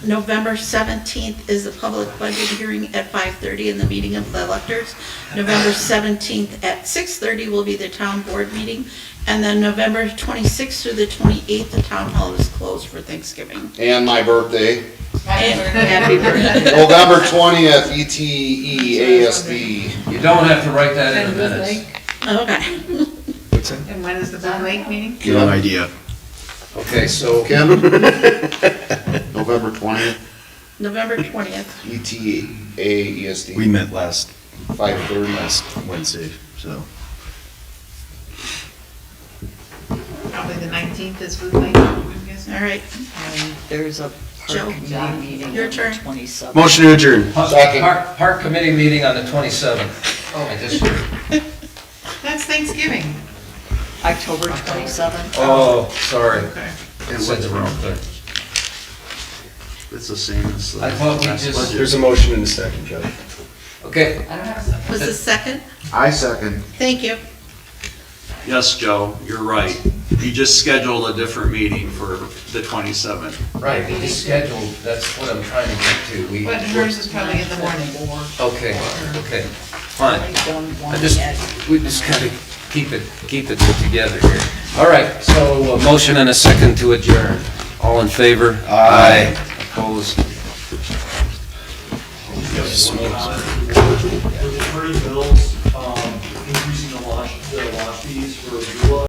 November 17th is the public budget hearing at 5:30 and the meeting of the electors. November 17th at 6:30 will be the town board meeting. And then November 26th through the 28th, the town hall is closed for Thanksgiving. And my birthday, Happy birthday. November 20th, ETEASD. You don't have to write that in the minutes. Okay. And when is the Blue Lake meeting? No idea. Okay, so Kim? November 20th, November 20th. ETEASD. We met last 5:30. Wednesday, so. Probably the 19th is Blue Lake, I'm guessing. All right. And there's a Joe, park committee meeting your on the turn. 27th. Motion to adjourn. Second. Park committee meeting on the 27th. Oh, I just, That's Thanksgiving. October 27th. oh, sorry. Okay. It said the wrong thing. It's the same as the I thought we last just- budget. There's a motion in a second, Judge. Okay, I don't have a Was the second? I second. Thank you. Yes, Joe, you're right. You just scheduled a different meeting for the 27th. right, we just scheduled, that's what I'm trying to get to. We. But hers is probably in the morning. Okay, okay, fine. I just, we just gotta keep it put together here. All right, so a motion and a second to adjourn. All in favor? Aye. Opposed? Attorney Bill